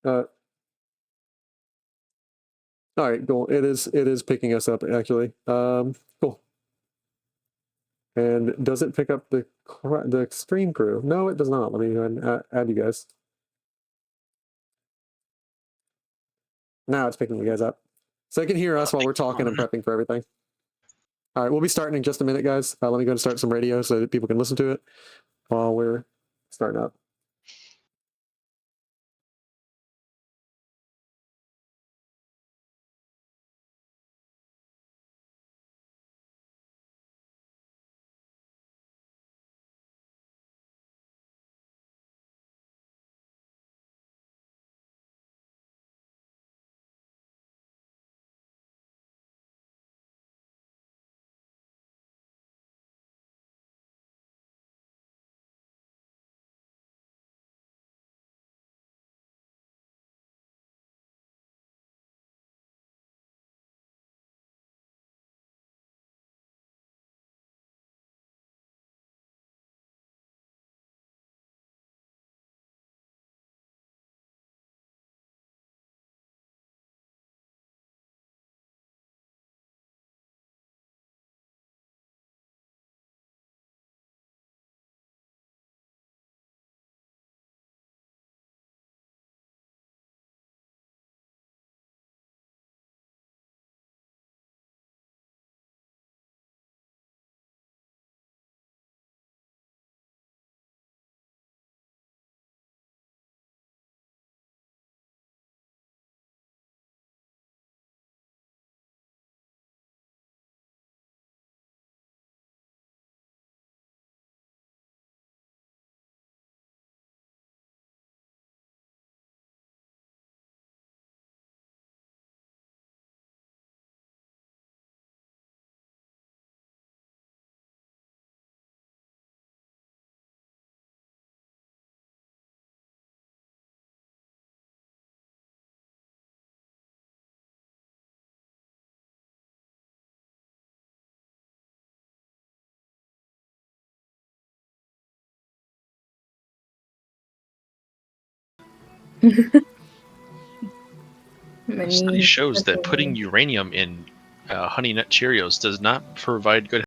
All right, cool. It is picking us up actually. Cool. And does it pick up the stream crew? No, it does not. Let me go ahead and add you guys. Now it's picking you guys up. So they can hear us while we're talking and prepping for everything. All right, we'll be starting in just a minute, guys. Let me go and start some radio so that people can listen to it while we're starting up. Study shows that putting uranium in Honey Nut Cheerios does not provide good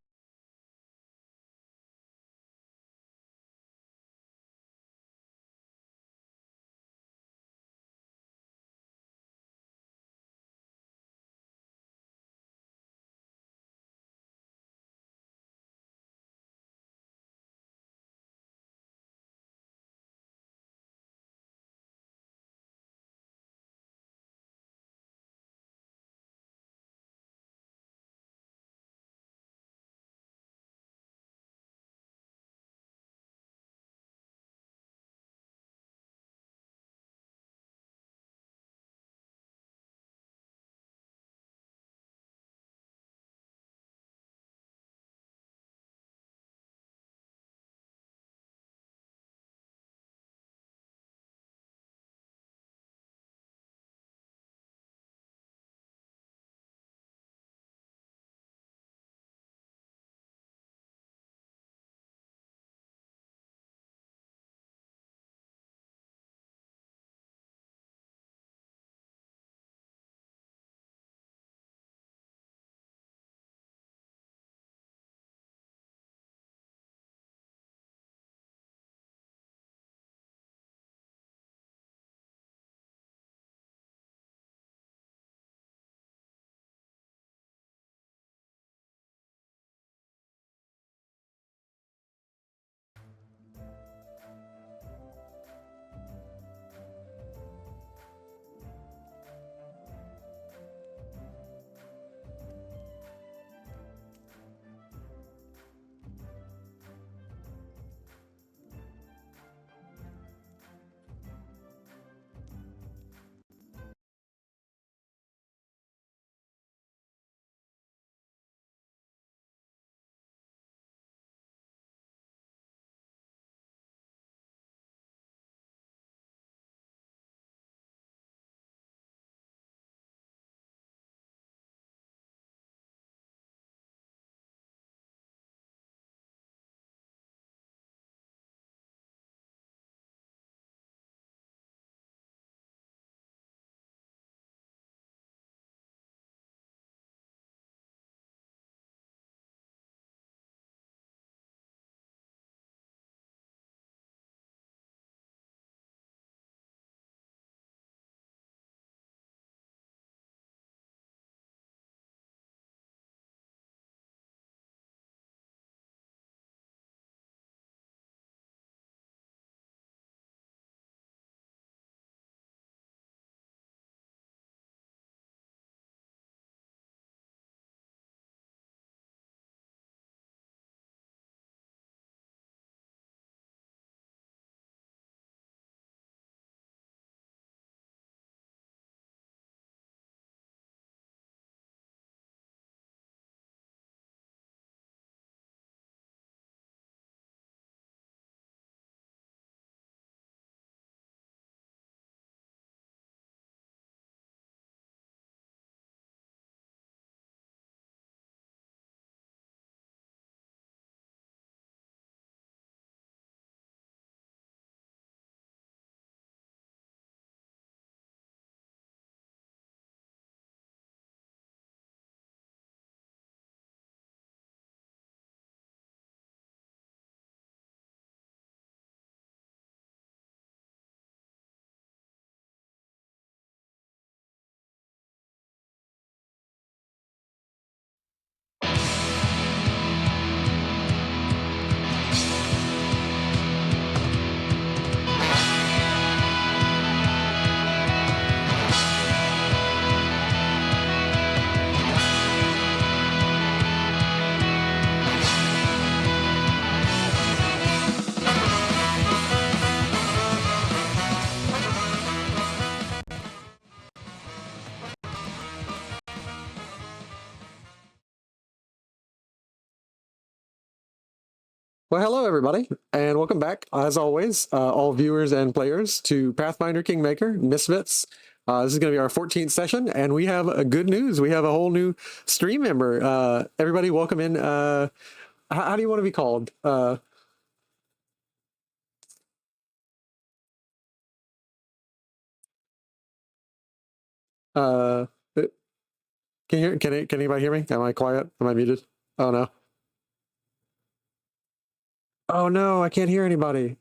Well, hello everybody, and welcome back, as always, all viewers and players, to Pathfinder Kingmaker Misfits. This is going to be our 14th session, and we have good news. We have a whole new stream member. Everybody, welcome in. How do you want to be called? Can anybody hear me? Am I quiet? Am I muted? Oh no. Oh no, I can't hear anybody.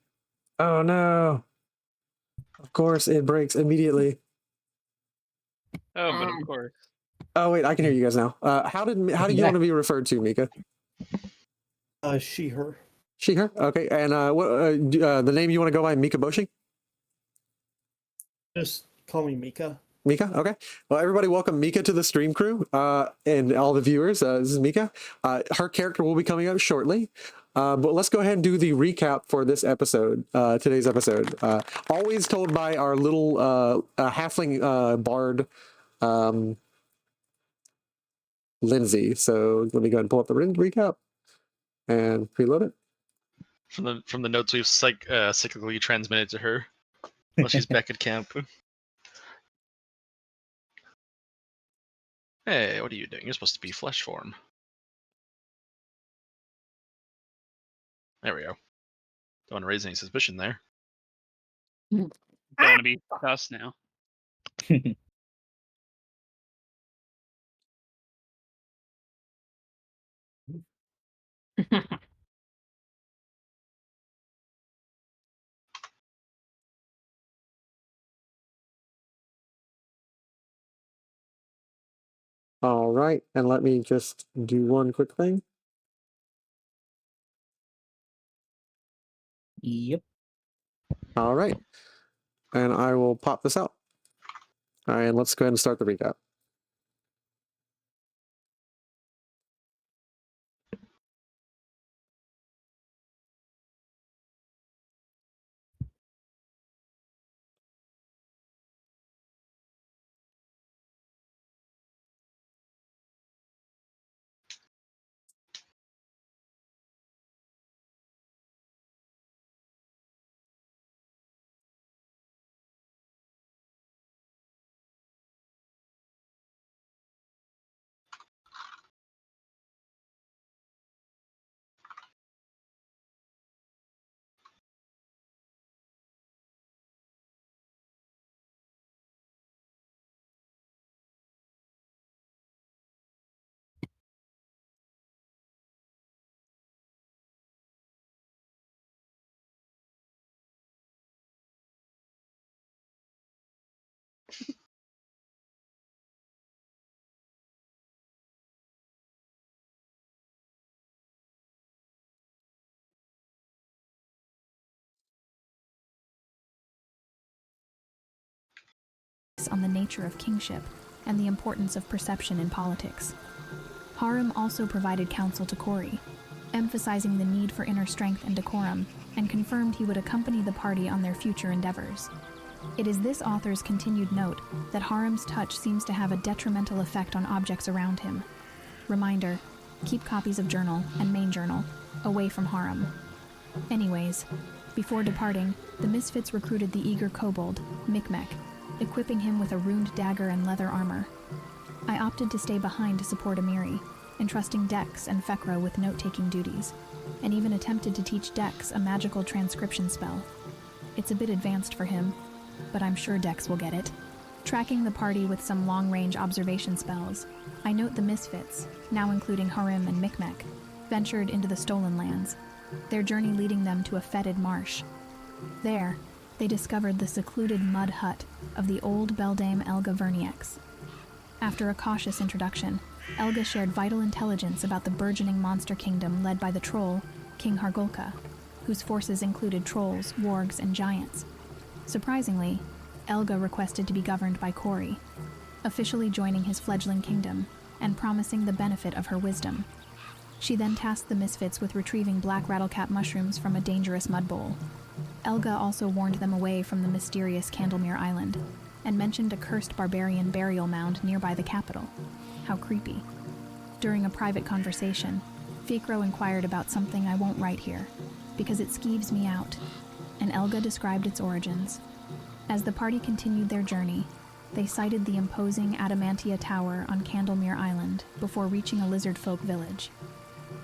Oh no. Of course, it breaks immediately. Oh, but of course. Oh wait, I can hear you guys now. How do you want to be referred to, Mika? She, her. She, her. Okay, and the name you want to go by, Mika Boshi? Just call me Mika. Mika. Okay. Well, everybody, welcome Mika to the stream crew, and all the viewers. This is Mika. Her character will be coming up shortly. But let's go ahead and do the recap for this episode, today's episode. Always told by our little halfling bard, Lindsay. So let me go ahead and pull up the recap and preload it. From the notes we've cyclically transmitted to her while she's back at camp. Hey, what are you doing? You're supposed to be flesh form. There we go. Don't want to raise any suspicion there. Don't want to be us now. All right, and let me just do one quick thing. Yep. All right, and I will pop this out. All right, and let's go ahead and start the recap. On the nature of kingship and the importance of perception in politics. Harum also provided counsel to Corey, emphasizing the need for inner strength and decorum, and confirmed he would accompany the party on their future endeavors. It is this author's continued note that Harum's touch seems to have a detrimental effect on objects around him. Reminder, keep copies of journal and main journal away from Harum. Anyways, before departing, the Misfits recruited the eager kobold, Mikmek, equipping him with a runed dagger and leather armor. I opted to stay behind to support Amiri, entrusting Dex and Fekra with note-taking duties, and even attempted to teach Dex a magical transcription spell. It's a bit advanced for him, but I'm sure Dex will get it. Tracking the party with some long-range observation spells, I note the Misfits, now including Harim and Mikmek, ventured into the Stolen Lands, their journey leading them to a fetid marsh. There, they discovered the secluded mud hut of the old beldame Elga Verniex. After a cautious introduction, Elga shared vital intelligence about the burgeoning monster kingdom led by the troll, King Hargolka, whose forces included trolls, wargs, and giants. Surprisingly, Elga requested to be governed by Corey, officially joining his fledgling kingdom and promising the benefit of her wisdom. She then tasked the Misfits with retrieving black rattlecap mushrooms from a dangerous mud bowl. Elga also warned them away from the mysterious Candlemere Island, and mentioned a cursed barbarian burial mound nearby the capital. How creepy. During a private conversation, Fikro inquired about something I won't write here, because it skeeves me out, and Elga described its origins. As the party continued their journey, they sighted the imposing Adamantia Tower on Candlemere Island before reaching a Lizardfolk village.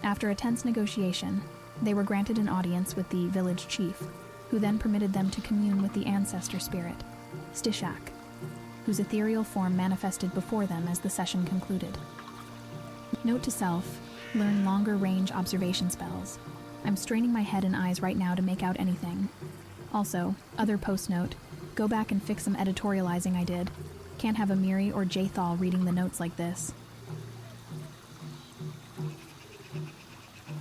After a tense negotiation, they were granted an audience with the village chief, who then permitted them to commune with the ancestor spirit, Stisshak, whose ethereal form manifested before them as the session concluded. Note to self, learn longer range observation spells. I'm straining my head and eyes right now to make out anything. Also, other post note, go back and fix some editorializing I did. Can't have Amiri or Jathal reading the notes like this.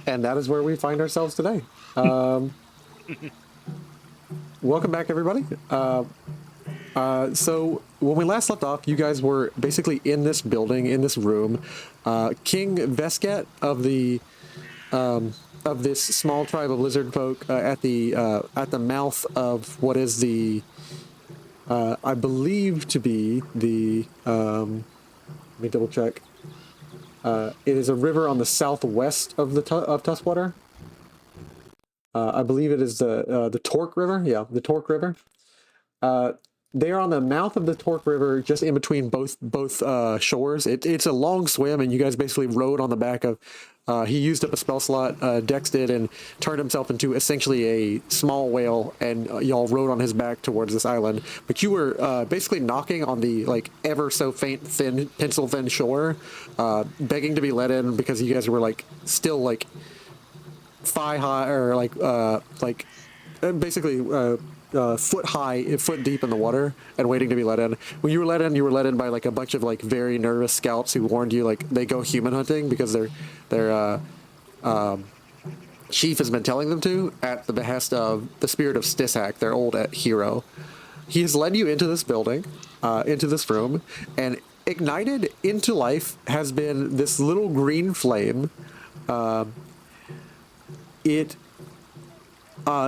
And that is where we find ourselves today. Welcome back, everybody. So when we last left off, you guys were basically in this building, in this room. King Vesket of this small tribe of Lizardfolk at the mouth of what is the I believe to be the let me double check. It is a river on the southwest of of Tuskwater. I believe it is the Torque River. Yeah, the Torque River. They are on the mouth of the Torque River, just in between both shores. It's a long swim, and you guys basically rode on the back of. He used up a spell slot, Dex did, and turned himself into essentially a small whale, and y'all rode on his back towards this island. But you were basically knocking on the ever so faint, thin, pencil thin shore, begging to be let in because you guys were still thigh high or basically. Foot high, foot deep in the water, and waiting to be let in. When you were let in by a bunch of very nervous scouts who warned you they go human hunting because their chief has been telling them to at the behest of the spirit of Stisshak, their old hero. He has led you into this building, into this room, and ignited into life has been this little green flame. It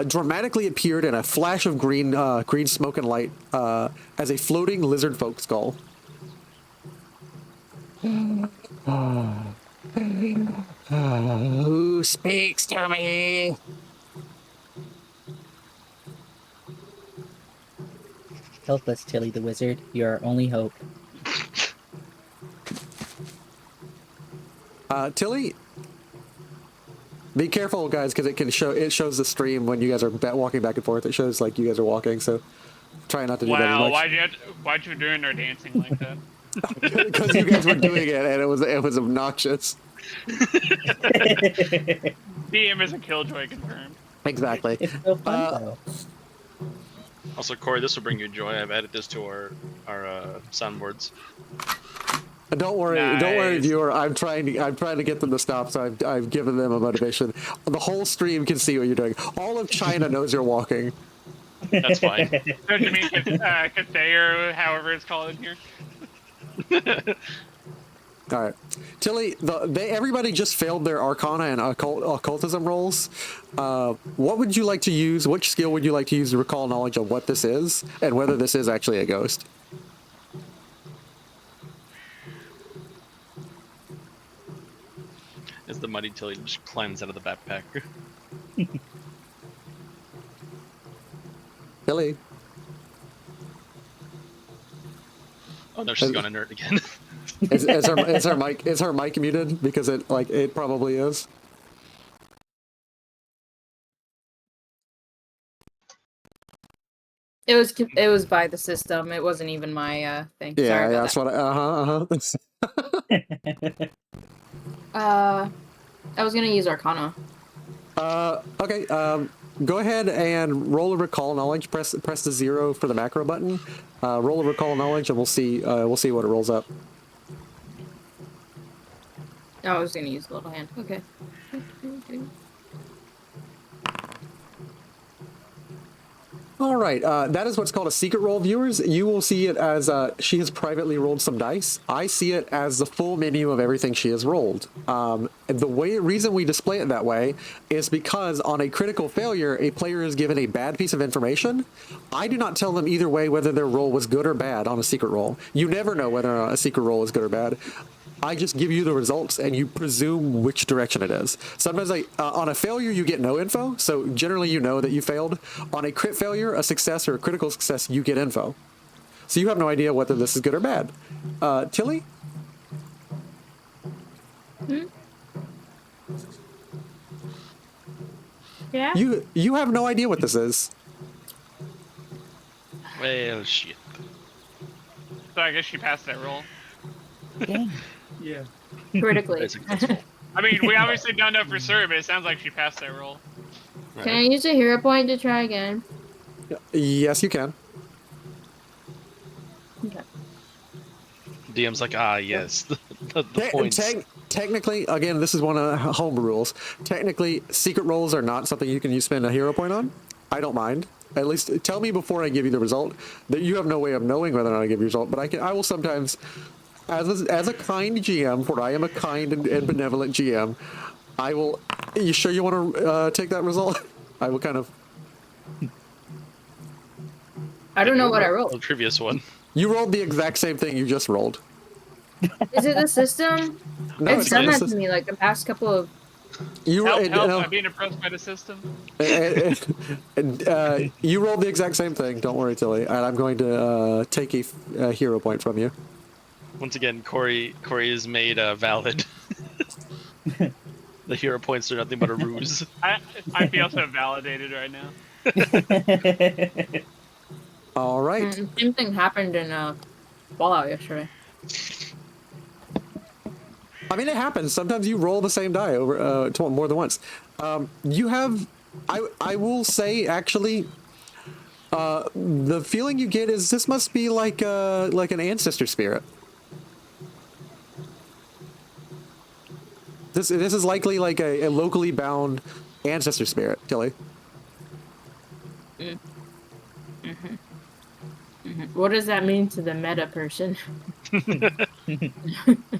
dramatically appeared in a flash of green smoke and light as a floating Lizardfolk skull. Who speaks to me? Help us, Tilly the Wizard. You're our only hope. Tilly, be careful, guys, because it shows the stream when you guys are walking back and forth. It shows you guys are walking, so try not to do that as much. Wow, why'd you doing our dancing like that? Because you guys were doing it, and it was obnoxious. DM is a killjoy confirmed. Exactly. It's so fun, though. Also, Corey, this will bring you joy. I've added this to our soundboards. Don't worry, viewer. I'm trying to get them to stop. So I've given them a motivation. The whole stream can see what you're doing. All of China knows you're walking. That's fine. So you mean Cathay or however it's called in here? All right, Tilly. Everybody just failed their Arcana and occultism rolls. What would you like to use? Which skill would you like to use to recall knowledge of what this is and whether this is actually a ghost? As the muddy Tilly just climbs out of the backpack. Tilly. Oh no, she's gone inert again. Is her mic muted? Because it probably is. It was by the system. It wasn't even my thing. Yeah, Sorry about that's what. I was gonna use Arcana. Okay. Go ahead and roll a recall knowledge. Press the 0 for the macro button. Roll a recall knowledge, and we'll see what it rolls up. Oh, I was gonna use the little hand. Okay. All right, that is what's called a secret roll, viewers. You will see it as she has privately rolled some dice. I see it as the full menu of everything she has rolled. Reason we display it that way is because on a critical failure, a player is given a bad piece of information. I do not tell them either way whether their roll was good or bad on a secret roll. You never know whether a secret roll is good or bad. I just give you the results and you presume which direction it is. Sometimes on a failure, you get no info. So generally you know that you failed. On a crit failure, a success, or a critical success, you get info. So you have no idea whether this is good or bad. Tilly? Yeah. You have no idea what this is. Well, shit. So I guess she passed that roll. Dang. Yeah. Critically. Very successful. I mean, we obviously don't know for sure, but it sounds like she passed that roll. Can I use a hero point to try again? Yes, you can. Okay. DM's like, yes, the points. Technically, again, this is one of the home rules. Technically, secret rolls are not something you can spend a hero point on. I don't mind. At least tell me before I give you the result. That you have no way of knowing whether or not I give you a result. But I will sometimes, as a kind GM, for I am a kind and benevolent GM, I will. You sure you want to take that result? I will kind of. I don't know what I The rolled. previous one. You rolled the exact same thing you just rolled. Is it the system? No, It's done not that the to me like the past couple of. You Help, and, help, I'm being oppressed by the system. you rolled the exact same thing. Don't worry, Tilly. And I'm going to take a hero point from you. Once again, Corey is made valid. The hero points are nothing but a ruse. I feel so validated right now. All right. Same thing happened in Fallout yesterday. I mean, it happens. Sometimes you roll the same die over more than once. You have, I will say, actually, the feeling you get is this must be like an ancestor spirit. This is likely like a locally bound ancestor spirit, Tilly. What does that mean to the meta person?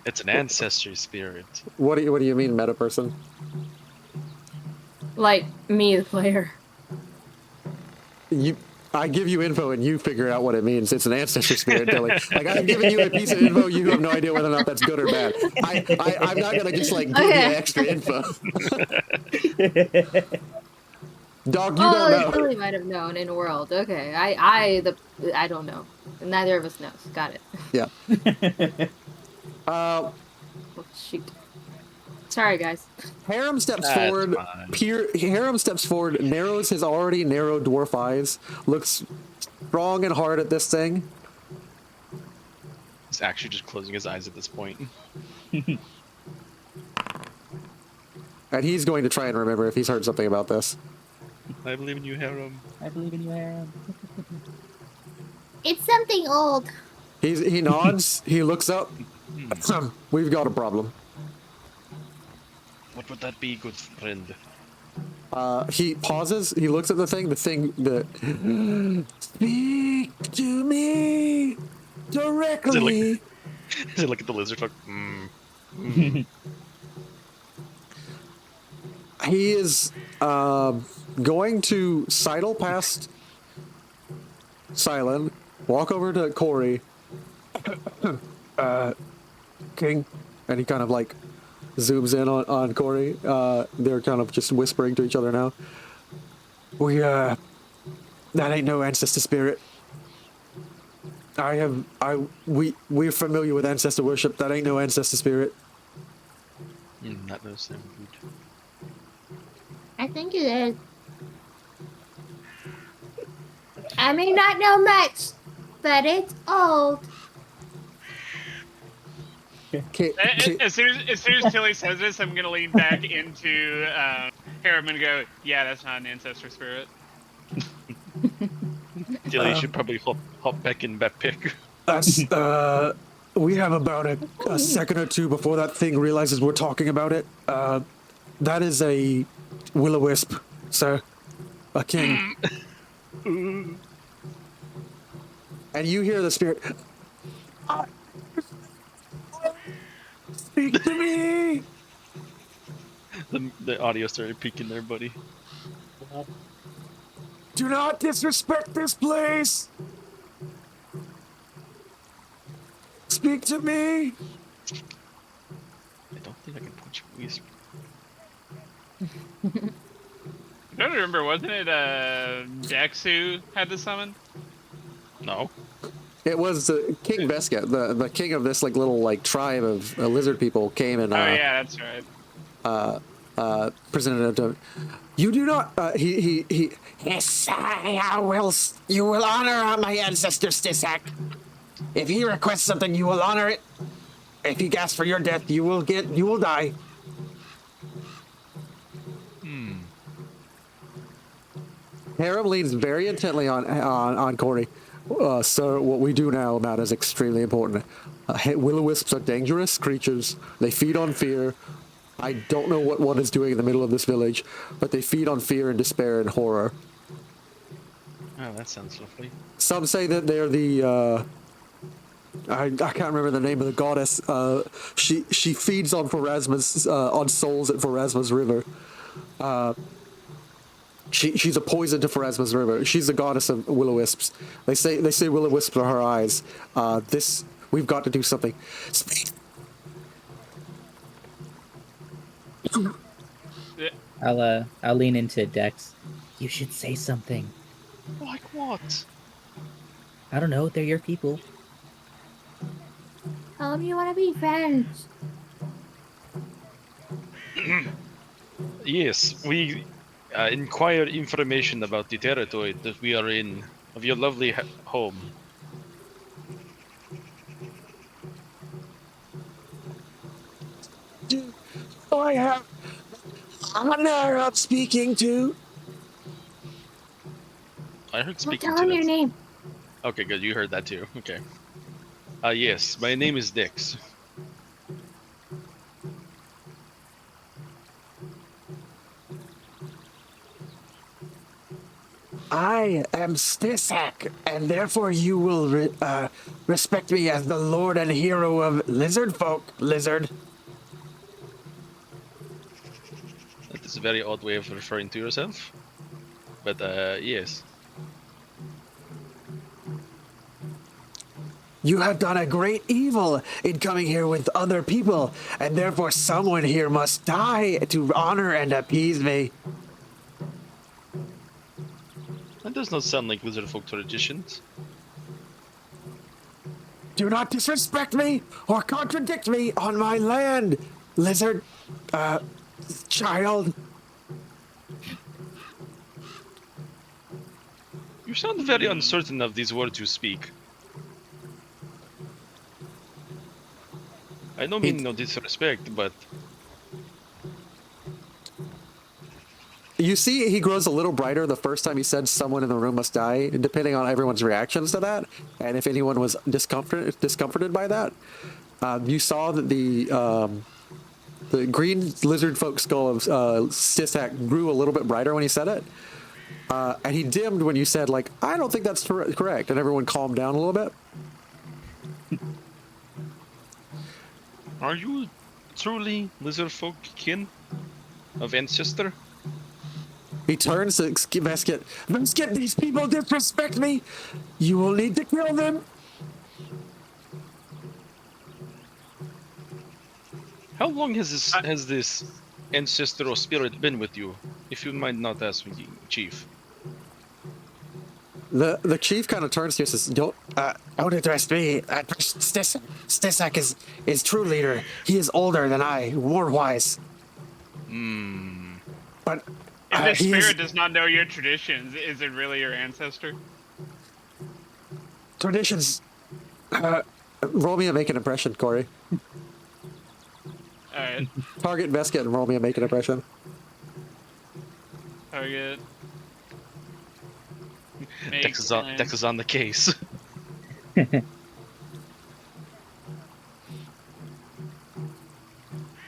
It's an ancestry spirit. What do you mean, meta person? Like me, the player. I give you info and you figure out what it means. It's an ancestor spirit, Tilly. Like, I'm giving you a piece of info, you have no idea whether or not that's good or bad. I'm not gonna just like give you extra info. Dog, you don't Oh, know. Billy might have known in world. Okay, I don't know. Neither of us knows. Got it. Yeah. Oh, shoot. Sorry, guys. Harem steps That's forward. fine. Harem steps forward, narrows his already narrow dwarf eyes, looks strong and hard at this thing. He's actually just closing his eyes at this point. And he's going to try and remember if he's heard something about this. I believe in you, Harem. I believe in you, Aaron. It's something old. He nods, he looks up. We've got a problem. What would that be, good friend? He pauses, he looks at the thing, speak to me directly. Does it look at the lizardfolk? He is going to sidle past Silent, walk over to Corey. King, and he kind of like zooms in on Corey. They're kind of just whispering to each other now. That ain't no ancestor spirit. We're familiar with ancestor worship. That ain't no ancestor spirit. Not no sound good. I think it is. I may not know much, but it's old. As soon as Tilly says this, I'm gonna lean back into Harem and go, "Yeah, that's not an ancestor spirit." Tilly should probably hop back in that pick. That's we have about a second or two before that thing realizes we're talking about it. That is a will-o-wisp, sir. A king. And you hear the spirit. Speak to me. The audio started peaking there, buddy. Do not disrespect this place. Speak to me. Yes. I'm trying to remember, wasn't it Dex who had to summon? No. It was King Vesket, the king of this like little like tribe of lizard people, came and Oh yeah, that's right. presented it to him. You do not. He. Yes, I will. You will honor my ancestor Stisshak. If he requests something, you will honor it. If he asks for your death, you will die. Harem leans very intently on Corey. So what we do now about is extremely important. Will-o-wisps are dangerous creatures. They feed on fear. I don't know what one is doing in the middle of this village, but they feed on fear and despair and horror. Oh, that sounds lovely. Some say that they're the I can't remember the name of the goddess. She feeds on Pharasma's on souls at Pharasma's river. She's a poison to Pharasma's river. She's the goddess of will-o-wisps. They say will-o-wisps are her eyes. We've got to do something. I'll lean into Dex. You should say something. Like what? I don't know. They're your people. You want to be friends? Yes, we inquire information about the territory that we are in, of your lovely home. Do I have honor of speaking to? I heard speaking Tell to him that. your name. Okay, good. You heard that too. Okay. Yes, my name is Dix. I am Stisshak, and therefore you will respect me as the lord and hero of Lizardfolk, lizard. That is a very odd way of referring to yourself. But, yes. You have done a great evil in coming here with other people, and therefore someone here must die to honor and appease me. That does not sound like Lizardfolk traditions. Do not disrespect me or contradict me on my land, lizard, child. You sound very uncertain of these words you speak. I don't mean no disrespect, but You see, he grows a little brighter the first time he said someone in the room must die, depending on everyone's reactions to that, and if anyone was discomforted by that. You saw that the green lizard folk skull of Stisshak grew a little bit brighter when he said it, and he dimmed when you said, like, I don't think that's correct, and everyone calmed down a little bit. are you truly Lizardfolk kin of ancestor? He turns to Vesket. Vesket, these people disrespect me. You will need to kill them. How long has this ancestral spirit been with you? If you might not ask me, Chief. The chief kind of turns to you and says, Don't address me. Stisshak is true leader. He is older than I, more wise. But If the he spirit is does not know your traditions, is it really your ancestor? traditions. roll me a make an impression, Corey. Alright, Target Vesket and roll me a make an impression. target. Dex is on the case.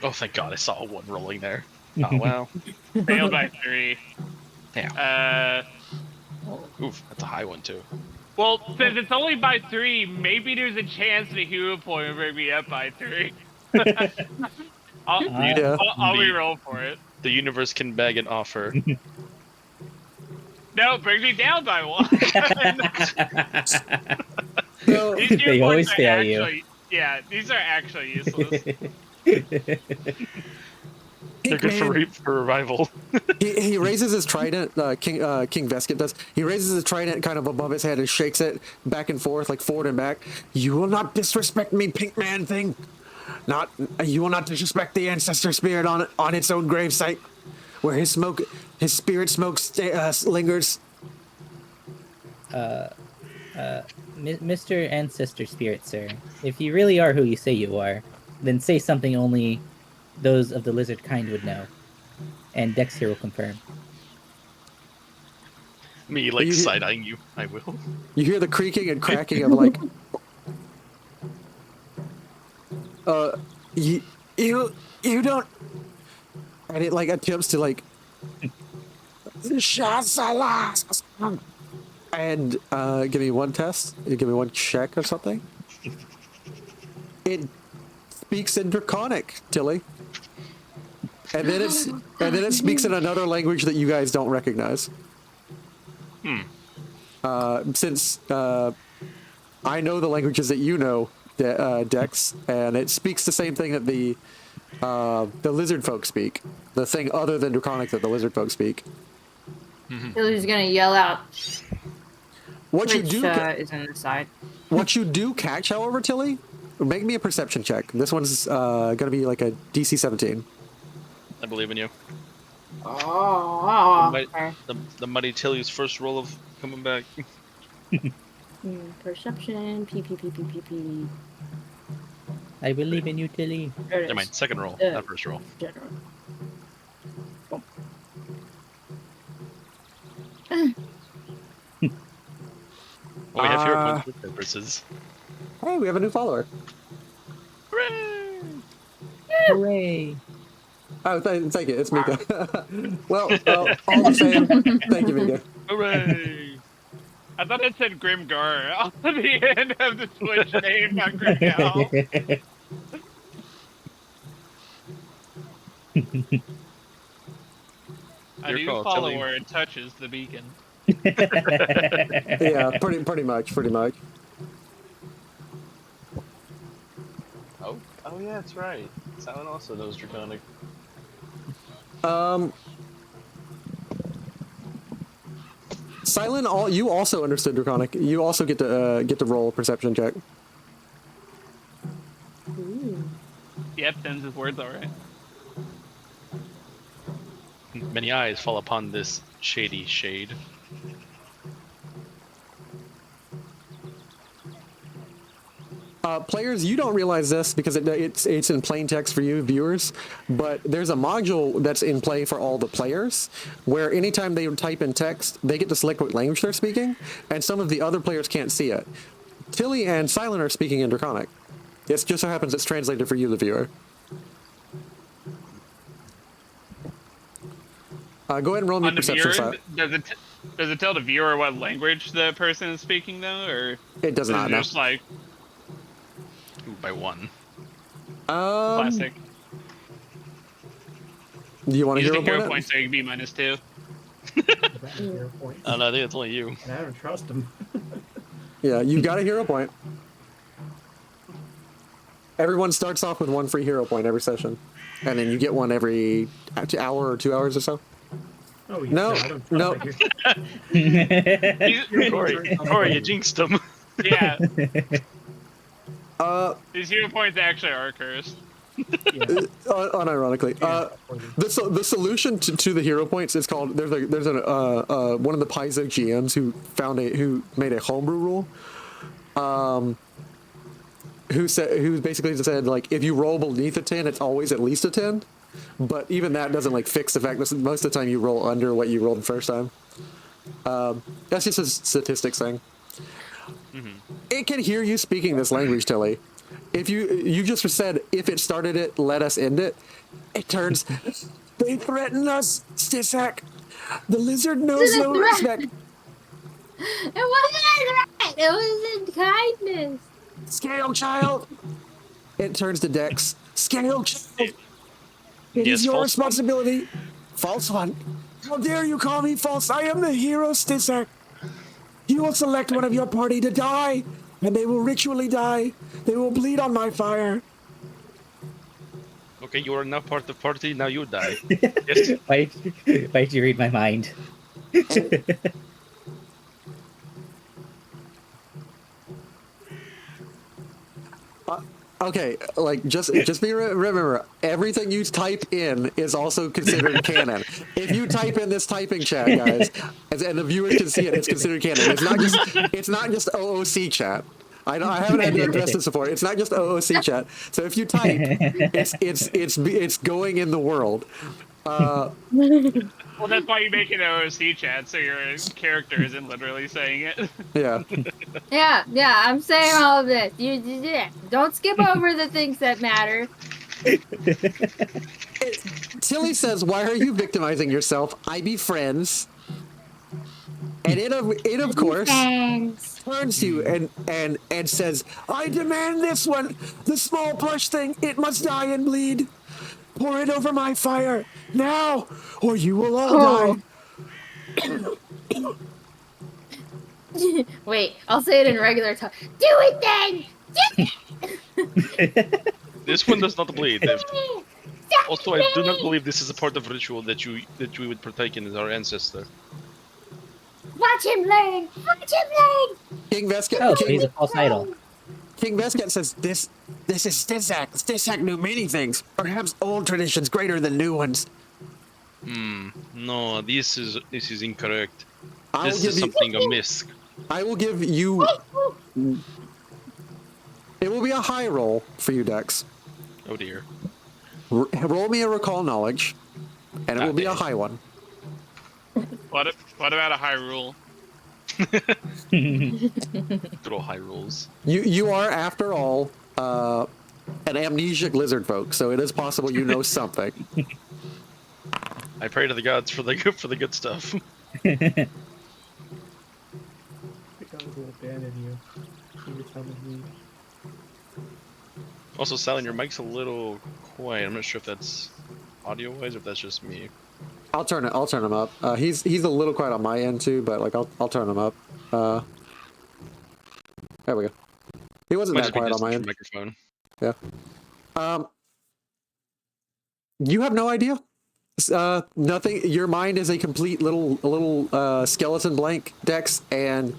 Oh, thank God, I saw a 1 rolling there. Oh, wow. Failed by 3. Damn. Oof, that's a high one, too. Well, since it's only by 3, maybe there's a chance the hero point will bring me up by 3. I'll re-roll for it. The universe can beg and offer. No, bring me down by 1. These They hero always points are fail you. actually, yeah, these are actually useless. They're good for revival. He raises his trident. King Vesket does. He raises his trident kind of above his head and shakes it back and forth, like forward and back. You will not disrespect me, pink man thing. You will not disrespect the ancestor spirit on its own gravesite, where his spirit smoke lingers. Mr. Ancestor Spirit, sir, if you really are who you say you are, then say something only those of the lizard kind would know. And Dex here will confirm. Me, like, side-eyeing you. I will. You hear the creaking and cracking of, like... you don't... And it, like, attempts to, like... And, give me one test. Give me one check or something. It speaks in Draconic, Tilly. And then it speaks in another language that you guys don't recognize. Since I know the languages that you know, Dex, and it speaks the same thing that the Lizardfolk speak. The thing other than Draconic that the Lizardfolk speak. Tilly's gonna yell out. What Which is in the side. What you do catch, however, Tilly, make me a perception check. This one's gonna be like a DC 17. I believe in you. Oh. The Mighty Tilly's first roll of coming back. Perception. P. I believe in you, Tilly. Never mind. Second roll, not first roll. General. Well, we have hero points for purposes. Hey, we have a new follower. Hooray! Hooray! Oh, thank you. It's Mika. Well, all the same. Thank you, Mika. Hooray! I thought it said Grimgar on the end of the Twitch name, not Grimgal. A new follower it touches the beacon. Yeah, pretty much. Oh yeah, that's right. Silent also knows Draconic. Silent, you also understood Draconic. You also get to roll a perception check. Yep, sends his words alright. Many eyes fall upon this shady shade. Players, you don't realize this because it's in plain text for you viewers, but there's a module that's in play for all the players where anytime they type in text, they get to select what language they're speaking, and some of the other players can't see it. Tilly and Silent are speaking in Draconic. It just so happens it's translated for you, the viewer. Go ahead and roll me a perception side. Does it tell the viewer what language the person is speaking though, or it does not? Just like by one. Classic. Do you want to hero point so you can be -2? Oh no, I think it's only you. I don't trust him. Yeah, you got a hero point. Everyone starts off with one free hero point every session, and then you get one every hour or 2 hours or so. Oh, yeah, no. Corey, you jinxed him. Yeah. These hero points actually are cursed. Yeah. Unironically, the solution to the hero points is called. There's one of the Paizo GMs who made a homebrew rule. Who basically said like if you roll beneath a 10, it's always at least a 10. But even that doesn't like fix the fact that most of the time you roll under what you rolled the first time. That's just a statistics thing. It can hear you speaking this language, Tilly. If you just said if it started it, let us end it. It turns. They threaten us, Stisshak. The lizard knows no respect. It wasn't a threat. It was in kindness. Scale child. It turns to Dex. Scale child. It is your responsibility. False one. How dare you call me false? I am the hero, Stisshak. You will select one of your party to die, and they will ritually die. They will bleed on my fire. Okay, you are now part of the party. Now you die. Yes. Why did you read my mind? Okay, like just remember, everything you type in is also considered canon. If you type in this typing chat, guys, and the viewers can see it, it's considered canon. It's not just OOC chat. I haven't had to address this before. It's not just OOC chat. So if you type, it's going in the world. Well, that's why you make it OOC chat, so your character isn't literally saying it. Yeah. Yeah, I'm saying all of this. You don't skip over the things that matter. Tilly says, "Why are you victimizing yourself? I be friends." And it of course turns to you and says, "I demand this one, the small plush thing. It must die and bleed. Pour it over my fire now, or you will all die." Wait, I'll say it in regular time. Do it then! This one does not bleed. Also, I do not believe this is a part of ritual that we would partake in as our ancestor. Watch him learn! Watch him learn! King Vesket. Oh, so he's a false idol. King Vesket says, "This is Stisshak. Stisshak knew many things, perhaps old traditions greater than new ones." No, this is incorrect. I will This give is something amiss. I will give you. It will be a high roll for you, Dex. Oh dear. Roll me a recall knowledge, and it will be a high one. What about a high rule? Throw high rolls. You are, after all, an amnesiac lizardfolk, so it is possible you know something. I pray to the gods for the good stuff. I think I was a little bad at you. You were telling me. Also, Sally, your mic's a little quiet. I'm not sure if that's audio-wise or if that's just me. I'll turn him up. He's a little quiet on my end too, but like I'll turn him up. There we go. He wasn't Might that just be quiet on distant my from end. microphone. Yeah. You have no idea. Nothing. Your mind is a complete little skeleton blank, Dex, and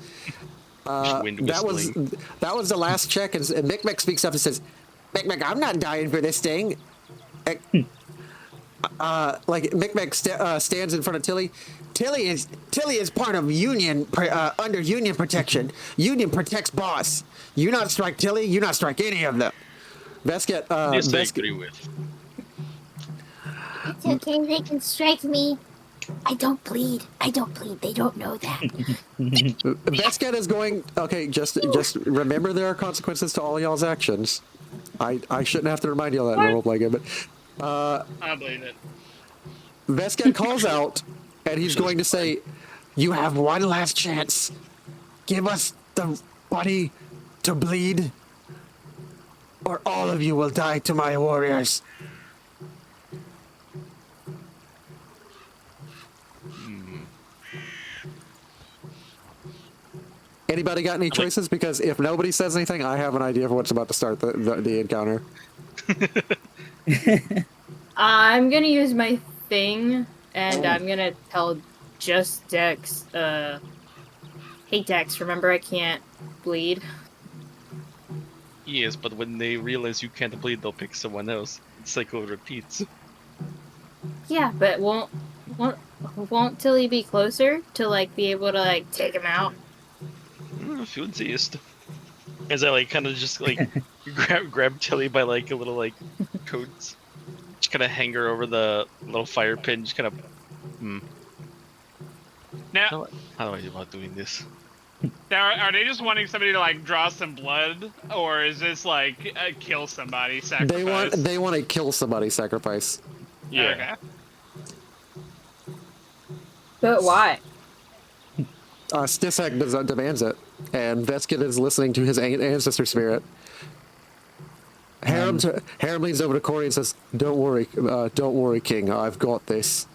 that was the last check. And Mick speaks up and says, "Mick, I'm not dying for this thing." Like Mick stands in front of Tilly. Tilly is part of Union under Union protection. Union protects boss. You not strike Tilly. You not strike any of them. Vesket. This I agree with. It's okay, they can strike me. I don't bleed. They don't know that. Vesket is going. Okay, just remember there are consequences to all y'all's actions. I shouldn't have to remind y'all that in a role play game, but I believe it. Vesket calls out, and he's going to say, "You have one last chance. Give us the body to bleed, or all of you will die to my warriors." Anybody got any choices? Because if nobody says anything, I have an idea for what's about to start the encounter. I'm gonna use my thing, and I'm gonna tell just Dex, hey Dex, remember I can't bleed? Yes, but when they realize you can't bleed, they'll pick someone else. The cycle repeats. Yeah, but won't Tilly be closer to, like, be able to, like, take him out? If you insist. As I, like, kind of just, like, grab Tilly by, like, a little, like, coats. Just kind of hang her over the little fire pit and just kind of... Now, How do I do about doing this? now, are they just wanting somebody to, like, draw some blood, or is this like kill somebody sacrifice? They want to kill somebody sacrifice. Yeah. Okay. But why? Stisshak demands it, and Vesket is listening to his ancestor spirit. Harem leans over to Corey and says, don't worry, King. I've got this."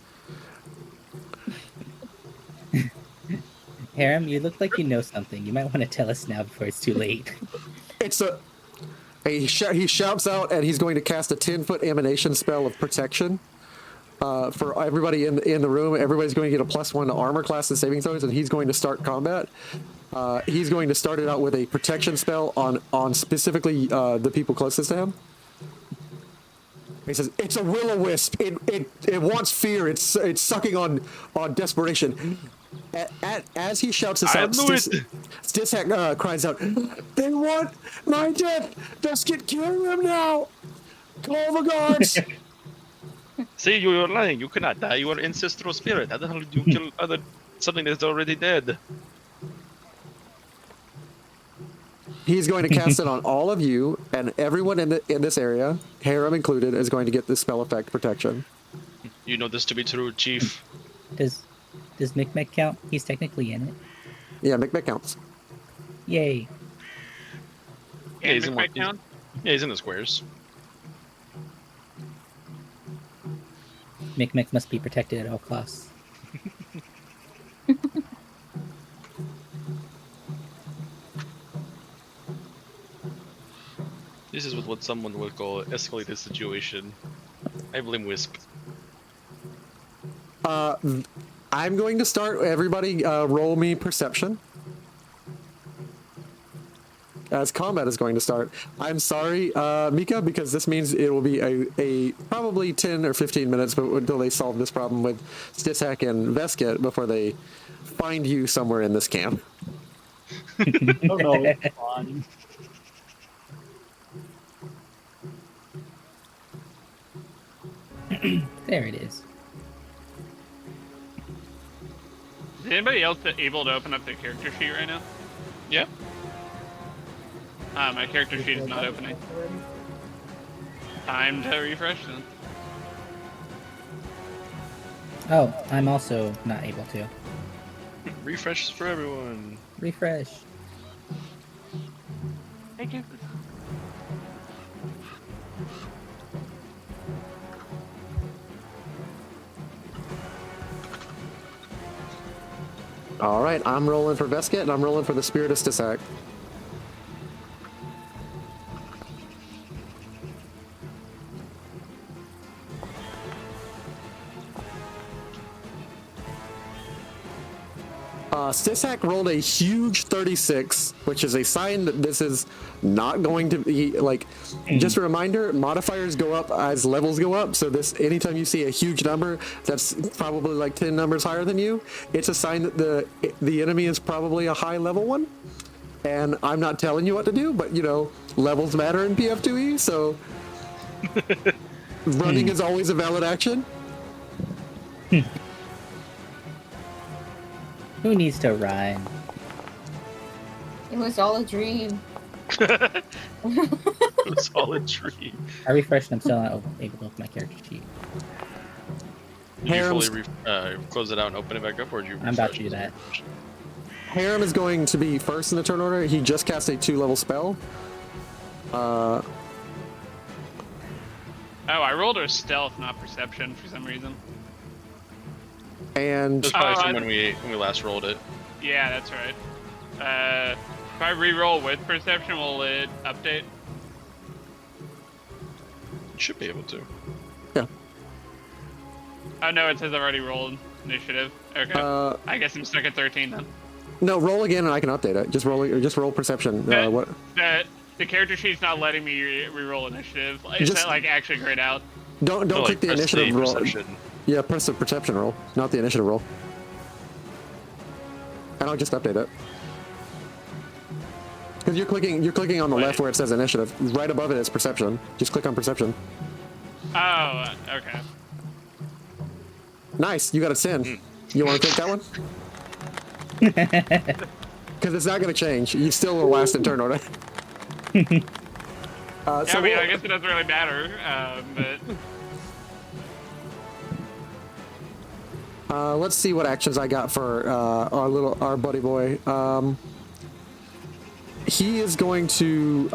Harem, you look like you know something. You might want to tell us now before it's too late. It's He shouts out, and he's going to cast a 10-foot emanation spell of protection for everybody in the room. Everybody's going to get a +1 to armor class and saving throws, and he's going to start combat. He's going to start it out with a protection spell on specifically the people closest to him. He says, "It's a will-o-wisp. It wants fear. It's sucking on desperation." As he shouts this out, Stisshak cries out, "They want my death! Vesket, kill them now! Call the guards!" See, you are lying. You cannot die. You are ancestral spirit. How the hell do you kill something that's already dead? He's going to cast it on all of you, and everyone in this area, Harem included, is going to get this spell effect protection. You know this to be true, Chief. Does Micmac count? He's technically in it. Yeah, Micmac counts. Yay. Yeah, he's in Micmac count? Yeah, he's in the squares. Micmac must be protected at all costs. This is what someone would call escalated situation. I blame Wisp. I'm going to start. Everybody, roll me perception. As combat is going to start. I'm sorry, Mika, because this means it will be a probably 10 or 15 minutes until they solve this problem with Stisshak and Vesket before they find you somewhere in this camp. Oh no, it's fine. There it is. Is anybody else able to open up their character sheet right now? Yeah. My character sheet is not opening. Time to refresh then. Oh, I'm also not able to. Refresh for everyone. Refresh. Thank you. All right, I'm rolling for Vesket, and I'm rolling for the Spirit of Stisshak. Stisshak rolled a huge 36, which is a sign that this is not going to be, like, just a reminder, modifiers go up as levels go up, so this, anytime you see a huge number that's probably like 10 numbers higher than you, it's a sign that the enemy is probably a high level one. And I'm not telling you what to do, but, you know, levels matter in PF2E, so running is always a valid action. Who needs to rhyme? It was all a dream. It's all a dream. I refreshed and I'm still not able to open my character sheet. Did you fully close it out and open it back up, or did you? I'm about to do that. Harem is going to be first in the turn order. He just cast a 2-level spell. Oh, I rolled a stealth, not perception, for some reason. And that's probably from when we last rolled it. Yeah, that's right. If I re-roll with perception, will it update? You should be able to. Yeah. Oh no, it says I've already rolled initiative. Okay. I guess I'm stuck at 13 then. No, roll again and I can update it. Just roll perception. What? The character sheet's not letting me re-roll initiative. Is that like actually grayed out? Don't click the initiative roll. Perception. Yeah, press the perception roll, not the initiative roll. And I'll just update it. Because you're clicking on the left where it says initiative. Right above it is perception. Just click on perception. Oh, okay. Nice, you got a 10. You want to take that one? Because it's not going to change. You still will last in turn order. Yeah, I mean, I guess it doesn't really matter, but... Let's see what actions I got for our buddy boy. He is going to.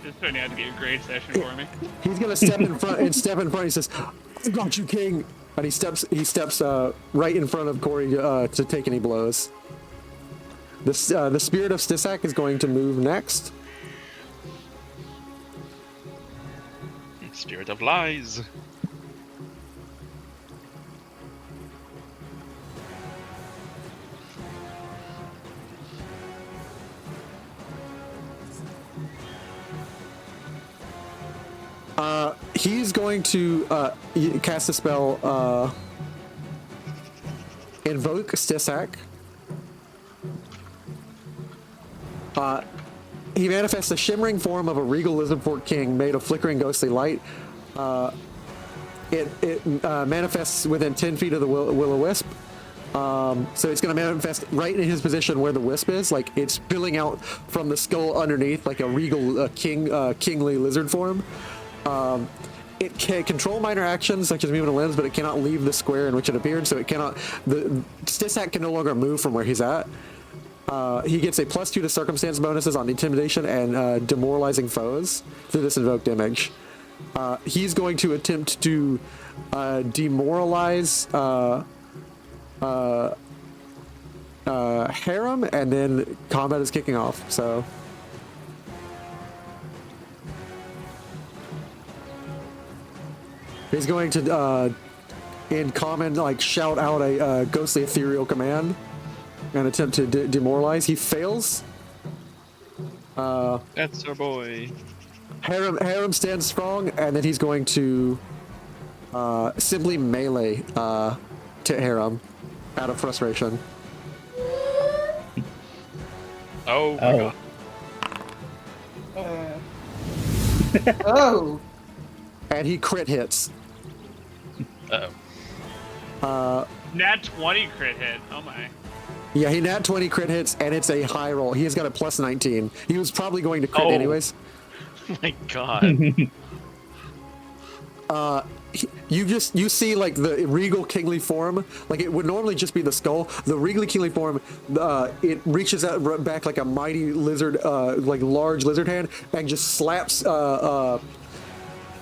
This turning out to be a great session for me. He's gonna step in front and step in front. He says, "I got you, King," and he steps right in front of Corey to take any blows. The Spirit of Stisshak is going to move next. Spirit of lies. He's going to cast a spell, invoke Stisshak. He manifests a shimmering form of a regal Lizardfolk king made of flickering ghostly light. It manifests within 10 feet of the will-o-wisp. So it's going to manifest right in his position where the wisp is, like it's spilling out from the skull underneath, like a regal kingly lizard form. It can control minor actions such as moving a limbs, but it cannot leave the square in which it appeared. So it cannot. The Stisshak can no longer move from where he's at. He gets a +2 to circumstance bonuses on intimidation and demoralizing foes through this invoked image. He's going to attempt to demoralize Harem, and then combat is kicking off. So. He's going to, in common, like, shout out a ghostly ethereal command and attempt to demoralize. He fails. That's our boy. Harem stands strong, and then he's going to simply melee to Harem out of frustration. Oh my god. Oh. And he crit hits. Nat 20 crit hit. Oh my. Yeah, he nat 20 crit hits, and it's a high roll. He has got a +19. He was probably going to crit anyways. Oh my god. You see like the regal kingly form, like it would normally just be the skull. The regal kingly form, it reaches out back like a mighty lizard, like large lizard hand, and just slaps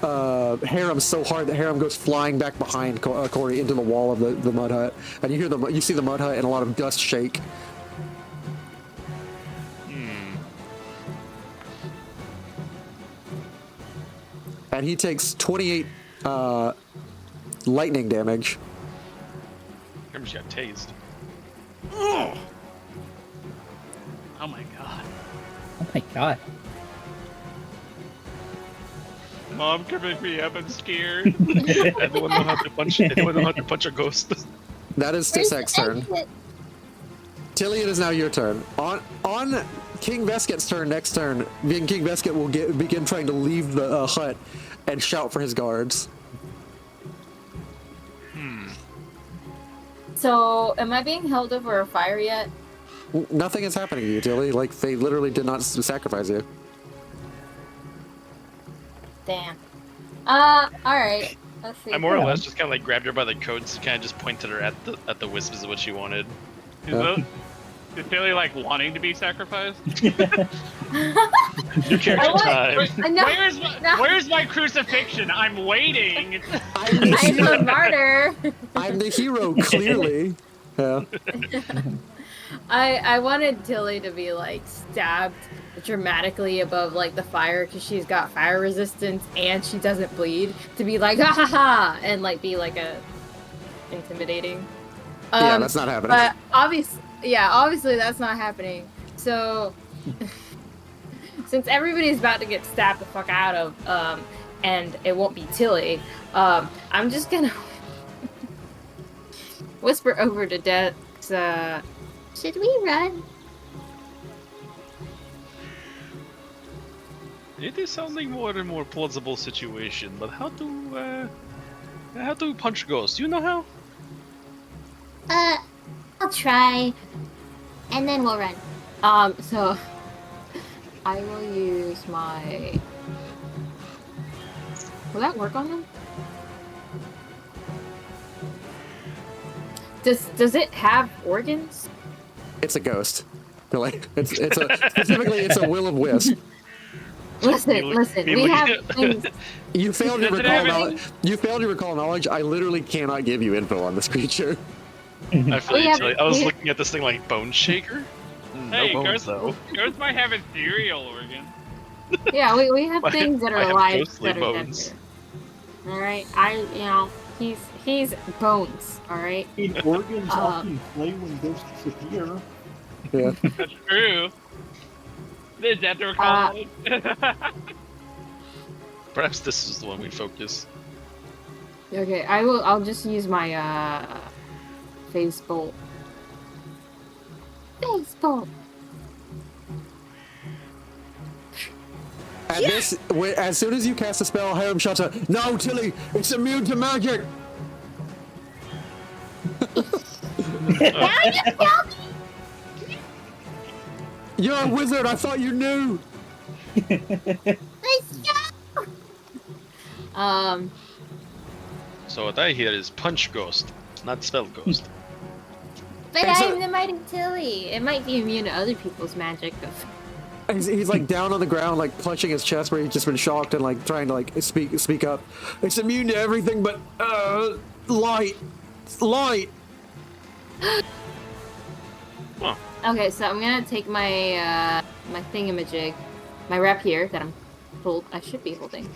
Harem so hard that Harem goes flying back behind Corey into the wall of the mud hut, and you see the mud hut and a lot of dust shake. And he takes 28 lightning damage. Harem just got tased. Oh my god. Oh my god. Mom, come pick me up. I'm scared. Anyone know how to punch? Anyone know how to punch a ghost? That is Stishak's turn. Tilly, it is now your turn. On King Vesket's turn, next turn, King Vesket will begin trying to leave the hut and shout for his guards. So, am I being held over a fire yet? Nothing is happening to you, Tilly. Like, they literally did not sacrifice you. Damn. Alright. Let's see. I more or less just kind of like grabbed her by the coats and kind of just pointed her at the wisp is what she wanted. Is Billy like wanting to be sacrificed? New character time. Where's my crucifixion? I'm waiting. I'm a martyr. I'm the hero, clearly. Yeah. I wanted Tilly to be like stabbed dramatically above like the fire because she's got fire resistance and she doesn't bleed, to be like ha ha ha and like be like a intimidating. Yeah, that's not happening. But obviously that's not happening. So since everybody's about to get stabbed the fuck out of, and it won't be Tilly, I'm just gonna whisper over to Dex, should we run? It is sounding more and more plausible situation, but how to punch ghosts? You know how? I'll try, and then we'll run. So I will use my. Will that work on them? Does it have organs? It's a ghost. Like specifically it's a will of wisp. Listen. We have things. You failed to recall knowledge. I literally cannot give you info on this creature. I feel I was looking at this thing like Bone Shaker. Hey, no bones, though. Ghosts might have ethereal organ. Yeah, we have things that are I have alive ghostly that are dead bones. here. All right, he's bones. All right. Organs often flame when ghosts disappear. Yeah. That's true. Is that the recall? Perhaps this is the one we focus. Okay, I'll just use my phase bolt. Phase bolt. At this, as soon as you cast a spell, Harem shouts out, "No, Tilly, it's immune to magic." You're a wizard. I thought you knew. So what I hear is punch ghost, not spell ghost. But And so- I'm the mighty Tilly. It might be immune to other people's magic, but He's like down on the ground, like clutching his chest where he's just been shocked and like trying to like speak up. It's immune to everything but light. Huh. okay. So I'm gonna take my my thingamajig, my rapier that I should be holding.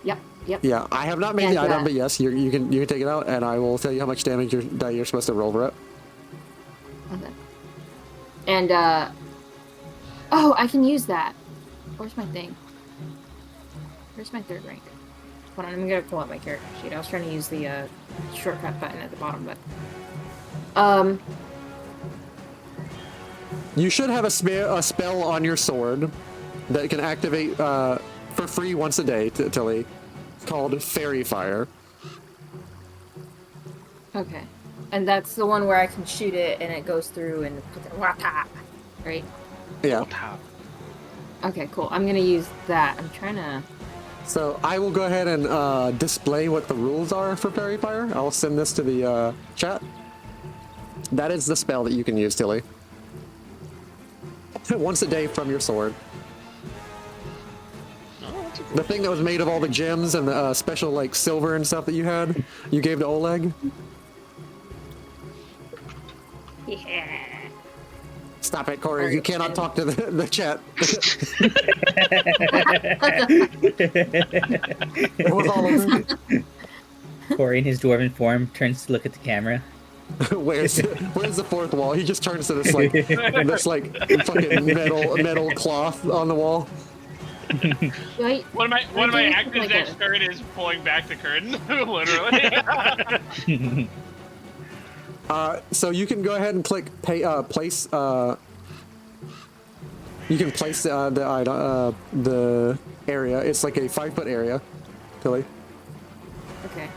Yep. Yeah, I have not made And, the item, but yes, you can take it out, and I will tell you how much damage you're supposed to roll for it. Okay. And oh, I can use that. Where's my thing? Where's my third rank? Hold on, I'm gonna pull out my character sheet. I was trying to use the shortcut button at the bottom, but You should have a spell on your sword that can activate for free once a day, Tilly, called Fairy Fire. okay. And that's the one where I can shoot it and it goes through and right? Yeah. Okay, cool. I'm gonna use that. I'm trying to. So I will go ahead and display what the rules are for Fairy Fire. I'll send this to the chat. That is the spell that you can use, Tilly. Once a day from your sword. The thing that was made of all the gems and the special like silver and stuff that you had, you gave to Oleg. Yeah. Stop it, Corey. You cannot talk to the chat. It was all over. Corey in his dwarven form turns to look at the camera. Where's the fourth wall? He just turns to this like fucking metal cloth on the wall. Wait. One of my actors like next turn is pulling back the curtain, literally. So you can go ahead and click place. You can place the area. It's like a 5-foot area, Tilly. Okay.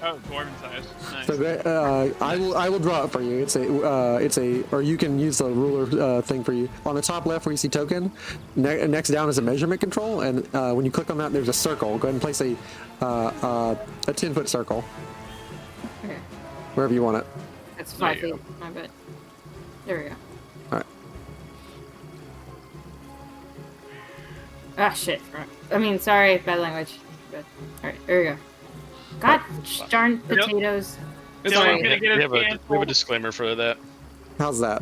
Oh, dwarven size. Nice. So I will draw it for you. It's a or you can use the ruler thing for you. On the top left where you see token, next down is a measurement control, and when you click on that, there's a circle. Go ahead and place a 10-foot circle. Okay. Wherever you want it. That's 5 feet. My bad. There we go. All right. Ah, shit. I mean, sorry, bad language. But, alright, there we go. God darn potatoes. It's Sorry. always gonna get We us have a canceled. disclaimer for that. How's that?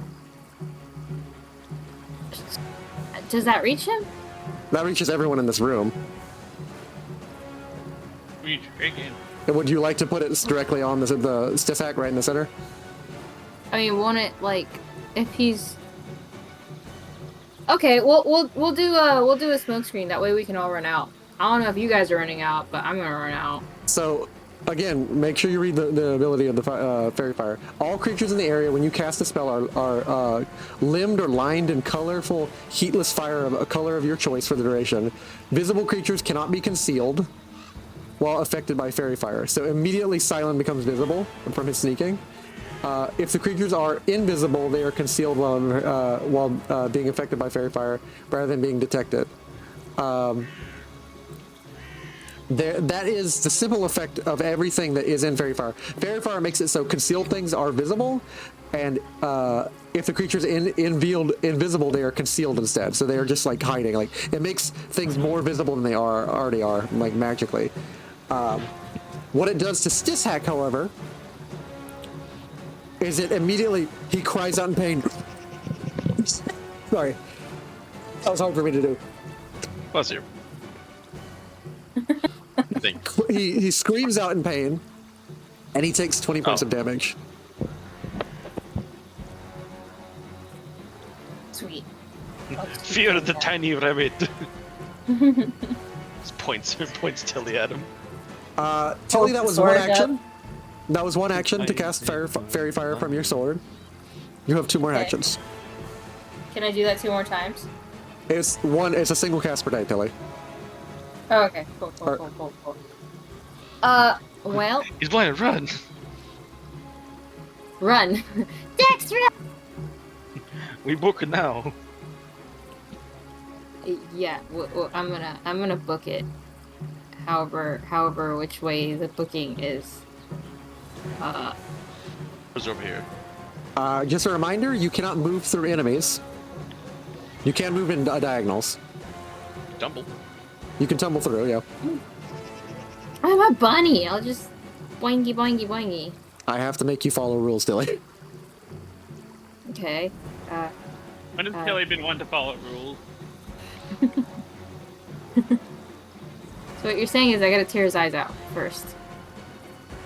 Does that reach him? That reaches everyone in this room. We drinking. And would you like to put it directly on the Stisshak right in the center? I mean, won't it like if he's okay? We'll do a smoke screen. That way we can all run out. I don't know if you guys are running out, but I'm gonna run out. So, again, make sure you read the ability of the Fairy Fire. All creatures in the area, when you cast a spell, are limbed or lined in colorful, heatless fire of a color of your choice for the duration. Visible creatures cannot be concealed while affected by Fairy Fire. So immediately Silent becomes visible from his sneaking. If the creatures are invisible, they are concealed while being affected by Fairy Fire rather than being detected. That is the simple effect of everything that is in Fairy Fire. Fairy Fire makes it so concealed things are visible, and if the creature's invisible, they are concealed instead. So they are just like hiding. Like it makes things more visible than they already are, like magically. What it does to Stisshak, however, is it immediately he cries out in pain. Sorry, that was hard for me to do. Bless you. think. He screams out in pain, and he takes 20 points of damage. Sweet. Fear the tiny rabbit. Just points Tilly at him. Tilly, that was one sword action. up. That was one action to cast fairy fire from your sword. You have 2 more Okay. actions. Can I do that 2 more times? It's a single cast per day, Tilly. Oh, okay. Cool. Well, He's blind. Run. run. Dex, run! We book it now. Yeah, I'm gonna book it. However, which way the booking is. Who's over here? Just a reminder, you cannot move through enemies. You can move in diagonals. Tumble. You can tumble through, yeah. I'm a bunny. I'll just boingy boingy boingy. I have to make you follow rules, Tilly. Okay. When has Tilly been one to follow rules? So what you're saying is I gotta tear his eyes out first.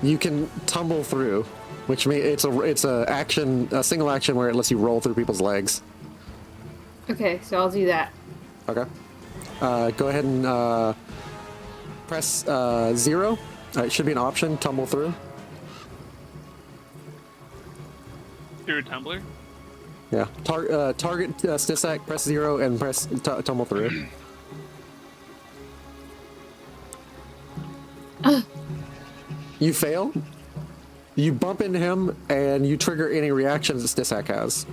You can tumble through, which means it's a single action where it lets you roll through people's legs. Okay, so I'll do that. Okay. Go ahead and press 0. It should be an option. Tumble through. Through a tumbler? Yeah. Target Stisshak. Press 0 and press tumble through. You fail. You bump into him and you trigger any reactions that Stisshak has.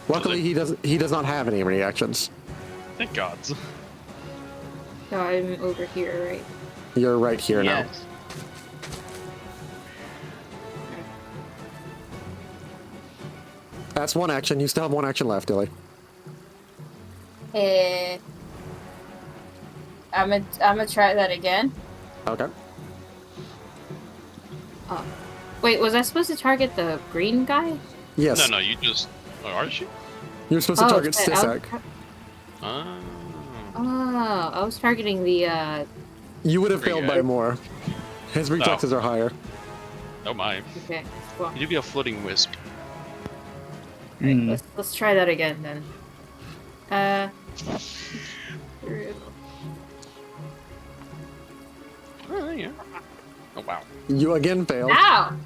Luckily, he does not have any reactions. Thank gods. So I'm over here, right? You're right here now. Yes. That's one action. You still have one action left, Dilly. I'm gonna try that again. Okay. Oh. Wait, was I supposed to target the green guy? Yes. No, you just. Oh, aren't you? You're supposed to target shit, Stisshak. Oh, I was targeting the, You would have Green failed guy. by more. His reflexes are higher. Oh my. Okay, well, You do be a floating wisp. let's try that again then. Oh yeah. Oh wow. You again failed. Ow!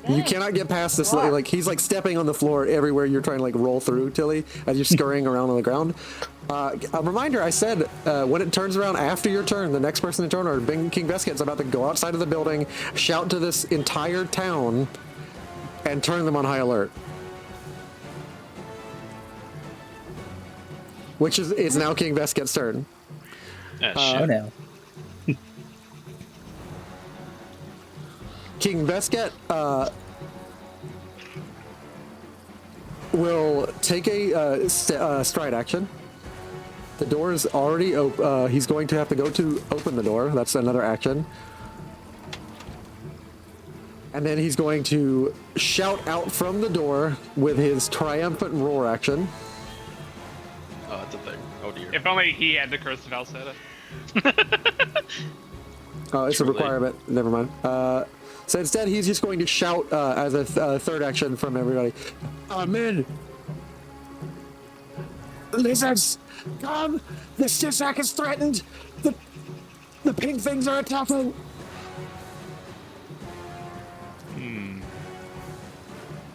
You cannot get past this. Like he's like stepping on the floor everywhere you're trying to like roll through, Tilly, as you're scurrying around on the ground. A reminder: I said when it turns around after your turn, the next person to turn, or King Vesket's about to go outside of the building, shout to this entire town, and turn them on high alert. Which is now King Vesket's turn. Oh no. King Vesket will take a stride action. The door is already open. He's going to have to go to open the door. That's another action. And then he's going to shout out from the door with his triumphant roar action. Oh, that's a thing. Oh dear. If only he had the curse of Alceta. It's a Truly. requirement. Never mind. So instead, he's just going to shout as a third action from everybody. Men! Lizards! Come! The Stisshak is threatened! The pink things are attacking!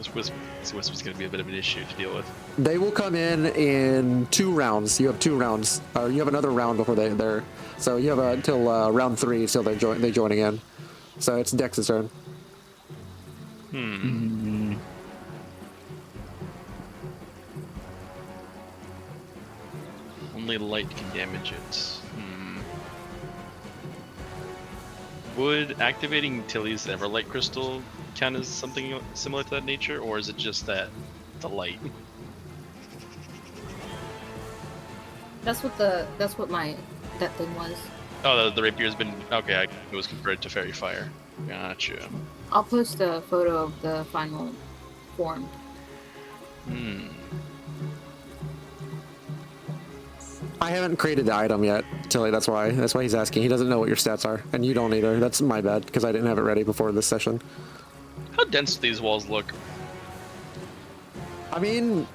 This wisp is going to be a bit of an issue to deal with. They will come in 2 rounds. You have 2 rounds. You have another round before they're... So you have until round 3 till they join again. So it's Dex's turn. Only light can damage it. Would activating Tilly's Everlight Crystal count as something similar to that nature, or is it just that the light? That's what that thing was. Oh, the rapier's been okay. It was converted to fairy fire. Gotcha. I'll post a photo of the final form. I haven't created the item yet, Tilly. That's why he's asking. He doesn't know what your stats are, and you don't either. That's my bad because I didn't have it ready before this session. How dense do these walls look? I mean,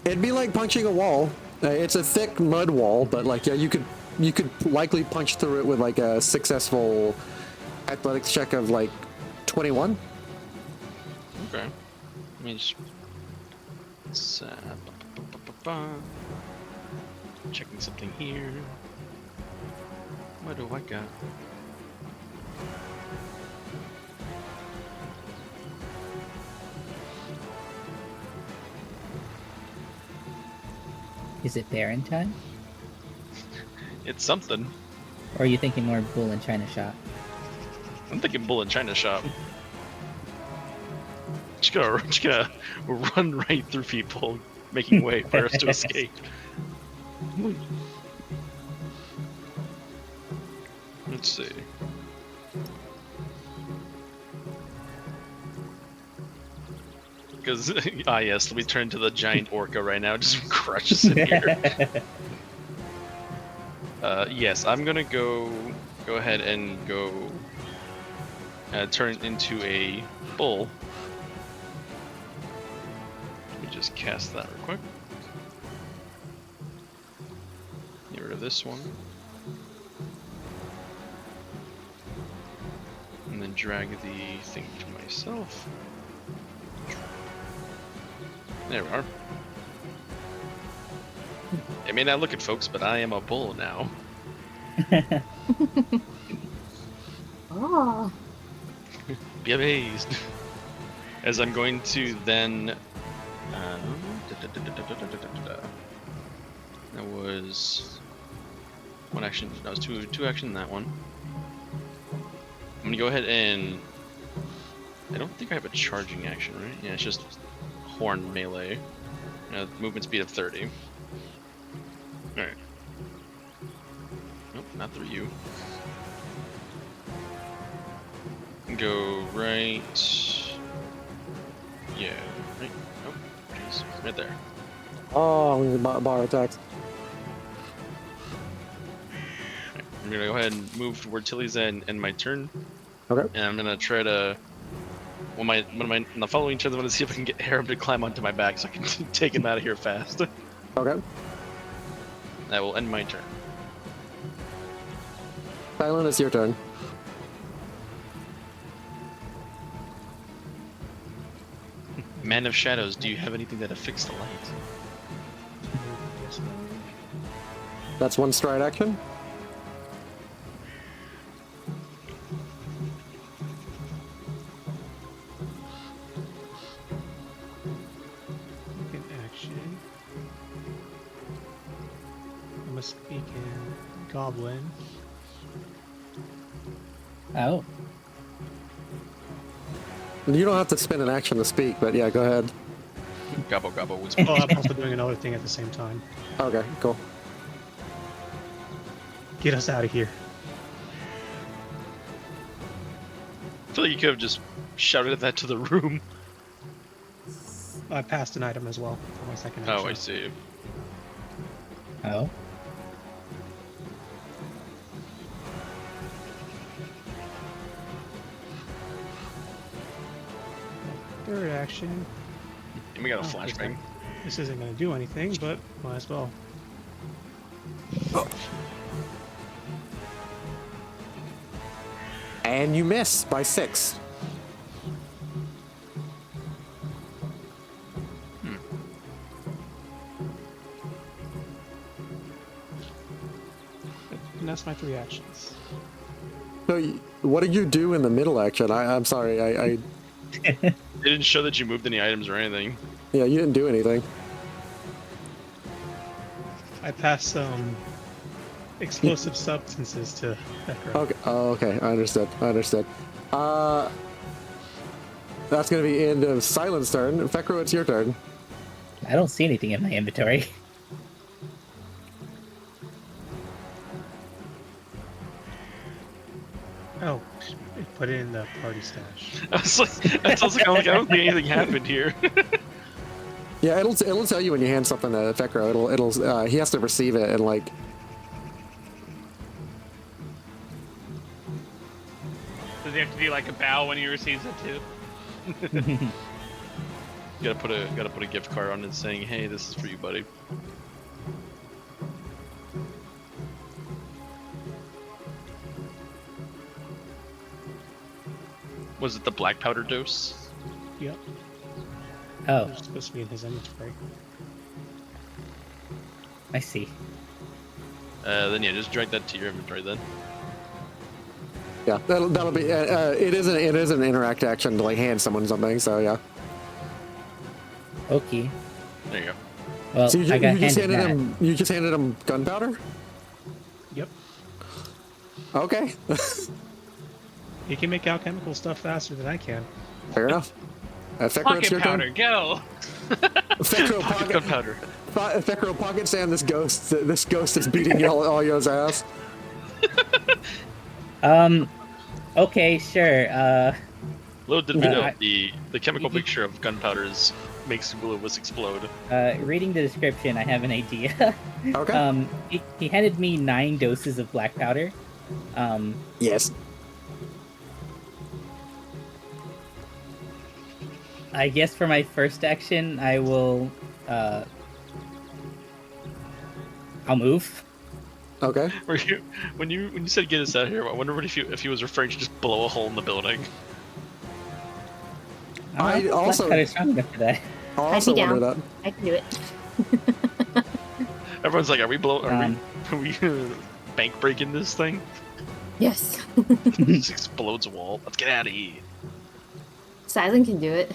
it'd be like punching a wall. It's a thick mud wall, but like, yeah, you could likely punch through it with like a successful athletics check of like 21. Okay. Let me just checking something here. What do I got? Is it Baron time? It's something. Or are you thinking more Bull in China Shop? I'm thinking Bull in China Shop. Just gonna run right through people, making way for us to escape. Let's see. Because yes, let me turn to the giant orca right now. Just crush us in here. Yes, I'm gonna go ahead and go turn into a bull. Let me just cast that real quick. Get rid of this one. And then drag the thing to myself. There we are. It may not look it, folks, but I am a bull now. Oh. Be amazed. As I'm going to then... that was... one action. That was two action in that one. I'm gonna go ahead and... I don't think I have a charging action, right? Yeah, it's just horn melee. Movement speed of 30. Alright. Nope, not through you. Go right... yeah, right? Nope, jeez, right there. Oh, we bar attacks. Right, I'm gonna go ahead and move toward Tilly's end my turn. Okay. And I'm gonna try to... in the following turn, I'm gonna see if I can get Harem to climb onto my back so I can take him out of here fast. Okay. That will end my turn. Silent, it's your turn. Man of Shadows, do you have anything that affixes the light? That's one stride action. Action. I'm a speaking goblin. Oh. You don't have to spend an action to speak, but yeah, go ahead. Gobble gobble was. Oh, I'm also doing another thing at the same time. Okay, cool. Get us out of here. I feel like you could have just shouted that to the room. I passed an item as well for my second action. Oh, I see. Oh. Third action. And we got a flashbang. This isn't going to do anything, but might as well. And you miss by 6. And that's my 3 actions. So, what did you do in the middle action? I'm sorry, I It didn't show that you moved any items or anything. Yeah, you didn't do anything. I passed some explosive substances to Becker. Okay, oh, okay, I understood. That's gonna be end of Silent's turn. Fekro, it's your turn. I don't see anything in my inventory. Oh, put it in the party stash. I was like, I don't think anything happened here. Yeah, it'll tell you when you hand something to Fekro. He has to receive it and like Does he have to do like a bow when he receives it too? You gotta put a gift card on it saying, "Hey, this is for you, buddy." Was it the black powder dose? Yep. Oh, It's supposed to be in his inventory. I see. Then yeah, just drag that to your inventory then. Yeah, that'll be. It is an interact action to like hand someone something. So yeah. Okay. There you go. Well, So I got you just handed handed that. him. You just handed him gunpowder. Yep. Okay. He can make alchemical stuff faster than I can. Fair enough. Fekro, it's Pocket your powder, turn. go! Fekro, Gunpowder. Fekro, pocket sand. This ghost is beating all y'all's ass. Okay, sure. Little did we know, I- the chemical mixture of gunpowder makes Will-O-Wisp explode. Reading the description, I have an idea. Okay. He handed me 9 doses of black powder. Yes. I guess for my first action, I will, I'll move. Okay. When you said get us out of here, I wonder if he was referring to just blow a hole in the building. I Black also powder's strong enough for that. I also I'd be wonder down. that. I can do it. Everyone's like, are we bank breaking this thing? Yes. Just explodes a wall. Let's get out of here. Silent can do it.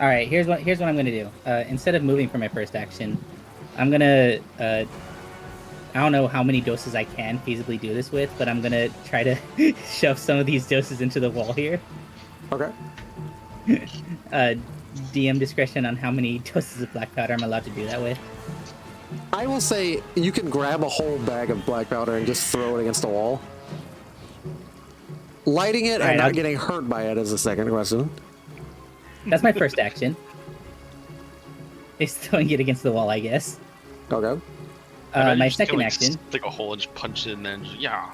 All right, here's what I'm gonna do. Instead of moving for my first action, I'm gonna I don't know how many doses I can feasibly do this with, but I'm gonna try to shove some of these doses into the wall here. Okay. DM discretion on how many doses of black powder I'm allowed to do that with. I will say you can grab a whole bag of black powder and just throw it against the wall. Lighting it and Alright, not I'll- getting hurt by it is the second question. That's my first action. Is throwing it against the wall, I guess. Okay. My second action. Take a hole and just punch it in there and just, yeah.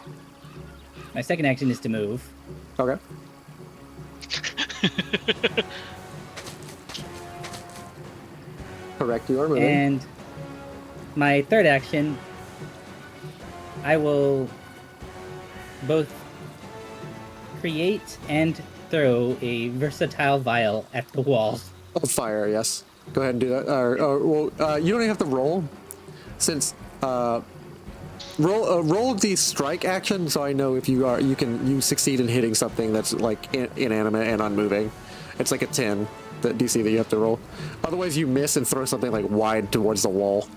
My second action is to move. Okay. Correct, you are moving. And my third action, I will both create and throw a versatile vial at the wall. Fire, yes. Go ahead and do that. You don't even have to roll, since roll the strike action, so I know if you succeed in hitting something that's like inanimate and unmoving. It's like a 10 that DC that you have to roll. Otherwise, you miss and throw something like wide towards the wall.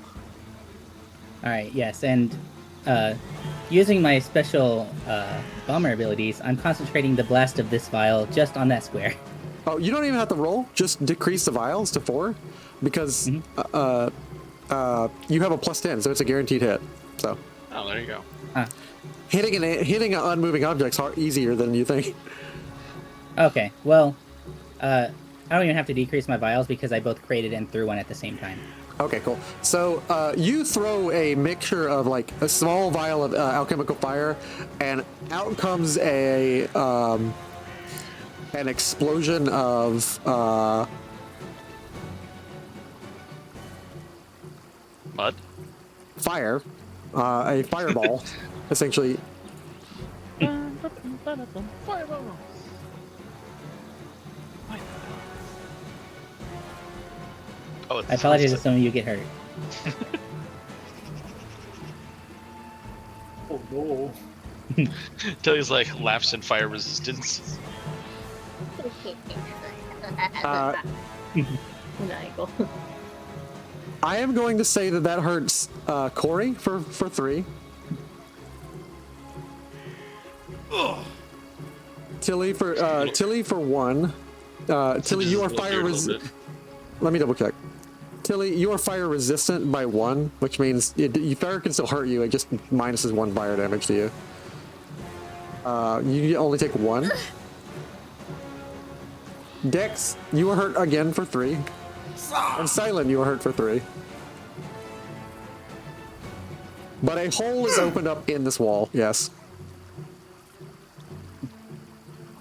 All right, yes, and using my special bomber abilities, I'm concentrating the blast of this vial just on that square. Oh, you don't even have to roll. Just decrease the vials to 4, because you have a +10, so it's a guaranteed hit. So. Oh, there you go. Hitting an unmoving object's easier than you think. Okay, well, I don't even have to decrease my vials because I both created and threw one at the same time. Okay, cool. So you throw a mixture of like a small vial of alchemical fire, and out comes an explosion of mud, fire, a fireball, essentially. Oh, I apologize if some of you get hurt. Oh no. Tilly's like laughs in fire resistance. Nigel. I am going to say that hurts Corey for 3. Tilly for 1. Tilly, you are fire resistant. Let me double check. Tilly, you are fire resistant by 1, which means fire can still hurt you. It just minuses 1 fire damage to you. You only take 1. Dex, you are hurt again for 3. And Silent, you are hurt for 3. But a hole is opened up in this wall, yes.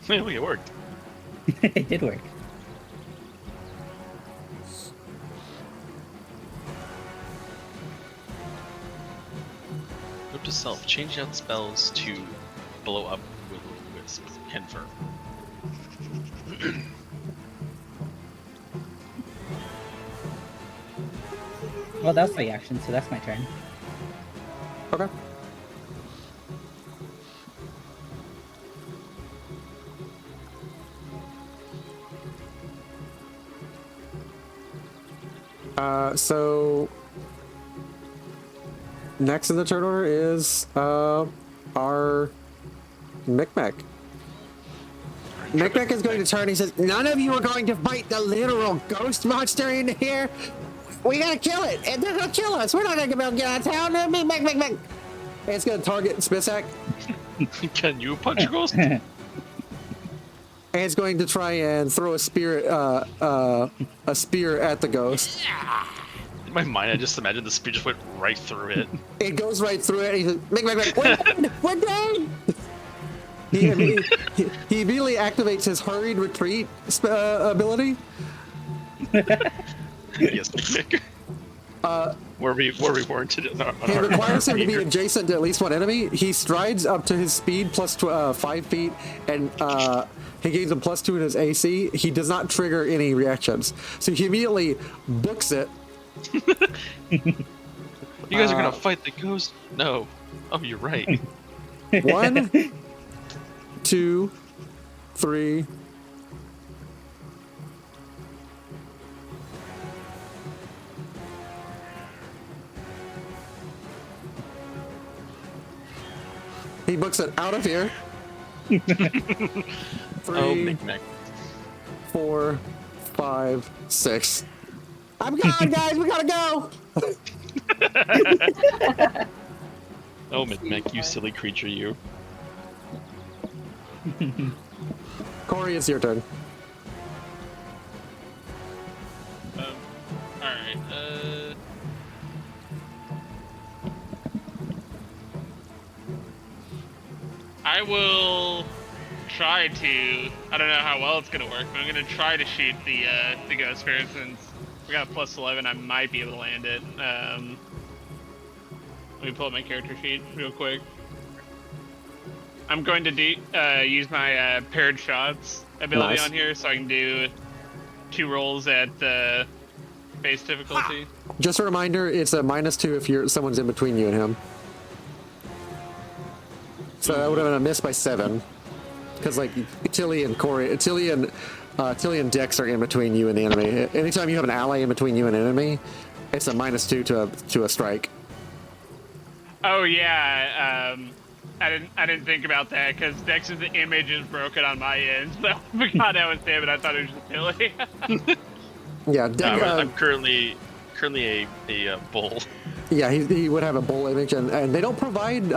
Look, it worked. It did work. Note to self: change out spells to blow up with wisp. Confirm. Well, that was my action, so that's my turn. Okay. So next in the turn order is our Micmac. Micmac is going to turn. He says, "None of you are going to fight the literal ghost monster in here. We gotta kill it, and they're gonna kill us. We're not gonna be able to get out of town." And it's gonna target Stisshak. Can you punch a ghost? And it's going to try and throw a spear at the ghost. In my mind, I just imagined the spear just went right through it. It goes right through it. And he says, "We're dead." He immediately activates his hurried retreat ability. Yes, Kingmaker. Were we warranted? It requires him to be adjacent to at least one enemy. He strides up to his speed plus 5 feet, and he gains a +2 in his AC. He does not trigger any reactions, so he immediately books it. You guys are gonna fight the ghost? No. Oh, you're right. 1, 2, 3. He books it out of here. 3, Oh, Micmac. 4, 5, 6. I'm gone, guys. We gotta go. Oh, Micmac, you silly creature, you. Corey, it's your turn. Alright, I will try to. I don't know how well it's gonna work, but I'm gonna try to shoot the ghost spirit since we got a +11. I might be able to land it. Let me pull up my character sheet real quick. I'm going to use my paired shots ability Nice. on here, so I can do 2 rolls at base difficulty. Just a reminder, it's a -2 if someone's in between you and him. So that would have been a miss by 7. Because like Tilly and Dex are in between you and the enemy. Anytime you have an ally in between you and an enemy, it's a -2 to a strike. Oh yeah, I didn't think about that because Dex's image is broken on my end. So I forgot I was him, and I thought it was just Tilly. Yeah, I'm currently a bull. Yeah, he would have a bull image, and they don't provide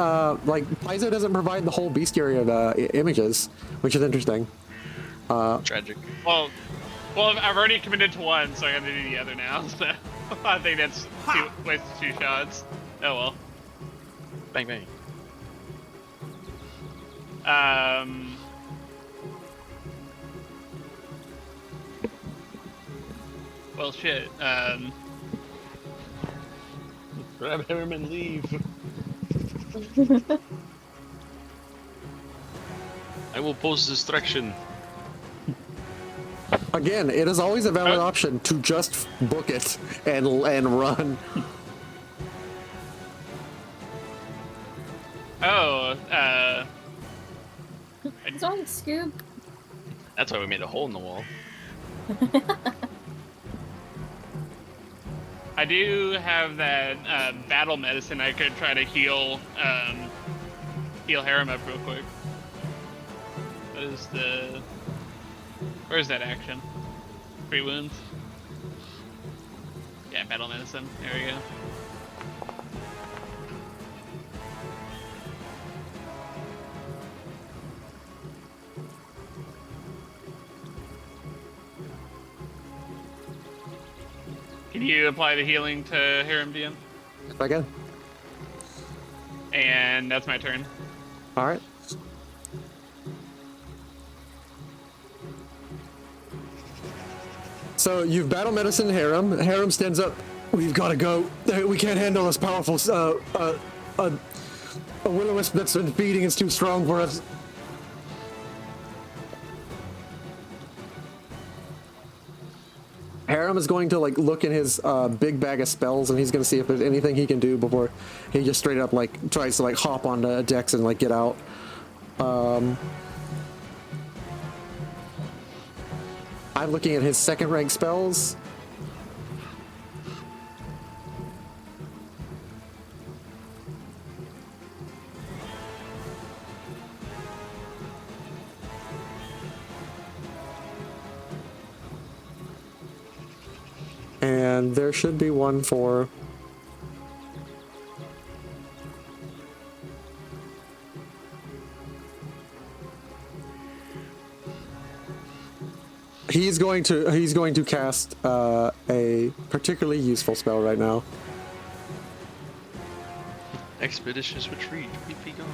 like Paizo doesn't provide the whole bestiary of images, which is interesting. Tragic. Well, I've already committed to one, so I got to do the other now. So I think that's wasted 2 shots. Oh well. Bang bang. Well, shit. Grab him and leave. I will post distraction. Again, it is always a valid option to just book it and run. Oh, It's on Scoop. That's why we made a hole in the wall. I do have that battle medicine. I could try to heal Harem up real quick. What is the? Where's that action? 3 wounds. Yeah, battle medicine. There we go. Can you apply the healing to Harem DM? If I can. And that's my turn. All right. So you've battle medicine Harem. Harem stands up. We've got to go. We can't handle this powerful. A will-o-wisp that's been feeding is too strong for us. Harem is going to like look in his big bag of spells, and he's going to see if there's anything he can do before he just straight up like tries to like hop onto Dex and like get out. I'm looking at his second rank spells. And there should be one for... He's going to cast a particularly useful spell right now. Expeditious retreat. Be gone.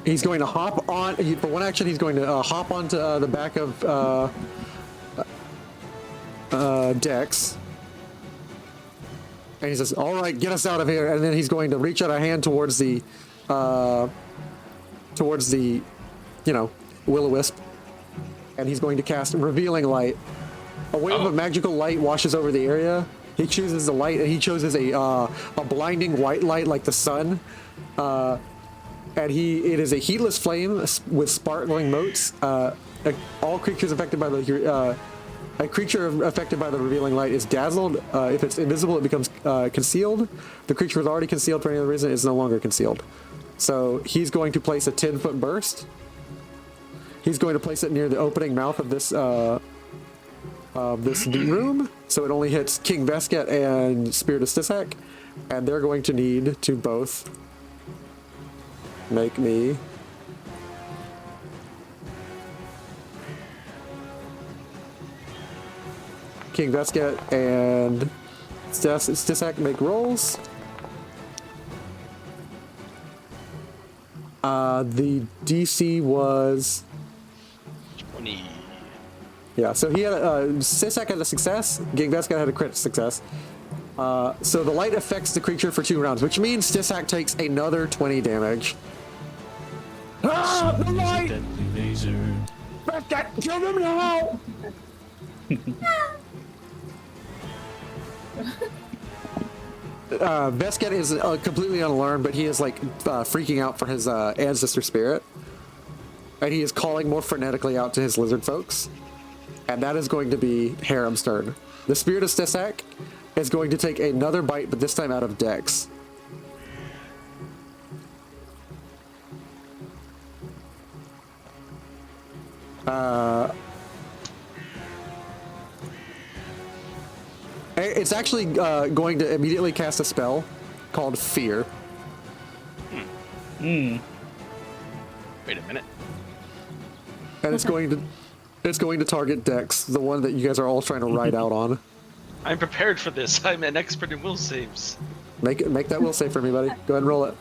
He's going to hop on. For one action, he's going to hop onto the back of Dex. And he says, "All right, get us out of here." And then he's going to reach out a hand towards the, will-o-wisp. And he's going to cast Revealing Light. A wave of magical light washes over the area. He chooses the light, and he chooses a blinding white light like the sun. And it is a heatless flame with sparkling motes. All creatures affected by the a creature affected by the revealing light is dazzled. If it's invisible, it becomes concealed. The creature was already concealed for any other reason; it's no longer concealed. So he's going to place a 10-foot burst. He's going to place it near the opening mouth of this room, so it only hits King Vesket and Spirit of Stisshak, and they're going to need to both make me King Vesket and Stisshak make rolls. The DC was 20. Yeah, so he had Stisshak had a success. King Vesket had a crit success. So the light affects the creature for 2 rounds, which means Stisshak takes another 20 damage. Ah, the light! Vesket, kill him now! Vesket is completely unlearned, but he is like freaking out for his ancestor spirit, and he is calling more frenetically out to his lizard folks, and that is going to be Harem's turn. The Spirit of Stisshak is going to take another bite, but this time out of Dex. It's actually going to immediately cast a spell called Fear. Wait a minute. And it's going to target Dex, the one that you guys are all trying to ride out on. I'm prepared for this. I'm an expert in will saves. Make that will save for me, buddy. Go ahead and roll it.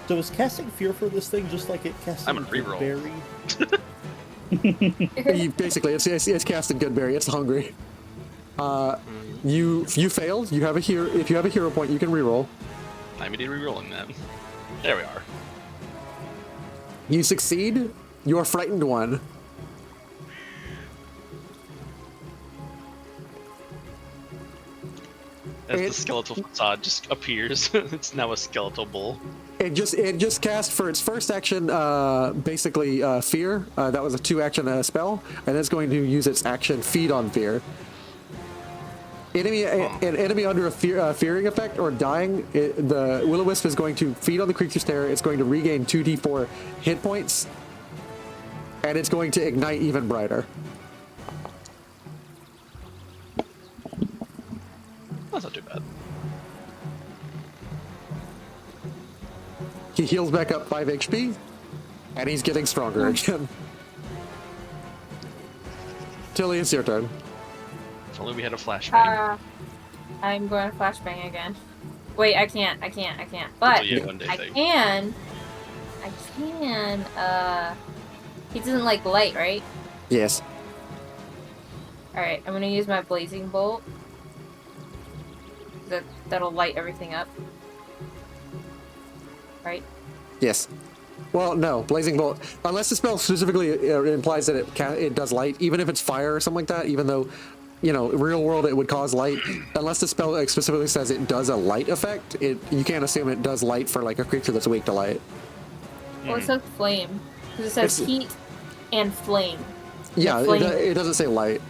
So is casting Fear for this thing just like it casting I'm a reroll. Berry? Basically, it's casting Goodberry. It's hungry. You failed. You have a hero. If you have a hero point, you can reroll. I'm indeed rerolling that. There we are. You succeed. You're frightened one. As the skeletal facade just appears, it's now a skeletal bull. It just cast for its first action, basically Fear. That was a 2-action spell, and it's going to use its action Feed on Fear. An enemy under a fearing effect or dying, the will-o-wisp is going to feed on the creature's terror. It's going to regain 2d4 hit points, and it's going to ignite even brighter. That's not too bad. He heals back up 5 HP, and he's getting stronger again. Tilly, it's your turn. If only we had a flashbang. I'm going to flashbang again. Wait, I can't. But I can. He doesn't like light, right? Yes. Alright, I'm gonna use my blazing bolt. That'll light everything up. Right? Yes. Well, no, blazing bolt. Unless the spell specifically implies that it does light, even if it's fire or something like that. Even though, you know, real world it would cause light. Unless the spell specifically says it does a light effect, you can't assume it does light for like a creature that's weak to light. Well, it says flame. Because it says heat and flame. Yeah, flame. it doesn't say light.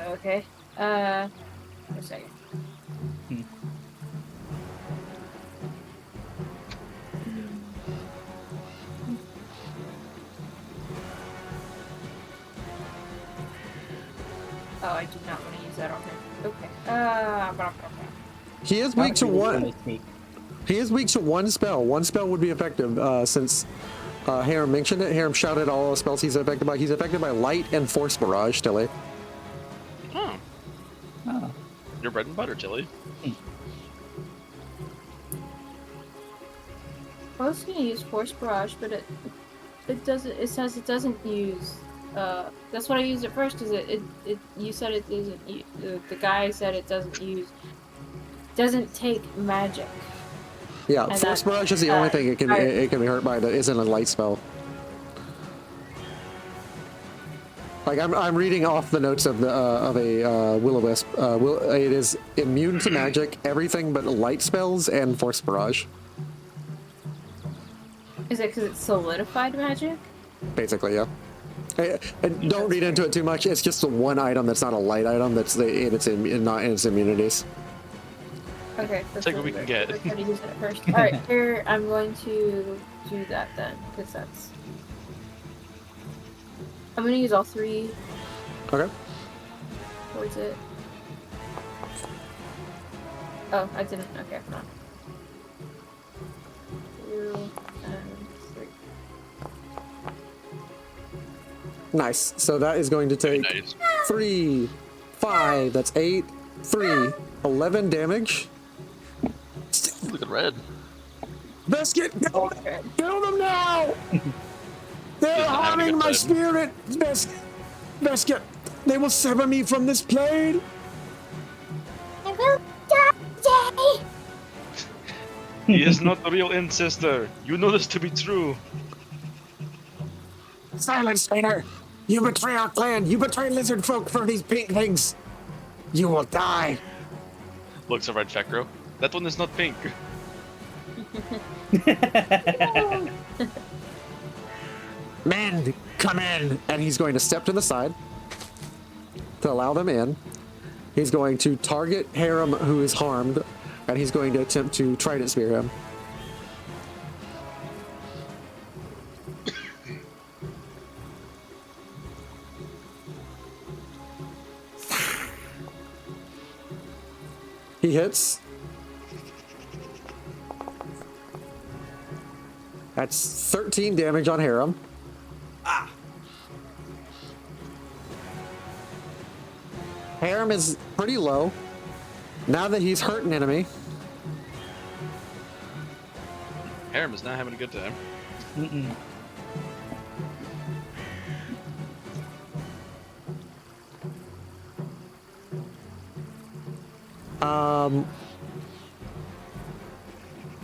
Okay. Wait a second. Oh, I do not want to use that on him. Okay. He is weak to one. He is weak to one spell. One spell would be effective since Harem mentioned it. Harem shouted all the spells he's affected by. He's affected by light and force barrage, Tilly. Oh. Oh. Your bread and butter, Tilly. I was gonna use force barrage, but it doesn't. It says it doesn't use. That's what I used at first. Is it? You said it isn't. The guy said it doesn't take magic. Yeah, And force barrage is the only thing it can be hurt by that isn't a light spell. Like I'm reading off the notes of a will-o-wisp. It is immune to magic, everything but light spells and force barrage. Is it because it's solidified magic? Basically, yeah. And don't read into it too much. It's just the one item that's not a light item. That's not in its immunities. Okay, that's Take what we can get. We're trying to use it at first. All right, here I'm going to do that then, because that's. I'm going to use all three. Okay. Towards it. Oh, I didn't. Okay, hold on. 2 and 3. Nice. So that is going to take 3, 5. That's 8, 3, 11 damage. Look at red. Vesket, kill them now! They're harming my spirit! Vesket, they will sever me from this plane! I will die today! He is not the real ancestor. You know this to be true. Silence, traitor! You betray our clan! You betray Lizardfolk for these pink things! You will die! Looks at Red Chakro. That one is not pink. Men, come in! And he's going to step to the side to allow them in. He's going to target Harem, who is harmed, and he's going to attempt to trident spear him. He hits. That's 13 damage on Harem. Harem is pretty low. Now that he's hurt an enemy. Harem is not having a good time.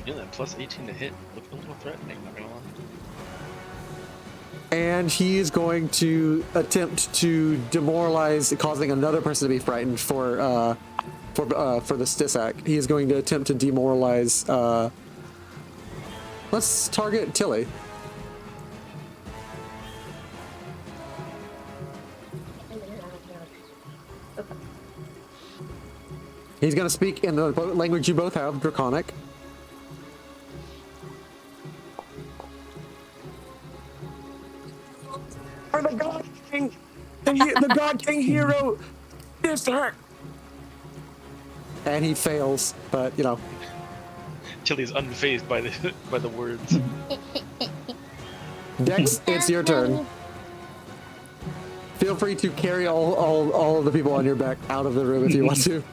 Yeah, that plus 18 to hit looked a little threatening, not gonna lie. And he is going to attempt to demoralize, causing another person to be frightened for the Stisshak. He is going to attempt to demoralize. Let's target Tilly. He's going to speak in the language you both have, Draconic. For the God King, the God King hero, Stisshak. And he fails, but you know. Tilly's unfazed by the words. Dex, it's your turn. Feel free to carry all of the people on your back out of the room if you want to.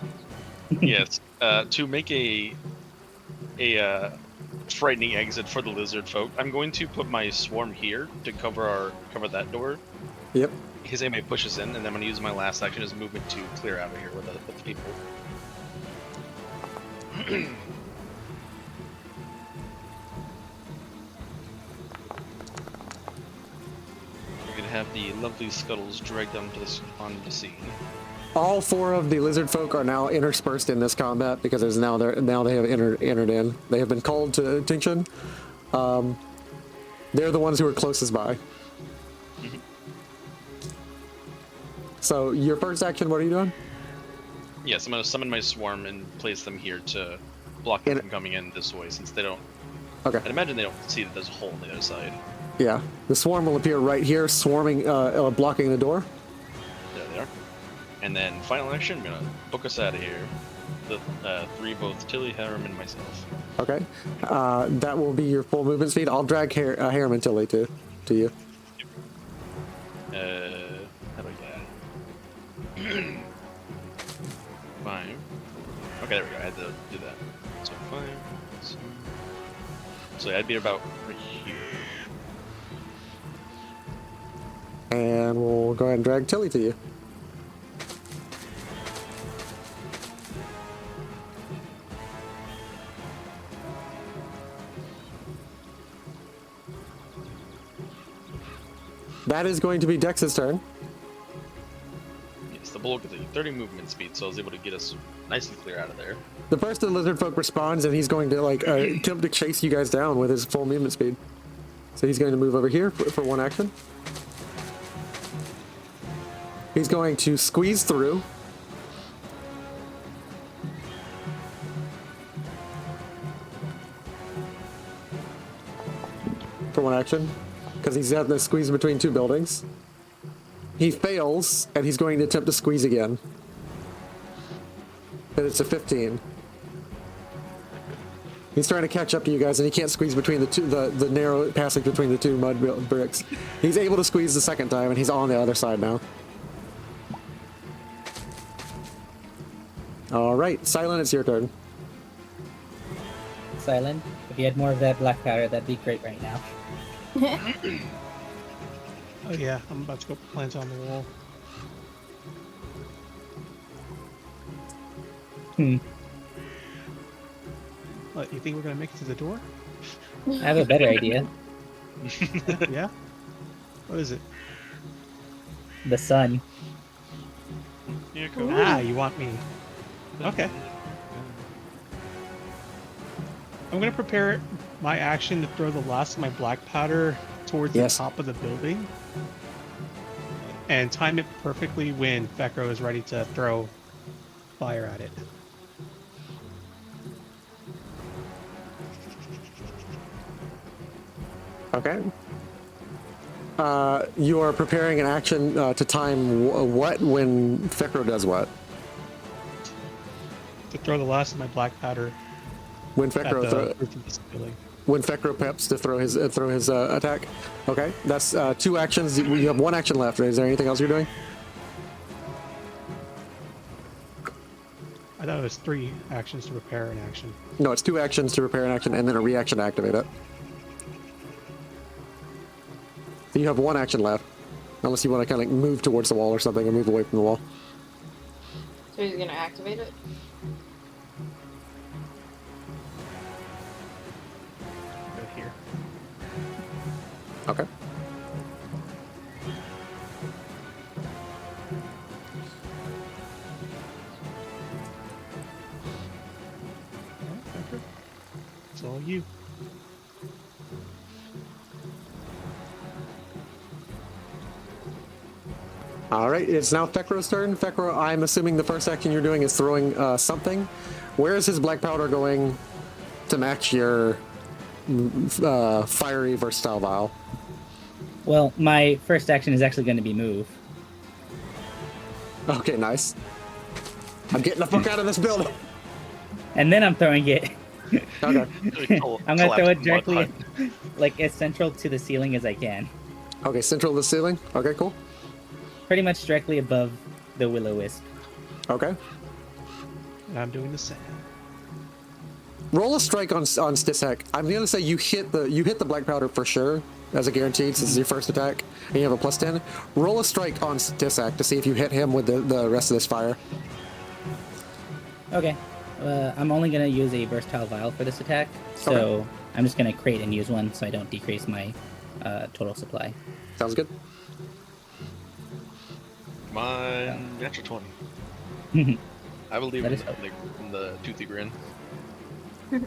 Yes. To make a frightening exit for the lizard folk. I'm going to put my swarm here to cover that door. Yep. In case anybody pushes in, and then I'm gonna use my last action as movement to clear out of here with the people. We're gonna have the lovely scuttles dragged onto the scene. All 4 of the lizard folk are now interspersed in this combat because they have entered in. They have been called to attention. They're the ones who are closest by. Mm-hmm. So your first action, what are you doing? Yes, I'm gonna summon my swarm and place them here to block them from coming in this way, since they don't. Okay. I'd imagine they don't see that there's a hole on the other side. Yeah, the swarm will appear right here, swarming, blocking the door. There they are. And then final action, I'm gonna book us out of here. The 3, both Tilly, Harem, and myself. Okay. That will be your full movement speed. I'll drag Harem and Tilly to you. How do I get out? 5. Okay, there we go. I had to do that. So 5. So I'd be about right here. And we'll go ahead and drag Tilly to you. That is going to be Dex's turn. Yes, the bulk of the 30 movement speed, so I was able to get us nice and clear out of there. The first of the lizard folk responds, and he's going to attempt to chase you guys down with his full movement speed. So he's going to move over here for one action. He's going to squeeze through. For one action, because he's had to squeeze between 2 buildings. He fails, and he's going to attempt to squeeze again. And it's a 15. He's trying to catch up to you guys, and he can't squeeze between the narrow passage between the 2 mud bricks. He's able to squeeze the second time, and he's on the other side now. All right, Silent, it's your turn. Silent, if you had more of that black powder, that'd be great right now. Oh yeah, I'm about to go plant on the wall. What, you think we're gonna make it to the door? I have a better idea. Yeah? What is it? The sun. Yeah, cool. Ah, you want me. Okay. I'm gonna prepare my action to throw the last of my black powder towards the top of the building. And time it perfectly when Fekro is ready to throw fire at it. Okay. You are preparing an action to time what when Fekro does what? To throw the last of my black powder. When Fekro when Fekro peps to throw his attack. Okay, that's 2 actions. You have 1 action left. Is there anything else you're doing? I thought it was 3 actions to prepare an action. No, it's 2 actions to prepare an action and then a reaction to activate it. So you have 1 action left, unless you want to kind of move towards the wall or something, or move away from the wall. So he's gonna activate it? Go here. Okay. It's all you. All right, it's now Fekro's turn. Fekro, I'm assuming the first action you're doing is throwing something. Where is his black powder going to match your fiery versatile vial? Well, my first action is actually going to be move. Okay, nice. I'm getting the fuck out of this building. And then I'm throwing it. Okay. I'm going to throw it directly, like, as central to the ceiling as I can. Okay, central to the ceiling. Okay, cool. Pretty much directly above the Will-O-Wisp. Okay. And I'm doing the same. Roll a strike on Stisshak. I'm gonna say you hit the black powder for sure as a guaranteed since it's your first attack and you have a +10. Roll a strike on Stisshak to see if you hit him with the rest of this fire. Okay. I'm only gonna use a versatile vial for this attack, so Okay. I'm just gonna create and use one so I don't decrease my total supply. Sounds good. Come on, natural 20. I believe That in is in the toothy grin. I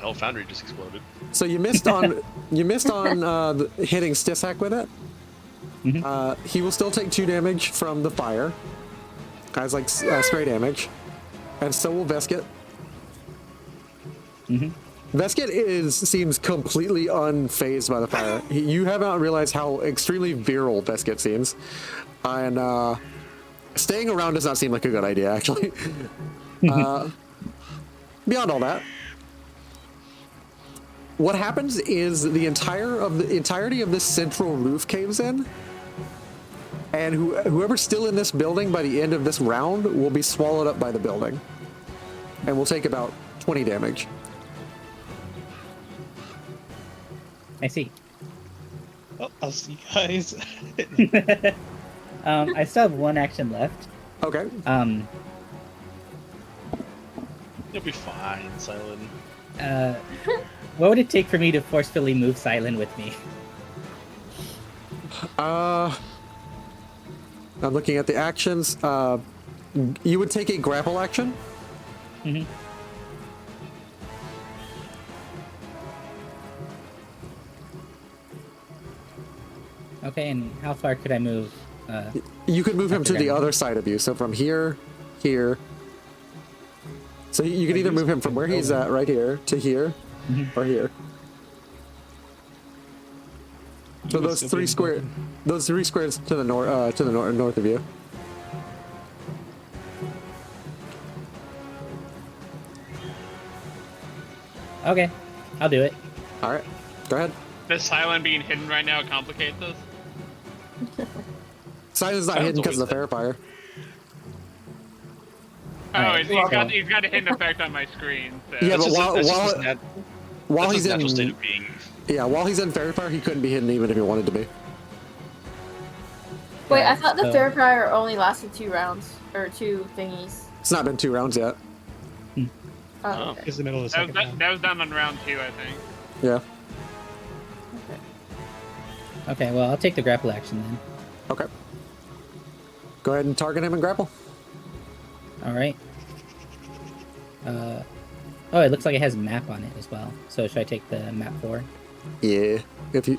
hope Foundry just exploded. So you missed on hitting Stisshak with it. He will still take 2 damage from the fire, as like spray damage, and so will Vesket. Vesket seems completely unfazed by the fire. You have not realized how extremely virile Vesket seems, and staying around does not seem like a good idea, actually. Beyond all that, what happens is the entirety of this central roof caves in, and whoever's still in this building by the end of this round will be swallowed up by the building, and will take about 20 damage. I see. Well, I'll see you guys. I still have 1 action left. Okay. You'll be fine, Silent. What would it take for me to forcefully move Silent with me? I'm looking at the actions. You would take a grapple action. Okay, and how far could I move? You could move him to the other side of you. So from here. So you could either move him from where he's at right here to here, or here. So those 3 squares to the north of you. Okay, I'll do it. All right, go ahead. Does Silent being hidden right now complicate this? Silent's not hidden because of the fair fire. Oh, Alright, he's got a hidden effect on my screen. So. Yeah, but while that's he's his natural in, state of being. yeah, while he's in fairy fire, he couldn't be hidden even if he wanted to be. Wait, I thought the so- fair fire only lasted 2 rounds or 2 thingies. It's not been 2 rounds yet. Oh, okay. It's the middle of the second round. That was done on round 2, I think. Yeah. Okay, well, I'll take the grapple action then. Okay. Go ahead and target him and grapple. All right. Oh, it looks like it has map on it as well. So should I take the map 4? Yeah. If you.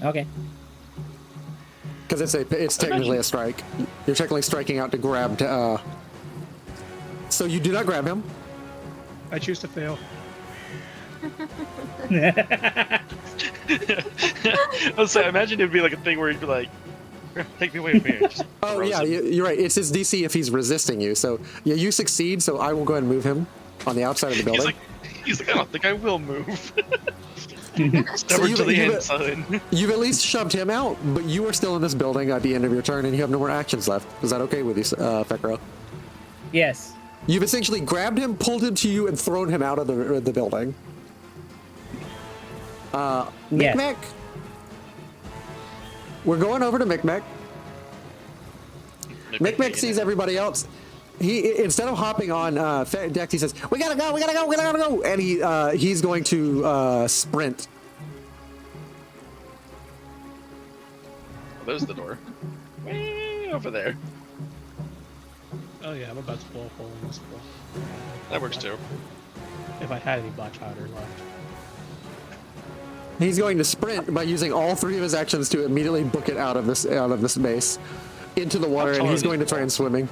Okay. Because it's technically a strike. You're technically striking out to grab to. So you do not grab him. I choose to fail. I was saying, imagine it'd be like a thing where you'd be like, take me away from here. Just Oh throws yeah, him. you're right. It's his DC if he's resisting you. So yeah, you succeed. So I will go ahead and move him on the outside of the building. He's like, I don't think I will move. So Stubborn to the end, son. You've at least shoved him out, but you are still in this building at the end of your turn, and you have no more actions left. Is that okay with you, Fekro? Yes. You've essentially grabbed him, pulled him to you, and thrown him out of the building. Yes. Micmac. We're going over to Micmac. Micmac sees everybody else. He instead of hopping on Dex, he says, "We gotta go, we gotta go, we gotta go!" And he's going to sprint. Oh, there's the door. Way over there. Oh yeah, I'm about to blow a hole in this wall. That works too. If I had any black powder left. He's going to sprint by using all 3 of his actions to immediately book it out of this base into the water, and he's going to try and swimming.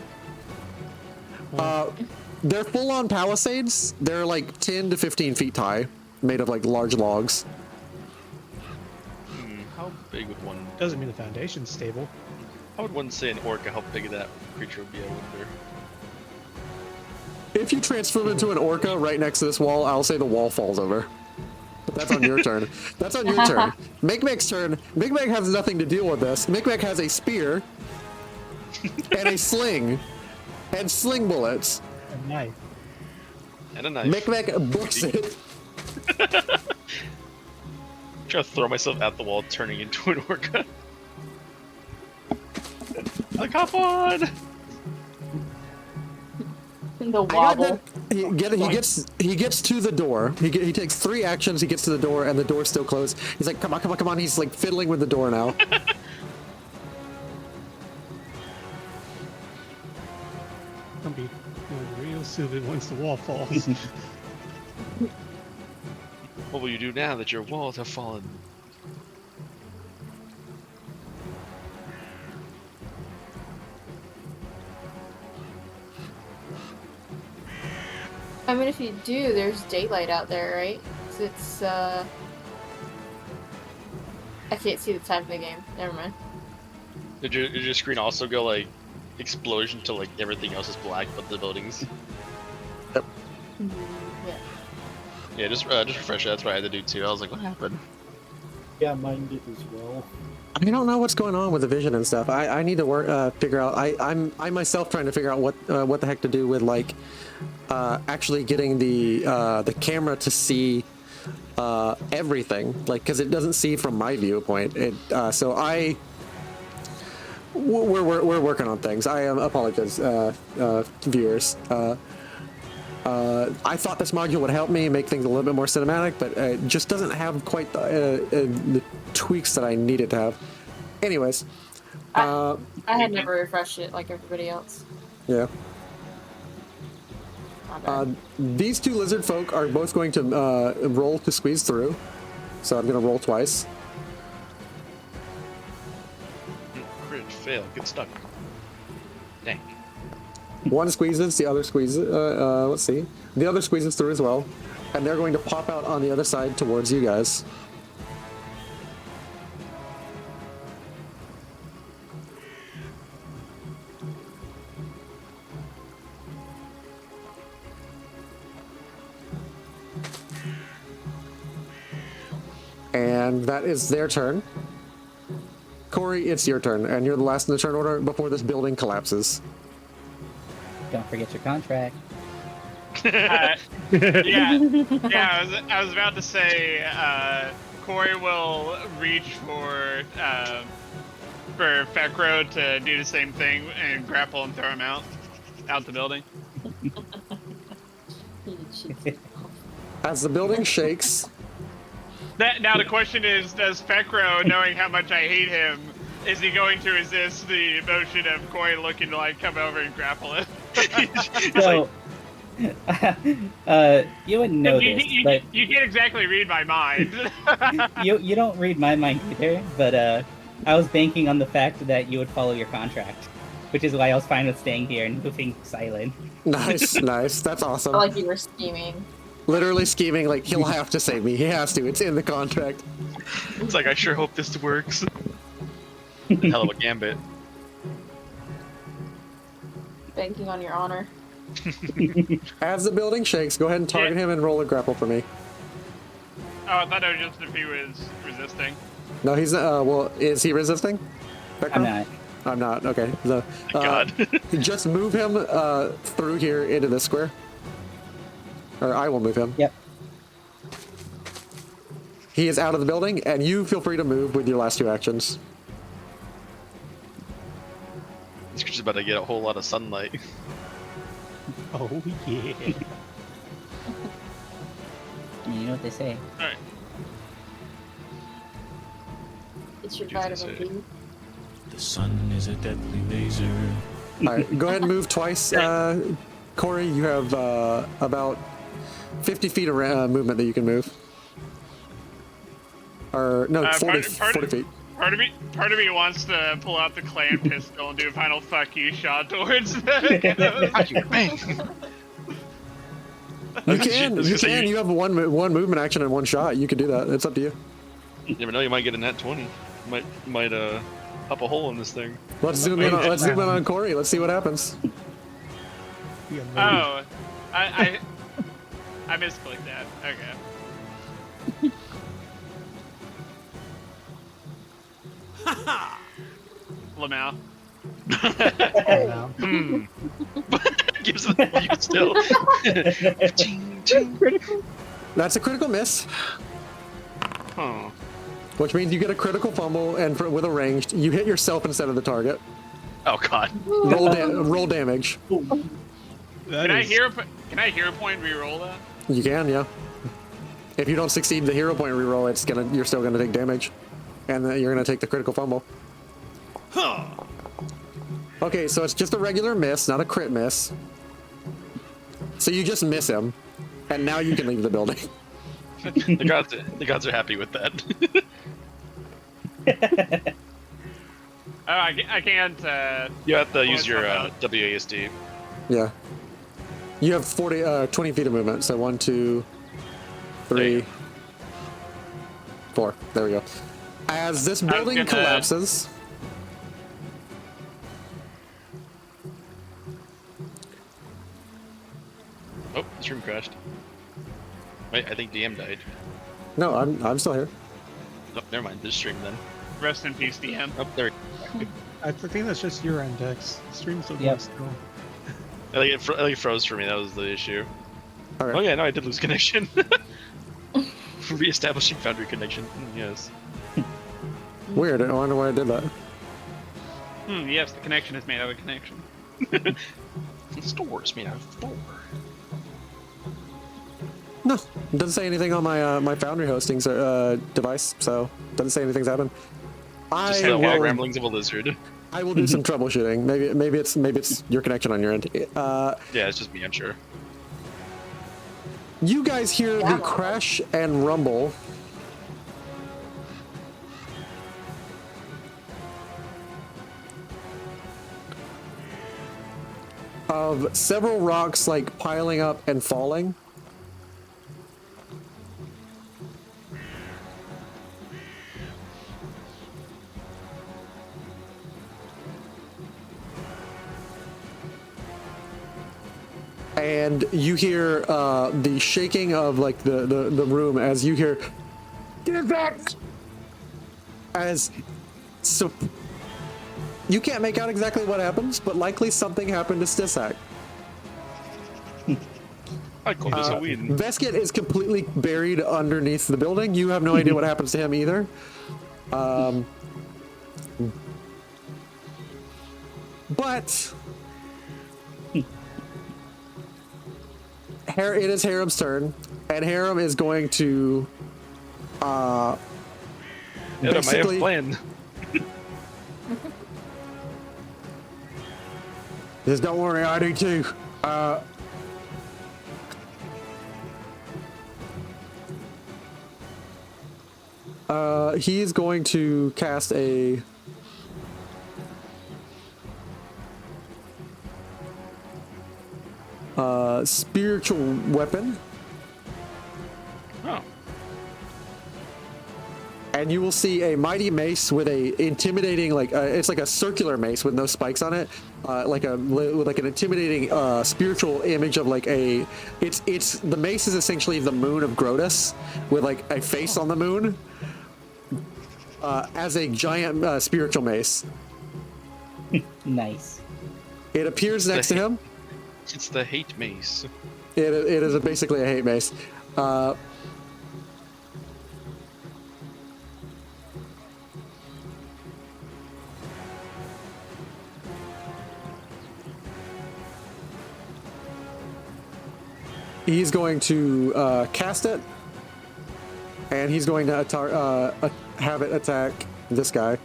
They're full-on palisades. They're like 10 to 15 feet high, made of like large logs. How big would one? Doesn't mean the foundation's stable. How would one say an orca? How big that creature would be? I wonder. If you transform into an orca right next to this wall, I'll say the wall falls over. That's on your turn. That's on your turn. Micmac's turn. Micmac has nothing to deal with this. Micmac has a spear and a sling and sling bullets. A knife. And a knife. Micmac books it. I'm trying to throw myself at the wall, turning into an orca. Like, hop on! The wobble. He gets to the door. He takes 3 actions. He gets to the door, and the door's still closed. He's like, come on, come on, come on. He's like fiddling with the door now. Gonna be real soon once the wall falls. What will you do now that your walls have fallen? I mean, if you do, there's daylight out there, right? 'Cause it's, I can't see the time of the game. Never mind. Did your screen also go like explosion till like everything else is black but the buildings? Yep. Yeah. Yeah, just refresh it. That's what I had to do too. I was like, what happened? Yeah, mine did as well. I don't know what's going on with the vision and stuff. I need to work figure out. I myself trying to figure out what the heck to do with like actually getting the camera to see everything, like, because it doesn't see from my viewpoint. We're working on things. I apologize, viewers. I thought this module would help me make things a little bit more cinematic, but it just doesn't have quite the tweaks that I needed to have. Anyways, I had never refreshed it like everybody else. yeah. These 2 lizard folk are both going to roll to squeeze through, so I'm going to roll twice. Crit, fail, get stuck. Dang. One squeezes, the other squeezes. Let's see. The other squeezes through as well, and they're going to pop out on the other side towards you guys. And that is their turn. Corey, it's your turn, and you're the last in the turn order before this building collapses. Don't forget your contract. Yeah, I was about to say, Corey will reach for Fekro to do the same thing and grapple and throw him out the building. As the building shakes, Now the question is, does Fekro, knowing how much I hate him, is he going to resist the motion of Corey looking to like come over and grapple it? So, you wouldn't know this, but you can't exactly read my mind. you don't read my mind either. But I was banking on the fact that you would follow your contract, which is why I was fine with staying here and moving silent. nice, nice. That's awesome. I like you were scheming. Literally scheming, like, he'll have to save me. He has to. It's in the contract. It's like, I sure hope this works. Hell of a gambit. Banking on your honor. As the building shakes, go ahead and target him and roll a grapple for me. Oh, I thought it was just if he was resisting. No, he's well, is he resisting? I'm not. I'm not. Okay. So, God. just move him through here into this square. Or I will move him. Yep. He is out of the building, and you feel free to move with your last 2 actions. This creature's about to get a whole lot of sunlight. Oh, yeah. You know what they say. Alright. It's your Do as I vitamin say. D. The sun is a deadly laser. All right, go ahead and move twice. Corey, you have about 50 feet of movement that you can move. Or, no, 40 feet. Part of me wants to pull out the clan pistol and do a final fuck you shot towards the You can. You have one movement action and 1 shot. You can do that. It's up to you. You never know, you might get a nat 20. Might pop a hole in this thing. Let's zoom in on Corey. Let's see what happens. Oh, I misclicked that. Okay. Lamau. No. Gives them you can still. That's a critical miss, Huh. which means you get a critical fumble, and with a ranged, you hit yourself instead of the target. Oh god. Roll damage. Can I hero point reroll that? You can, yeah. If you don't succeed the hero point reroll, you're still gonna take damage, and then you're gonna take the critical fumble. Okay, so it's just a regular miss, not a crit miss. So you just miss him, and now you can leave the building. the gods are happy with that. Oh, I can't. You have to use your WASD. Yeah. You have 20 feet of movement, so 1, 2, 3, 4. There we go. As this building collapses, Oh, this room crashed. Wait, I think DM died. no, I'm still here. Oh, never mind. This stream then. Rest in peace, DM. Oh, there. I think that's just your end, Dex. Stream's still going still. I think it froze for me. That was the issue. Okay. Oh yeah, no, I did lose connection. Reestablishing Foundry connection. Yes. Weird. I wonder why I did that. Yes, the connection is made out of connection. The store is made out of store. No, it doesn't say anything on my my Foundry hosting device, so doesn't say anything's happened. Just the wild ramblings of a lizard. I will do some troubleshooting. Maybe it's your connection on your end. Yeah, it's just me. I'm sure. You guys hear the crash and rumble of several rocks like piling up and falling. And you hear the shaking of like the room as you hear "Get back!" As so you can't make out exactly what happens, but likely something happened to Stisshak. I call this a win. Vesket is completely buried underneath the building. You have no idea what happens to him either. But it is Harem's turn, and Harem is going to basically plan. Just don't worry, I do too. He's going to cast a spiritual weapon. Oh. And you will see a mighty mace with a intimidating, it's like a circular mace with no spikes on it, with an intimidating spiritual image of the mace is essentially the moon of Grotus with like a face on the moon as a giant spiritual mace. Nice. It appears next to him. It's the hate mace. It is basically a hate mace. He's going to cast it, and he's going to have it attack this guy.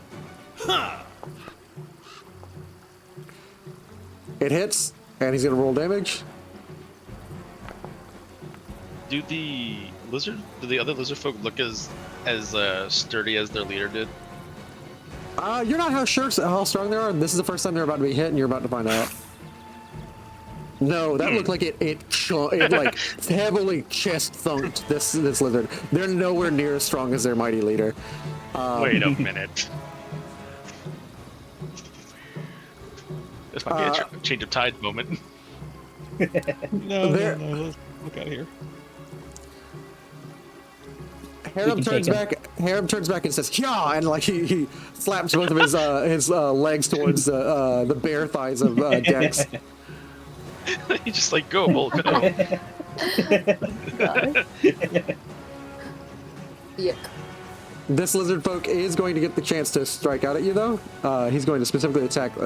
It hits, and he's going to roll damage. Do the other lizard folk look as sturdy as their leader did? You're not how strong they are. This is the first time they're about to be hit, and you're about to find out. No, that looked like it like heavily chest thunked this lizard. They're nowhere near as strong as their mighty leader. Wait a minute. This might be a change of tide moment. No, let's look out of here. Harem turns back. Harem turns back and says, "Yeah," and like he slaps both of his legs towards the bare thighs of Dex. You just like go, Bull, go. Yuck. This lizard folk is going to get the chance to strike out at you, though. He's going to specifically attack with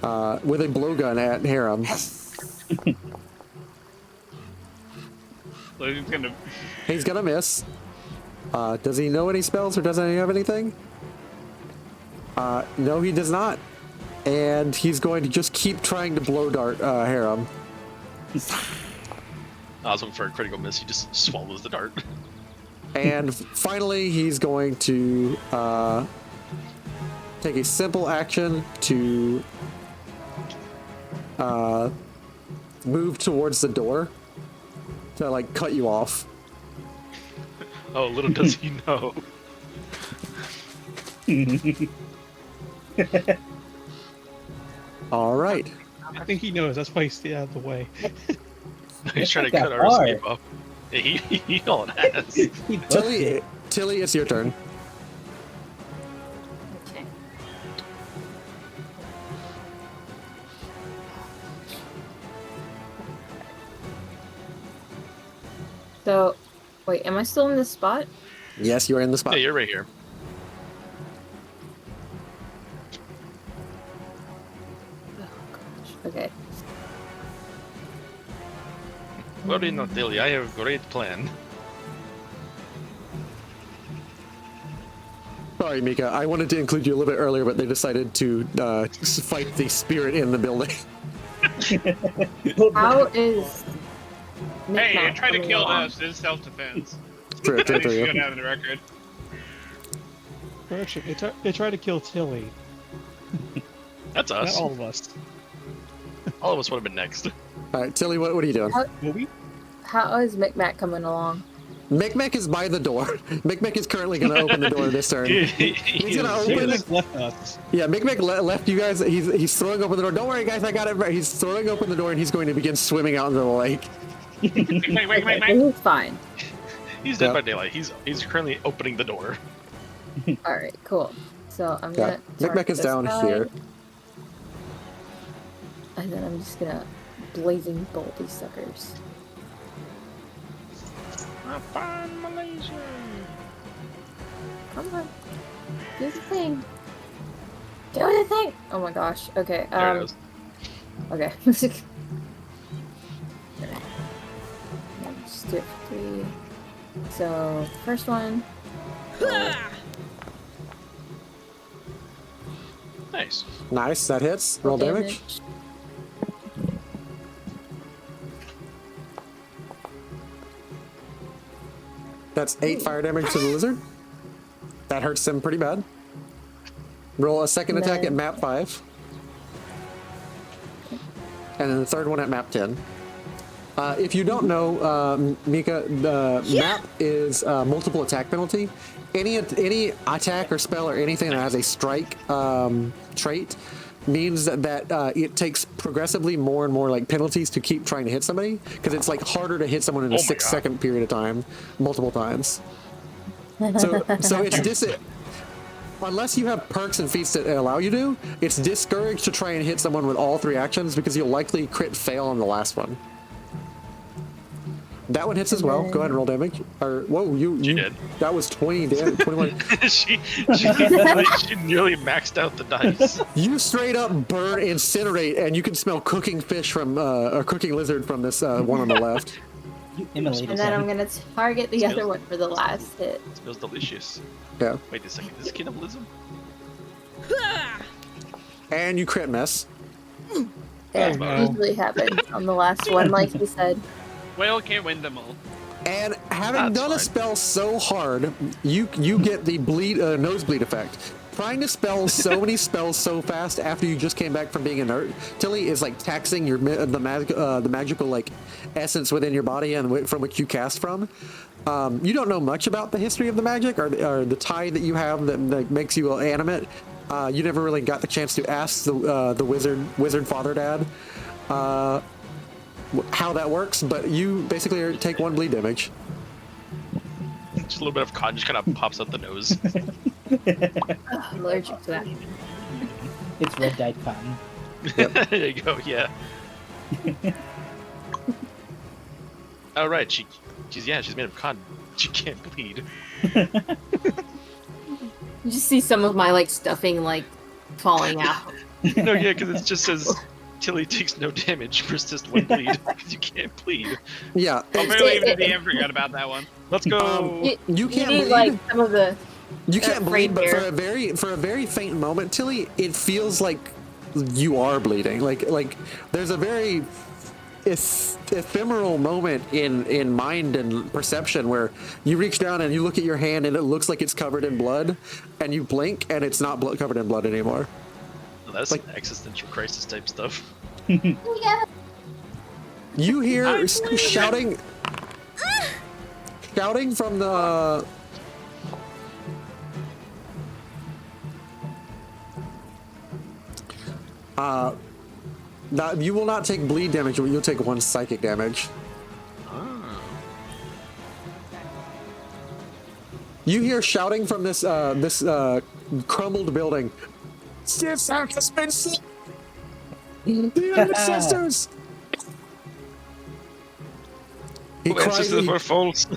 a blowgun at Harem. He's gonna miss. Does he know any spells or doesn't he have anything? No, he does not. And he's going to just keep trying to blow dart Harem. I was looking for a critical miss. He just swallows the dart. And finally, he's going to take a simple action to move towards the door to like cut you off. Oh, little does he know. All right. I think he knows. That's why he stayed out of the way. He's trying to cut our escape off. He all it has. Tilly, it's your turn. Okay. So, wait, am I still in this spot? Yes, you are in the spot. Yeah, you're right here. Okay. Worry not, Dilly. I have a great plan. Sorry, Mika. I wanted to include you a little bit earlier, but they decided to fight the spirit in the building. How is... Hey, you tried to kill us. It's self-defense. True. Should have the record. Correction, they tried to kill Tilly. That's us. Not all of us. All of us would have been next. All right, Tilly, what are you doing? How is Micmac coming along? Micmac is by the door. Micmac is currently going to open the door this turn. He's going to open it. Left us. Yeah, Micmac left you guys. He's throwing open the door. Don't worry, guys. I got it right. He's throwing open the door, and he's going to begin swimming out into the lake. Wait. He's fine. He's dead by daylight. He's currently opening the door. All right, cool. So I'm gonna. Micmac is down here. And then I'm just gonna blazing bolt these suckers. I find Malaysia. Come on, do the thing. Do the thing. Oh my gosh. Okay. There it is. Okay. Let's just do it for 3. So first one. Nice. Nice. That hits. Roll damage. That's 8 fire damage to the lizard. That hurts him pretty bad. Roll a second attack at map 5. And then the third one at map 10. If you don't know, Mika, the map is multiple attack penalty. Any attack or spell or anything that has a strike trait means that it takes progressively more and more like penalties to keep trying to hit somebody, because it's like harder to hit someone in a 6-second period of time, multiple times. So it's unless you have perks and feats that allow you to, it's discouraged to try and hit someone with all 3 actions because you'll likely crit fail on the last one. That one hits as well. Go ahead and roll damage. Or whoa, you did. That was 20 damage. 21. she nearly maxed out the dice. You straight up burn, incinerate, and you can smell cooking fish from a cooking lizard from this one on the left. And then I'm gonna target the other one for the last hit. It smells delicious. Yeah. Wait a second. Is this cannibalism? And you crit miss. Yeah, usually happens on the last one, like you said. Whale can't win them all. And having done a spell so hard, you get the nosebleed effect. Trying to spell so many spells so fast after you just came back from being inert, Tilly, is like taxing the magical like essence within your body and from which you cast from. You don't know much about the history of the magic or the tie that you have that makes you animate. You never really got the chance to ask the wizard father dad how that works, but you basically take 1 bleed damage. Just a little bit of cotton just kind of pops out the nose. I'm allergic to that. It's red dyed cotton. There you go. Yeah. Oh right, she's made of cotton. She can't bleed. You just see some of my like stuffing like falling out. No, yeah, because it just says Tilly takes no damage, persist one bleed. Because you can't bleed. Yeah. Oh, maybe even the DM forgot about that one. Let's go. You can't need bleed. like some of the. You can't bleed, but hair. for a very faint moment, Tilly, it feels like you are bleeding. Like there's a very ephemeral moment in mind and perception where you reach down and you look at your hand and it looks like it's covered in blood, and you blink and it's not covered in blood anymore. Well, that's like, some existential crisis type stuff. You hear shouting from the. You will not take bleed damage, but you'll take 1 psychic damage. Oh. You hear shouting from this crumbled building. Stisshak has been slain. The ancestors. He cries. Were false.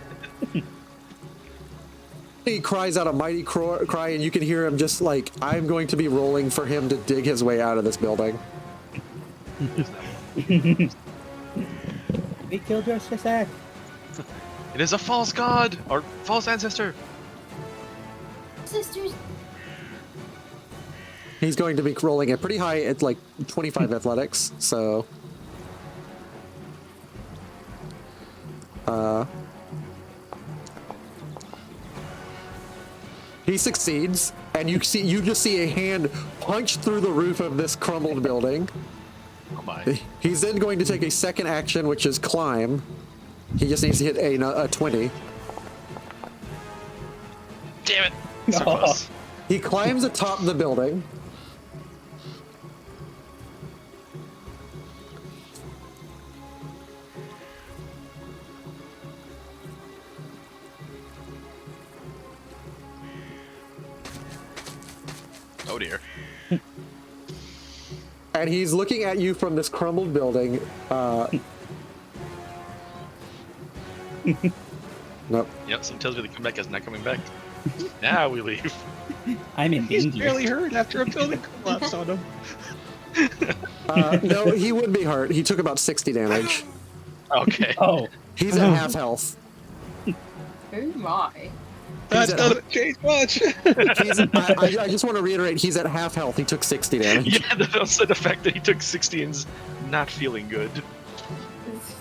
He cries out a mighty cry, and you can hear him just like, I'm going to be rolling for him to dig his way out of this building. We killed your Stisshak. It is a false god or false ancestor. Sisters. He's going to be rolling it pretty high at like 25 athletics, so. He succeeds, and you just see a hand punch through the roof of this crumbled building. Oh my. He's then going to take a second action, which is climb. He just needs to hit a 20. Damn it. So close. He climbs atop the building. Oh dear. And he's looking at you from this crumbled building. Nope. Yep, some tells me the comeback is not coming back. Now we leave. I'm in He's danger. barely hurt after a building collapsed on him. No, he would be hurt. He took about 60 damage. Okay. Oh. He's at half health. Oh my. That doesn't change much. I just want to reiterate, he's at half health. He took 60 damage. Yeah, the fact that he took 60 and's not feeling good.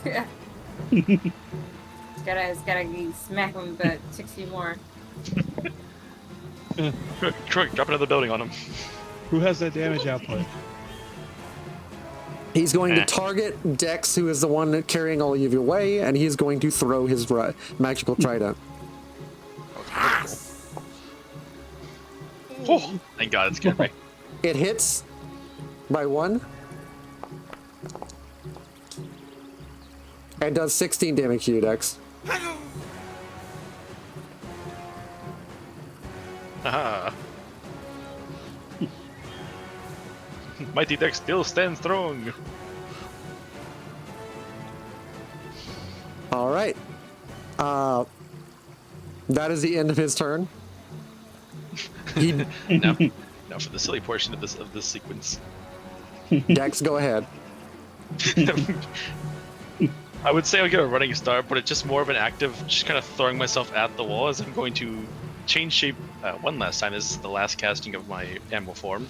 Yeah. gotta smack him about 60 more. Quick, drop another building on him. Who has that damage output? He's going to target Dex, who is the one carrying all of you away, and he's going to throw his magical trident. Oh, thank God it scared me. It hits by 1 and does 16 damage to you, Dex. Haha. Mighty Dex still stands strong. All right. That is the end of his turn. Now for the silly portion of this sequence. Dex, go ahead. I would say I'll get a running start, but it's just more of an active, just kind of throwing myself at the wall as I'm going to change shape one last time. This is the last casting of my animal form.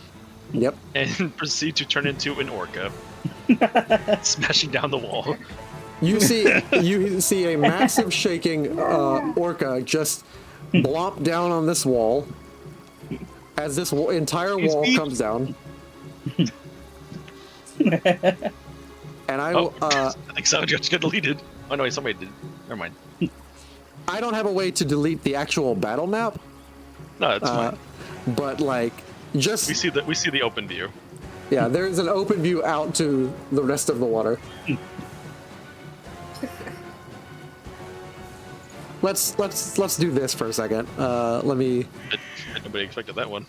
Yep. And proceed to turn into an orca, smashing down the wall. You see a massive shaking orca just blop down on this wall as this entire wall comes down. And I will. I think someone just got deleted. Oh no, somebody did. Never mind. I don't have a way to delete the actual battle map. No, it's fine. But like, just we see the open view. Yeah, there's an open view out to the rest of the water. let's do this for a second. Let me. Nobody expected that one.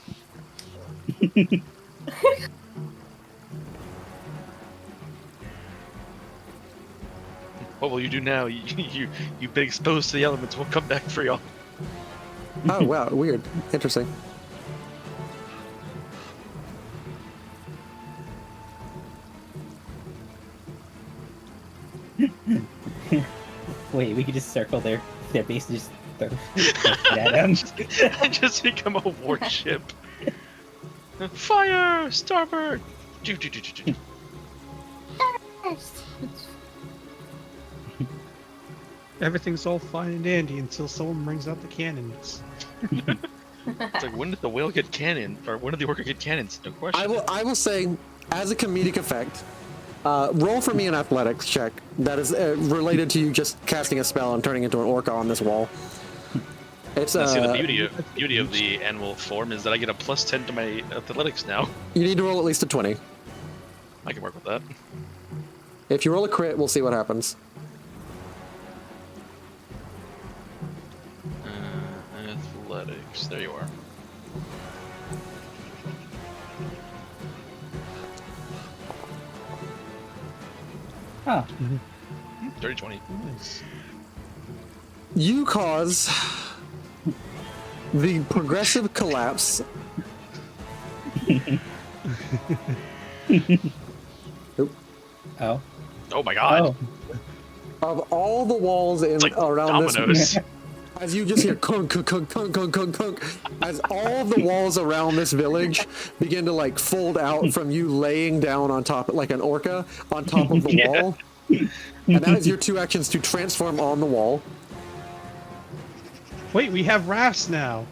What will you do now? You've been exposed to the elements. We'll come back for y'all. Oh wow, weird, interesting. Wait, we could just circle their base and just throw shit at them. Just become a warship. Fire! Starboard! Everything's all fine and dandy until someone brings out the cannons. It's like, when did the whale get cannon? Or when did the orca get cannons? No question. I will say, as a comedic effect, roll for me an athletics check that is related to you just casting a spell and turning into an orca on this wall. It's See, the beauty of the animal form is that I get a +10 to my athletics now. You need to roll at least a 20. I can work with that. If you roll a crit, we'll see what happens. Athletics. There you are. Oh. 30-20. Nice. You cause the progressive collapse. Nope. Oh. Oh my god. Of all the walls in like around dominoes. this, as you just hear kunk, kunk, kunk, kunk, kunk, kunk, kunk, as all the walls around this village begin to like fold out from you laying down on top, like an orca, on top of the wall. And that is your two actions to transform on the wall. Wait, we have rafts now.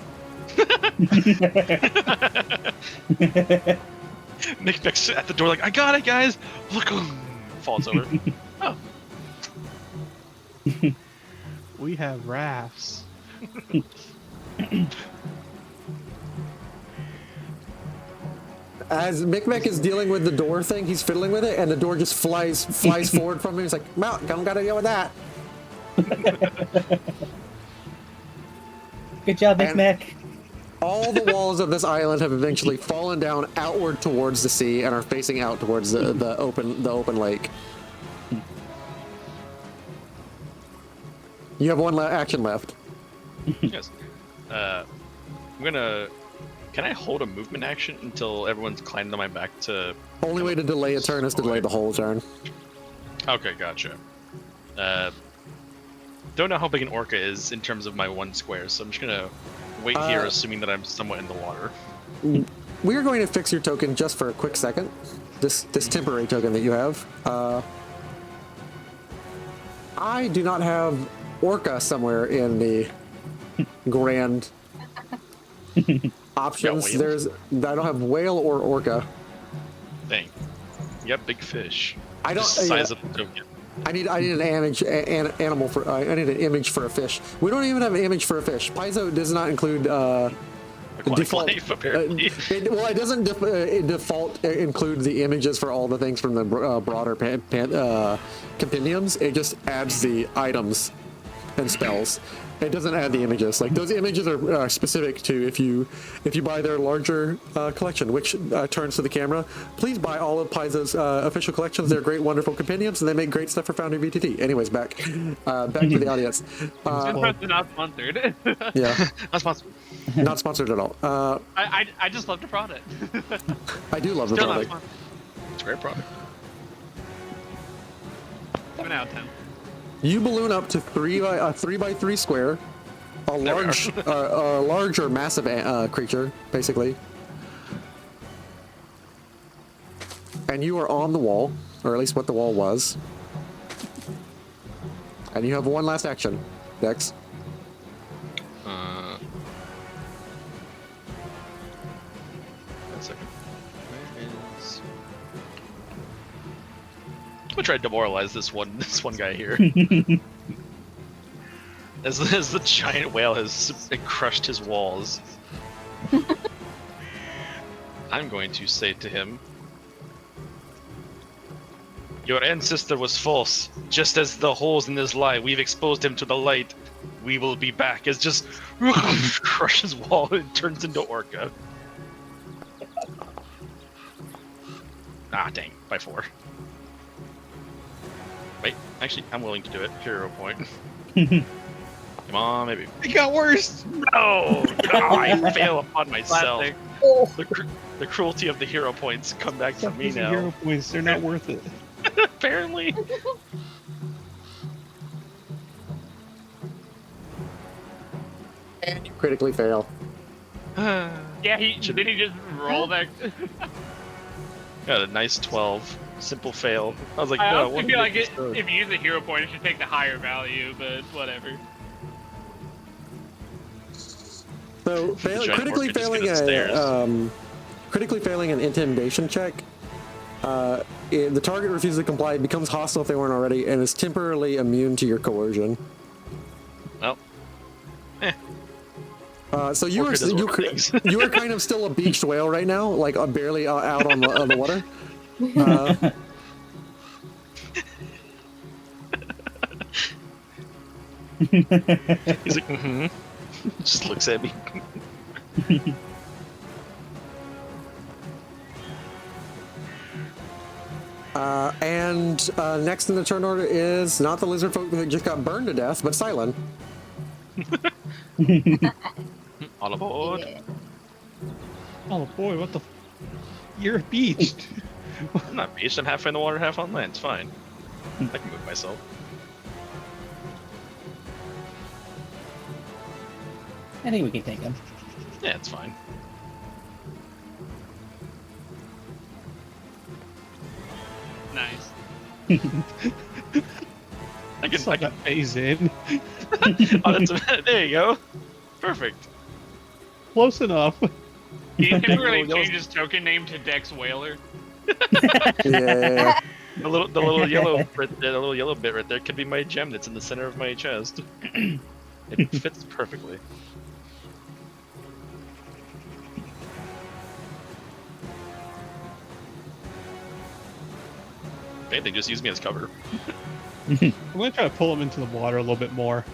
Nick Beck's at the door like, I got it, guys! Look, falls over. Oh. We have rafts. As Micmac is dealing with the door thing, he's fiddling with it, and the door just flies forward from him. He's like, "Well, don't gotta deal with that." Good job, Micmac. All the walls of this island have eventually fallen down outward towards the sea and are facing out towards the open lake. You have one action left. Yes. I'm gonna. Can I hold a movement action until everyone's climbed on my back to? Only way to delay a turn is to delay the whole turn. Okay, gotcha. Don't know how big an orca is in terms of my 1 square, so I'm just gonna wait here, assuming that I'm somewhat in the water. We are going to fix your token just for a quick second. This temporary token that you have. I do not have orca somewhere in the grand options. I don't have whale or orca. Dang. Yep, big fish. I don't. Just size up the token. I need an animal for. I need an image for a fish. We don't even have an image for a fish. Paizo does not include default life, apparently. It doesn't default include the images for all the things from the broader compendiums. It just adds the items and spells. It doesn't add the images. Like those images are specific to if you buy their larger collection, which turns to the camera. Please buy all of Paizo's official collections. They're great, wonderful compendiums, and they make great stuff for Foundry VTT. Anyways, back to the audience. Not sponsored. Yeah, not sponsored. Not sponsored at all. I just love the product. I do love the Still product. It's a great product. 7 out of 10. You balloon up to 3 by 3 square, a large or massive creature, basically, and you are on the wall, or at least what the wall was, and you have one last action, Dex. One second. Where is? I'm gonna try to demoralize this one guy here. as the giant whale has crushed his walls. I'm going to say to him, "Your ancestor was false. Just as the holes in this lie, we've exposed him to the light. We will be back as just crushes wall and turns into Orca. Ah, dang, by 4. Wait, actually, I'm willing to do it. Hero point. Come on, maybe. It got worse. No, I fail upon myself. Classic. The cruelty of the hero points come back to me now. Hero points, they're not worth it. Apparently. And you critically fail. Yeah, did he just roll that? Got a nice 12. Simple fail. I was like, I no, also feel like if you use a hero point, it should take the higher value, but whatever. So critically failing an intimidation check. The target refuses to comply, becomes hostile if they weren't already, and is temporarily immune to your coercion. Well. So you are kind of still a beached whale right now, like barely out on the water. He's like, mm-hmm. Just looks at me. And next in the turn order is not the lizard folk that just got burned to death, but Silent. All aboard. Yeah. Oh boy, what the? You're beached. I'm not beached. I'm half in the water, half on land. It's fine. I can move myself. I think we can take him. Yeah, it's fine. Nice. I can phase in. Oh, there you go. Perfect. Close enough. He temporarily changed his token name to Dex Whaler. Yeah. The little yellow bit, the little yellow bit right there could be my gem that's in the center of my chest. It fits perfectly. If anything, just use me as cover. I'm gonna try to pull him into the water a little bit more.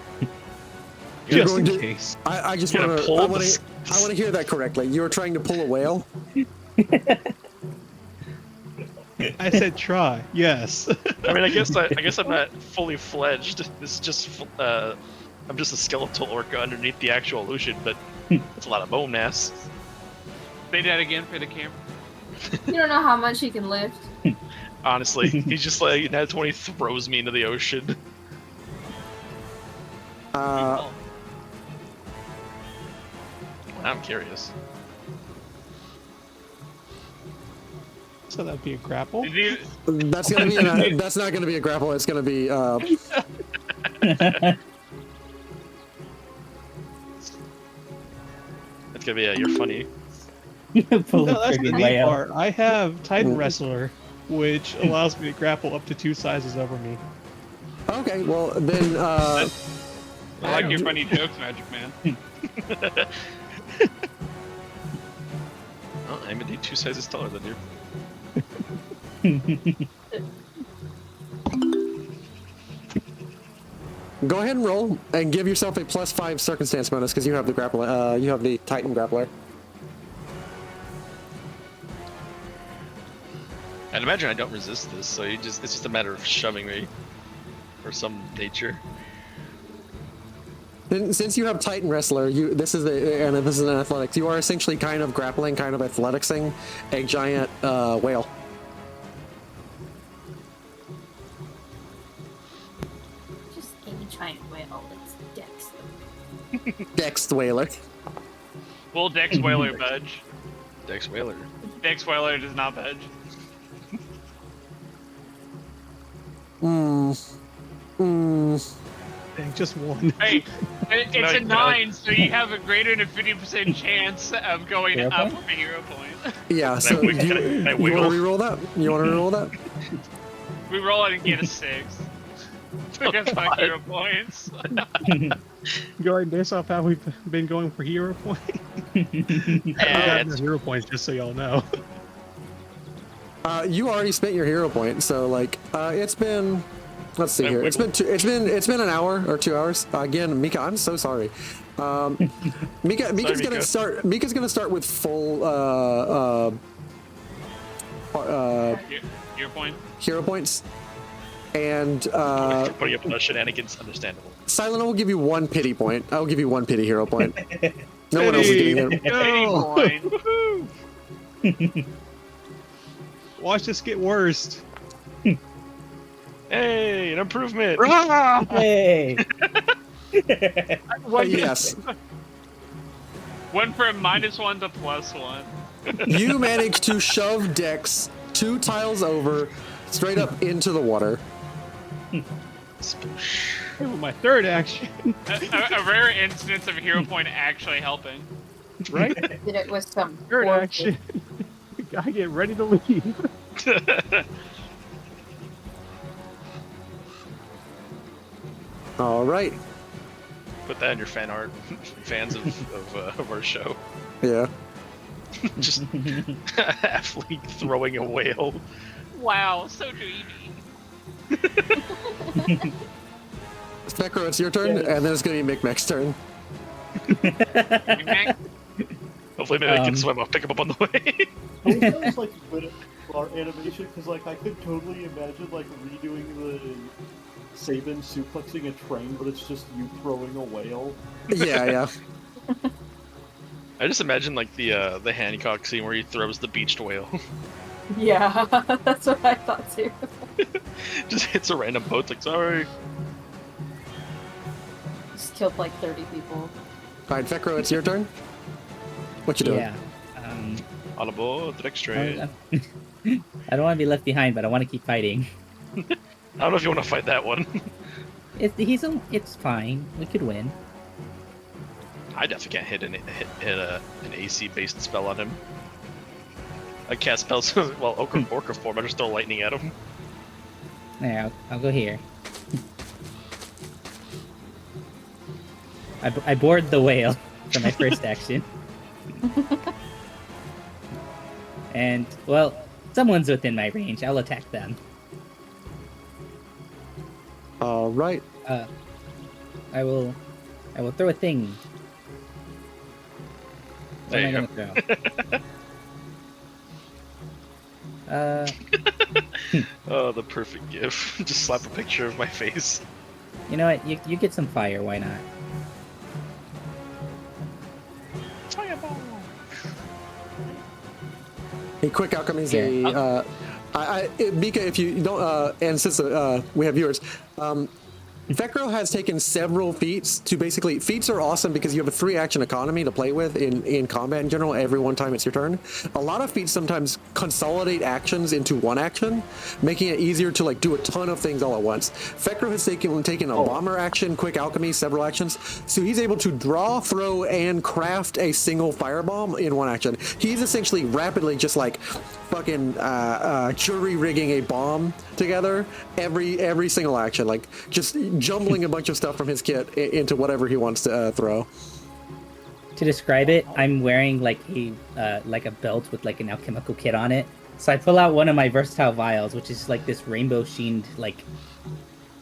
You're Just in going to- case. I just You're want gonna to. pull I want to hear that correctly. You were trying to pull a whale. I said try. Yes. I mean, I guess I'm not fully fledged. This is just I'm just a skeletal orca underneath the actual illusion, but it's a lot of bone mass. Say that again for the camera. You don't know how much he can lift. Honestly, he's just like that's when he throws me into the ocean. I'm curious. So that'd be a grapple. That's gonna be. That's not gonna be a grapple. It's gonna be. It's gonna be you're funny. No, that's the neat part. I have Titan Wrestler, which allows me to grapple up to 2 sizes over me. Okay, well then. I like your funny jokes, Magic Man. Well, I'm indeed 2 sizes taller than you. Go ahead and roll and give yourself a +5 circumstance bonus because you have the grapple. You have the Titan grappler. I'd imagine I don't resist this, so it's just a matter of shoving me, or some nature. Since you have Titan Wrestler, this is an athletics. You are essentially kind of grappling, kind of athleticsing a giant whale. Just a giant whale. It's Dex. Dex Whaler. Will Dex Whaler budge? Dex Whaler. Dex Whaler does not budge. Dang, just one. Hey, it's a 9, so you have a greater than 50% chance of going Hero up point? with a hero point. Yeah. So you want to reroll that? You want to reroll that? We roll it and get a 6. Because my hero points. Going based off how we've been going for hero points. Yeah, no hero points, just so y'all know. You already spent your hero point, so like it's been Let's see here. It's been an hour or 2 hours. Again, Mika, I'm so sorry. Mika's gonna start. Mika's gonna start with full hero points, and putting up with those shenanigans, understandable. Silent, I will give you 1 pity point. I will give you 1 pity hero point. No one else is getting it. No. Watch this get worse. Hey, an improvement! Hey! Yes. Went from -1 to +1. You managed to shove Dex 2 tiles over, straight up into the water. My third action. A rare instance of hero point actually helping. Right? Did it with some Third action. I get ready to leave. All right. Put that in your fan art, fans of our show. Yeah. Just athlete throwing a whale. Wow, so dreamy. Specro, it's your turn, and then it's gonna be Micmac's turn. Hopefully, maybe I can swim. I'll pick him up on the way. I wish that was like good at our animation, because like I could totally imagine like redoing the Sabin suplexing a train, but it's just you throwing a whale. Yeah. I just imagine like the Hancock scene where he throws the beached whale. Yeah, that's what I thought too. Just hits a random boat. Like, sorry. Just killed like 30 people. All right, Fekro, it's your turn. What you doing? Yeah. On aboard the next train. I don't want to be left behind, but I want to keep fighting. I don't know if you want to fight that one. It's fine. We could win. I definitely can't hit an AC based spell on him. I cast spells while Orca form. I just throw lightning at him. There, I'll go here. I board the whale for my first action. And, well, someone's within my range. I'll attack them. All right. I will throw a thing. What There am I you gonna throw? Oh, the perfect gif. Just slap a picture of my face. You know what? You get some fire. Why not? Fireball. Hey, quick alchemy is Mika, if you don't, and since we have viewers, Vecro has taken several feats to basically, feats are awesome because you have a 3-action economy to play with in combat in general every one time it's your turn. A lot of feats sometimes consolidate actions into 1 action, making it easier to like do a ton of things all at once. Vecro has taken a bomber action, quick alchemy, several actions, so he's able to draw, throw, and craft a single firebomb in 1 action. He's essentially rapidly just like fucking jury rigging a bomb together every single action, like just jumbling a bunch of stuff from his kit into whatever he wants to throw. To describe it, I'm wearing like a belt with like an alchemical kit on it. So I pull out one of my versatile vials, which is like this rainbow sheened like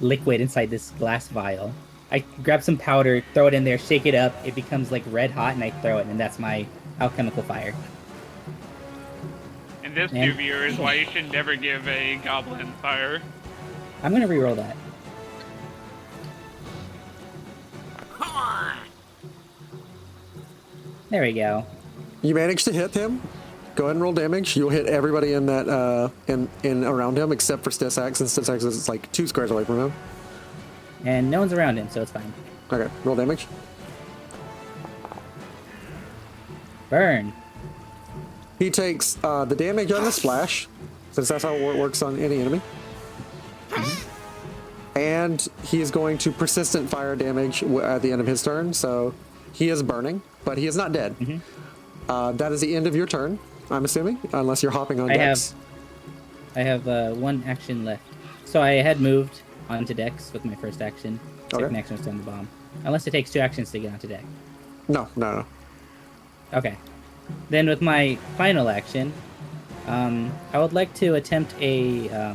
liquid inside this glass vial. I grab some powder, throw it in there, shake it up. It becomes like red hot, and I throw it, and that's my alchemical fire. And this, dear viewer, is why you should never give a goblin fire. I'm gonna reroll that. There we go. You managed to hit him. Go ahead and roll damage. You'll hit everybody in that in around him except for Stisshak, since Stisshak is like 2 squares away from him. And no one's around him, so it's fine. Okay, roll damage. Burn. He takes the damage on the splash, since that's how it works on any enemy. And he is going to persistent fire damage at the end of his turn, so he is burning, but he is not dead. That is the end of your turn, I'm assuming, unless you're hopping on Dex. I have 1 action left. So I had moved onto Dex with my first action. Second action was on the bomb. Unless it takes 2 actions to get onto Dex. No. Okay. Then with my final action, I would like to attempt a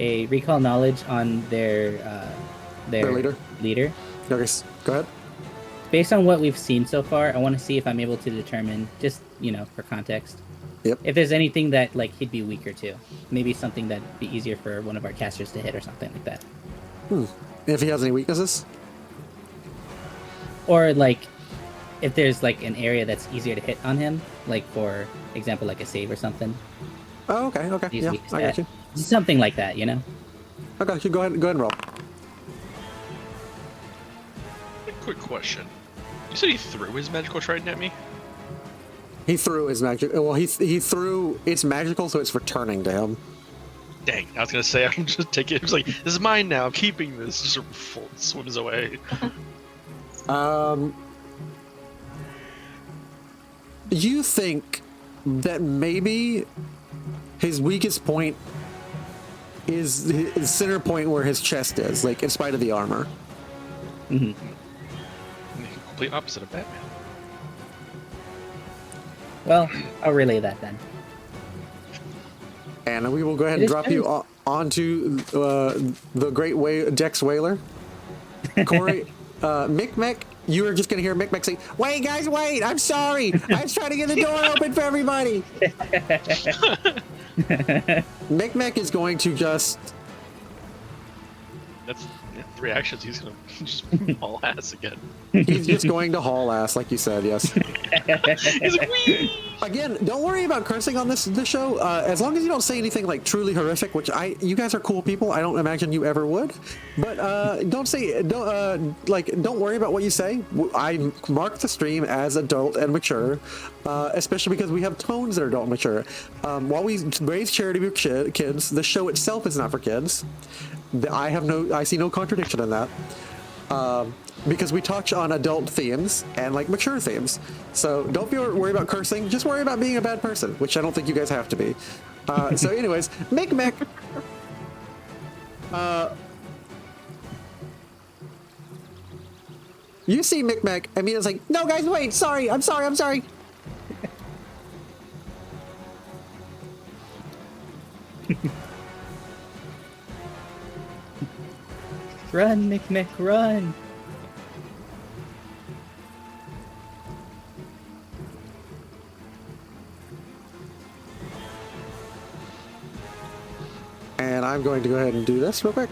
a recall knowledge on their leader. Okay, go ahead. Based on what we've seen so far, I want to see if I'm able to determine, just for context, if there's anything that like he'd be weaker to. Maybe something that'd be easier for one of our casters to hit or something like that. If he has any weaknesses, or like if there's like an area that's easier to hit on him, like for example, like a save or something. Oh, okay. Yeah, I got you. Something like that, Okay, you go ahead and roll. Quick question. You said he threw his magical trident at me? He threw his magic. Well, he threw. It's magical, so it's returning to him. Dang, I was gonna say I'm just taking it. It's like, this is mine now. I'm keeping this. Just swims away. You think that maybe his weakest point is his center point where his chest is, like in spite of the armor. Mm-hmm. Complete opposite of Batman. Well, I'll relay that then. And we will go ahead and drop you onto the great Dex Whaler. Corey, Micmac, you are just going to hear Micmac say, "Wait, guys, wait! I'm sorry! I was trying to get the door open for everybody!" Micmac is going to just... That's 3 actions. He's going to just haul ass again. He's just going to haul ass, like you said, yes. He's like, wee! Again, don't worry about cursing on this show. As long as you don't say anything like truly horrific, which you guys are cool people. I don't imagine you ever would. But don't worry about what you say. I mark the stream as adult and mature, especially because we have tones that are adult and mature. While we raise charity for kids, the show itself is not for kids. I see no contradiction in that. Because we touch on adult themes and like mature themes. So don't worry about cursing, just worry about being a bad person, which I don't think you guys have to be. So anyways, Micmac. You see Micmac, I mean, it's like, "No guys, wait, sorry, I'm sorry. Run, Micmac, run! And I'm going to go ahead and do this real quick.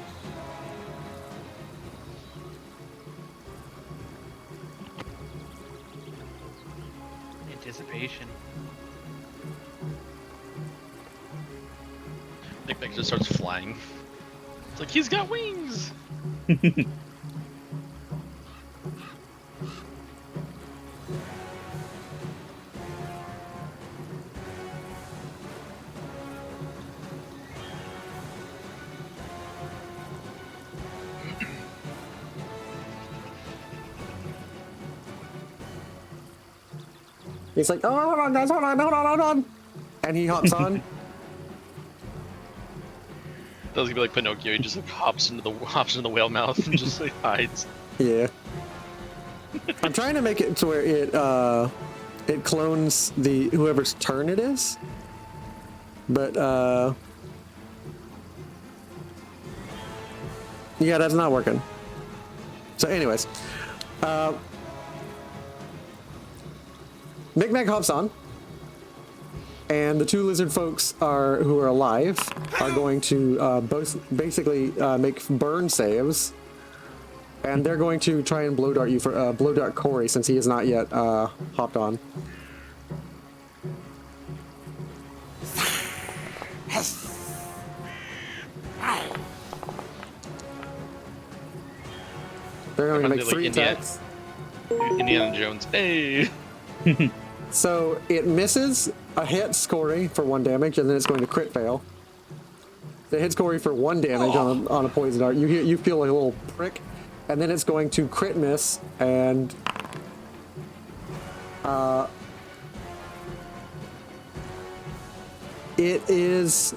Anticipation. Nick just starts flying. It's like, he's got wings! He's like, "Oh, hold on, guys, hold on. And he hops on. That was gonna be like Pinocchio. He just like hops into the whale mouth and just like hides. Yeah. I'm trying to make it to where it clones whoever's turn it is. But yeah, that's not working. So anyways, Micmac hops on, and the 2 lizard folks who are alive are going to both basically make burn saves, and they're going to try and blow dart Corey since he has not yet hopped on. They're going to make 3 attacks. Indiana Jones. Hey. So it misses a hit Corey for 1 damage, and then it's going to crit fail. It hits Corey for 1 damage on a poison dart. You feel like a little prick, and then it's going to crit miss, and it is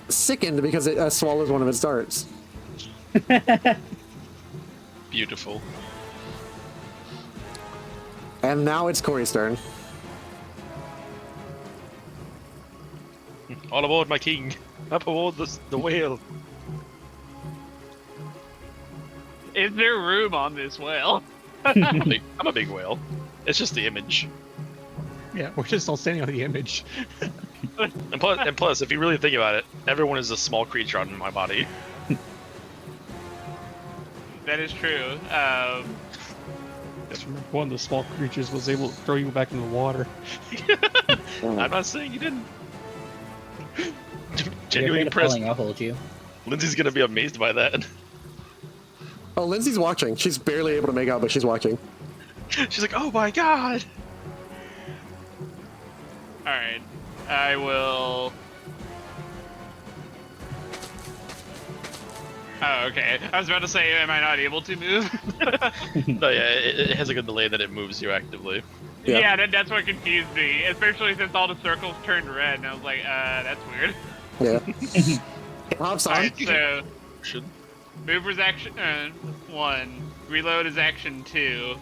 sickened because it swallows one of its darts. Beautiful. And now it's Corey's turn. All aboard, my king. Up aboard the whale. Is there room on this whale? I'm a big whale. It's just the image. Yeah, we're just all standing on the image. And plus, if you really think about it, everyone is a small creature on my body. That is true. Just remember, one of the small creatures was able to throw you back in the water. I'm not saying you didn't. You're Genuinely afraid of impressed. falling, I'll hold you. Lindsay's gonna be amazed by that. Oh, Lindsay's watching. She's barely able to make out, but she's watching. She's like, "Oh my god!" All right, I will. Oh, okay. I was about to say, am I not able to move? No, yeah, it has like a delay that it moves you actively. Yeah, that's what confused me, especially since all the circles turned red, and I was like, that's weird. Yeah. Hops on. Alright, so Should. move is action 1, reload is action 2,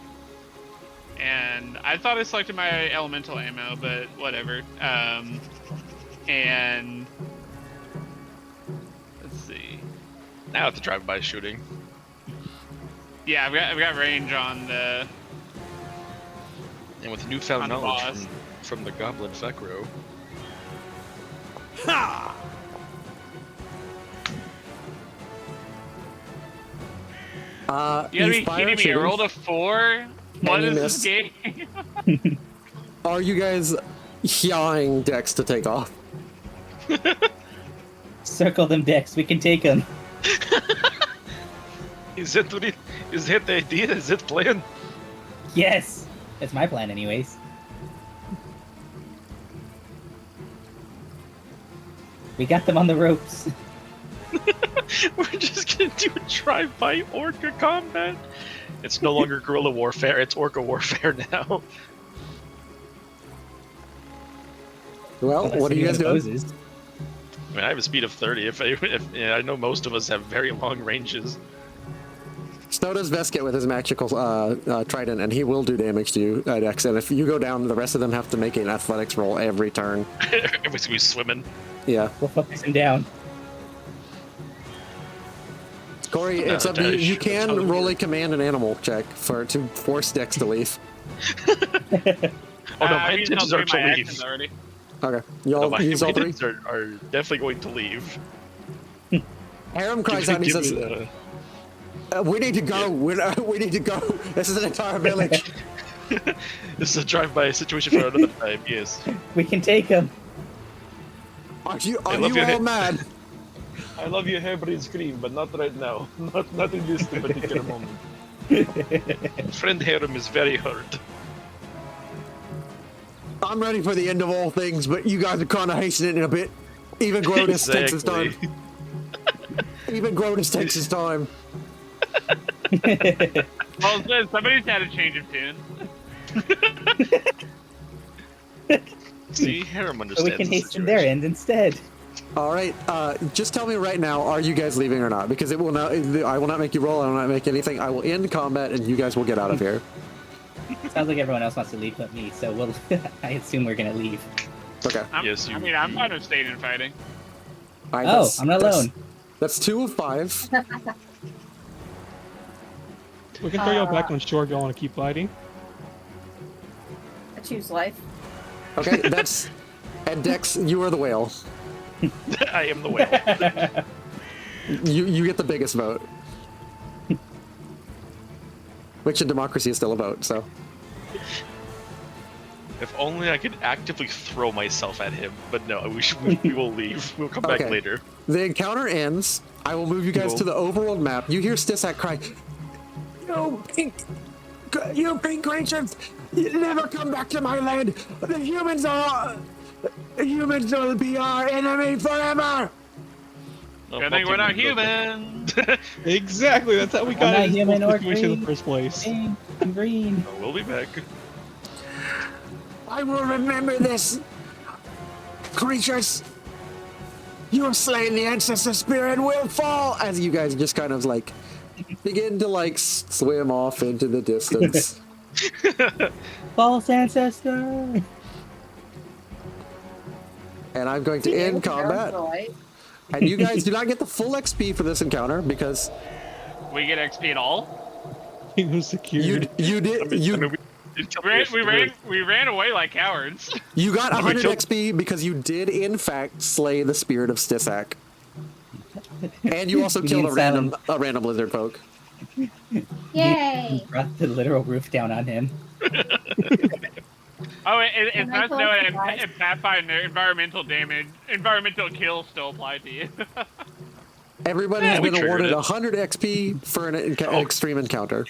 and I thought I selected my elemental ammo, but whatever. And let's see. Now it's a drive-by shooting. Yeah, I've got range on the. And with newfound On the knowledge boss. from the Goblin Fekro. Ha! You gotta he's be fire kidding me! I shooting. rolled a 4. What you is missed. this game? Are you guys yawing Dex to take off? Circle them, Dex. We can take them. Is that the idea? Is it plan? Yes. That's my plan, anyways. We got them on the ropes. We're just gonna do a drive-by orca combat. It's no longer guerrilla warfare; it's orca warfare now. Well, what are you guys doing? Poses. I mean, I have a speed of 30. If I know most of us have very long ranges. So does Vesket with his magical trident, and he will do damage to you, Dex. And if you go down, the rest of them have to make an athletics roll every turn. Everybody's swimming. Yeah. We'll focus him down. Corey, No, it's up to you. Dash. You That's can how it roll a works. command an animal check to force Dex to leave. Oh no, my I've used all intentions are 3 of to my leave. actions already. Okay. No, Y'all my use all three? intentions are definitely going to leave. Harem cries out and he Give says, me we need to go. We need to go. This is an entire village. This is a drive-by situation for another time. Yes. We can take them. Are you love your all hit. mad? I love your hairbrain scream, but not right now. Not in this particular moment. Friend Harem is very hurt. I'm ready for the end of all things, but you guys are kind of hastening it a bit. Even Grotus takes his time. Even Grotus takes his time. Well, somebody's had a change of tune. See, Harem So understands we can the hasten their situation. end instead. All right, just tell me right now, are you guys leaving or not? Because it will not. I will not make you roll. I will not make anything. I will end combat, and you guys will get out of here. Sounds like everyone else wants to leave but me, so we'll. I assume we're gonna leave. Okay. Yes, I mean, I'm fine with staying and fighting. All right, Oh, I'm not alone. That's 2 of 5. We can throw y'all back on shore if y'all want to keep fighting. I choose life. Okay, that's. And Dex, you are the whale. I am the whale. You get the biggest vote. Which in democracy is still a vote, so. If only I could actively throw myself at him, but no, we will leave. We'll come back Okay. later. The encounter ends. I will move you guys to the overworld map. You hear Stisshak cry, You pink creatures! You never come back to my land! The humans will be our enemy forever! Good thing we're not human. Exactly, that's how we I'm got not in this human whole or situation in green. the first place. Pink and green. Oh, we'll be back. I will remember this. Creatures, you have slain the ancestor spirit will fall. As you guys just kind of like begin to like swim off into the distance. False ancestor. And I'm going to end combat. And you guys do not get the full XP for this encounter because We get XP at all? He was secured. you did We ran away like cowards. You got 100 XP because you did in fact slay the spirit of Stisshak. And you also killed a random Lizardfolk. Yay! You brought the literal roof down on him. Oh, it's nice to know close that in Pathfinder, environmental kills still apply to you. Everybody has been awarded 100 XP for an extreme encounter.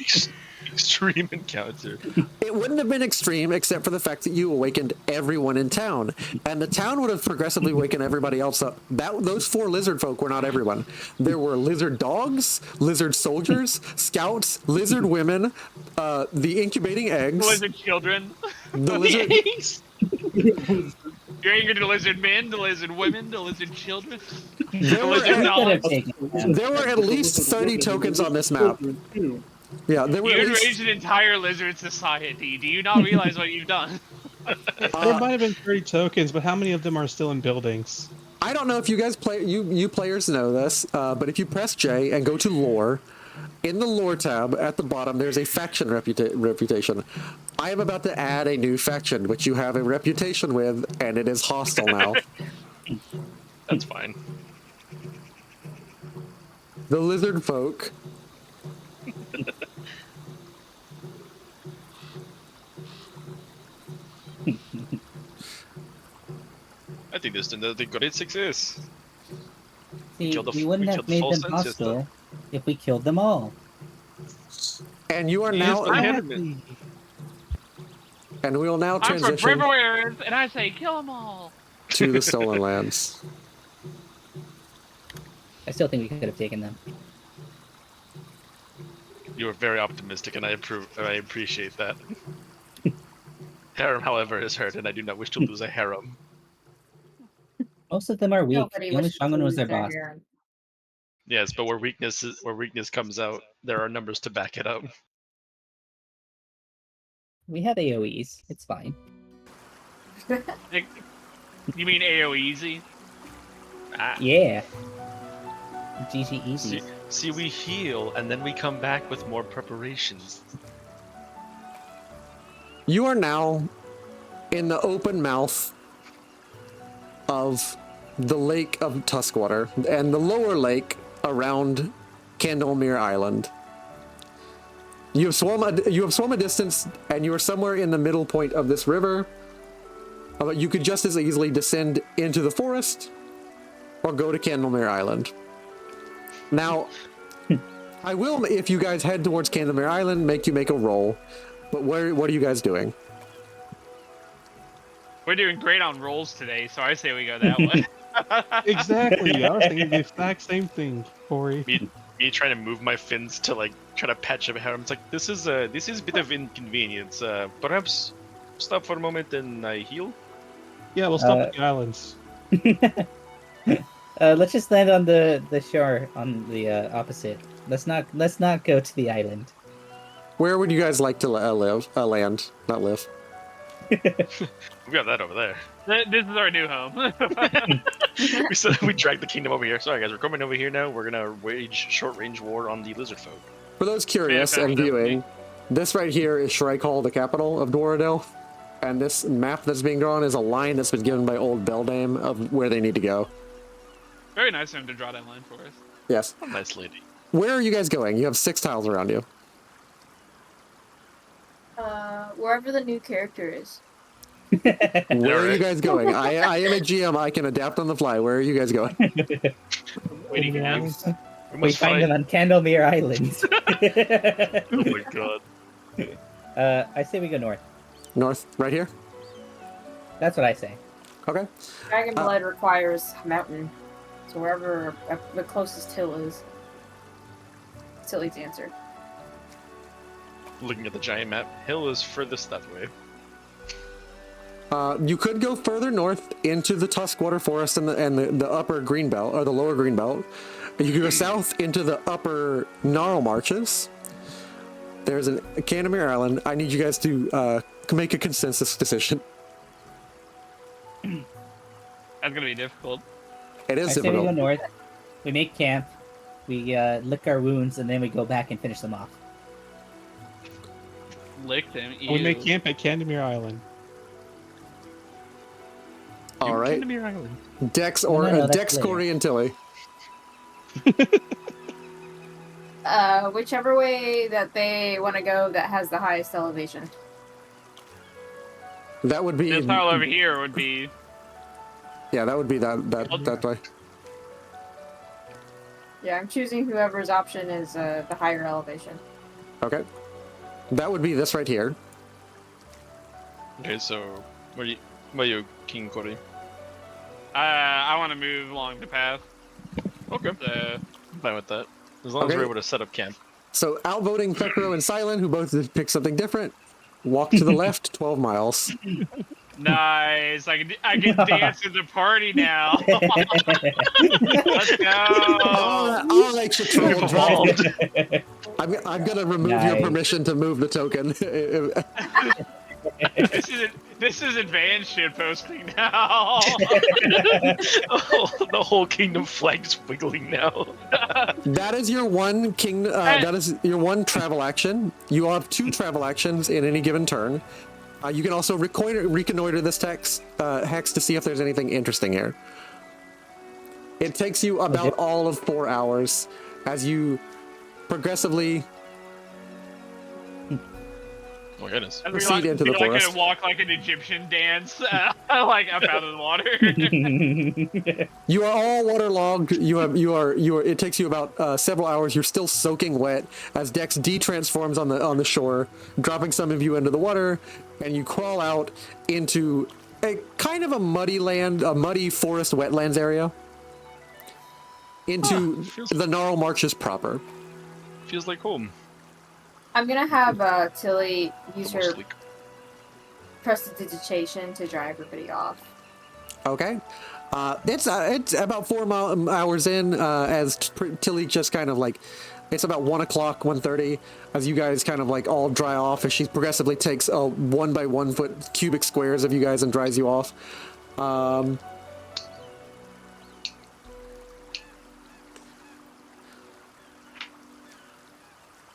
Extreme encounter. It wouldn't have been extreme except for the fact that you awakened everyone in town, and the town would have progressively wakened everybody else up. Those 4 lizard folk were not everyone. There were lizard dogs, lizard soldiers, scouts, lizard women, the incubating eggs, Lizard children. the lizard. You're angry to lizard men, to lizard women, to lizard children. There were at least 30 tokens on this map. Yeah, there were You at least... enraged an entire lizard society. Do you not realize what you've done? There might have been 30 tokens, but how many of them are still in buildings? I don't know if you guys you players know this, but if you press J and go to lore, in the lore tab at the bottom, there's a faction reputation. I am about to add a new faction, which you have a reputation with, and it is hostile now. That's fine. The Lizardfolk. I think this is the great success. See, we wouldn't have made them hostile if we killed them all. And you are now... And we will now transition... I'm from everywhere, and I say kill them all. ...to the Stolen Lands. I still think we could have taken them. You are very optimistic, and I appreciate that. Harem, however, is hurt, and I do not wish to lose a harem. Most of them are weak. Nobody The only wishes strong to one was lose their their boss. harem. Yes, but where weakness comes out, there are numbers to back it up. We have AoEs. It's fine. You mean AoE easy? Yeah. GG easy. See, we heal, and then we come back with more preparations. You are now in the open mouth of the Lake of Tuskwater and the lower lake around Candlemere Island. You have swum a distance, and you are somewhere in the middle point of this river. You could just as easily descend into the forest or go to Candlemere Island. Now, I will, if you guys head towards Candlemere Island, make a roll. But what are you guys doing? We're doing great on rolls today, so I say we go that way. Exactly. I was thinking the exact same thing, Corey. Me trying to move my fins to like try to patch up a harem. It's like this is a bit of inconvenience. Perhaps stop for a moment and I heal. Yeah, we'll stop at the islands. Let's just land on the shore on the opposite. Let's not go to the island. Where would you guys like to land? Not live. We got that over there. This is our new home. we dragged the kingdom over here. Sorry guys, we're coming over here now. We're gonna wage short-range war on the Lizardfolk. For those curious and viewing, this right here is Shrike Hall, the capital of Doradel. And this map that's being drawn is a line that's been given by Old Beldame of where they need to go. Very nice of him to draw that line for us. Yes. Oh, nice lady. Where are you guys going? You have 6 tiles around you. Wherever the new character is. Where are you guys going? I am a GM. I can adapt on the fly. Where are you guys going? Waiting hands. We find them on Candlemere Island. Oh my god. I say we go north. North, right here? That's what I say. Okay. Dragon Blood requires mountain. So wherever the closest hill is. Silly's answer. Looking at the giant map, hill is furthest that way. You could go further north into the Tuskwater Forest and the upper Greenbelt, or the lower Greenbelt. You could go south into the upper Gnarl Marches. There's a Candlemere Island. I need you guys to make a consensus decision. That's gonna be difficult. It is I say we go difficult. north. We make camp. We lick our wounds, and then we go back and finish them off. Lick them. We make ew. camp at Candemere Island. All right. Candemere Island. Dex No, or no, that's Dex, later. Corey, and Tilly. Whichever way that they want to go that has the highest elevation. That would be. This tile over here would be. Yeah, that would be that way. Yeah, I'm choosing whoever's option is the higher elevation. Okay. That would be this right here. Okay, so where are you, King Corey? I want to move along the path. Okay. I'm fine with that. As long as Okay. we're able to set up camp. So outvoting Fekro and Silent, who both pick something different. Walk to the left, 12 miles. Nice. I can dance in the party now. Let's go. I'll extra troll drop. I'm gonna remove your Nice. permission to move the token. This is advanced shit posting now. The whole kingdom flag's wiggling now. That is your one that is your one travel action. You have 2 travel actions in any given turn. You can also reconnoiter this hex to see if there's anything interesting here. It takes you about all of 4 hours as you progressively Oh my goodness. proceed into the Like forest. gonna walk like an Egyptian dance, like up out of the water. You are all waterlogged. You are. It takes you about several hours. You're still soaking wet as Dex de-transforms on the shore, dropping some of you into the water, and you crawl out into a kind of a muddy forest wetlands area. Into the Gnarl Marches proper. Feels like home. I'm gonna have Tilly use her Almost like prestidigitation to drive everybody off. Okay. It's about 4 hours in as Tilly just kind of like, it's about 1 o'clock, 1:30 as you guys kind of like all dry off as she progressively takes 1 by 1 foot cubic squares of you guys and dries you off.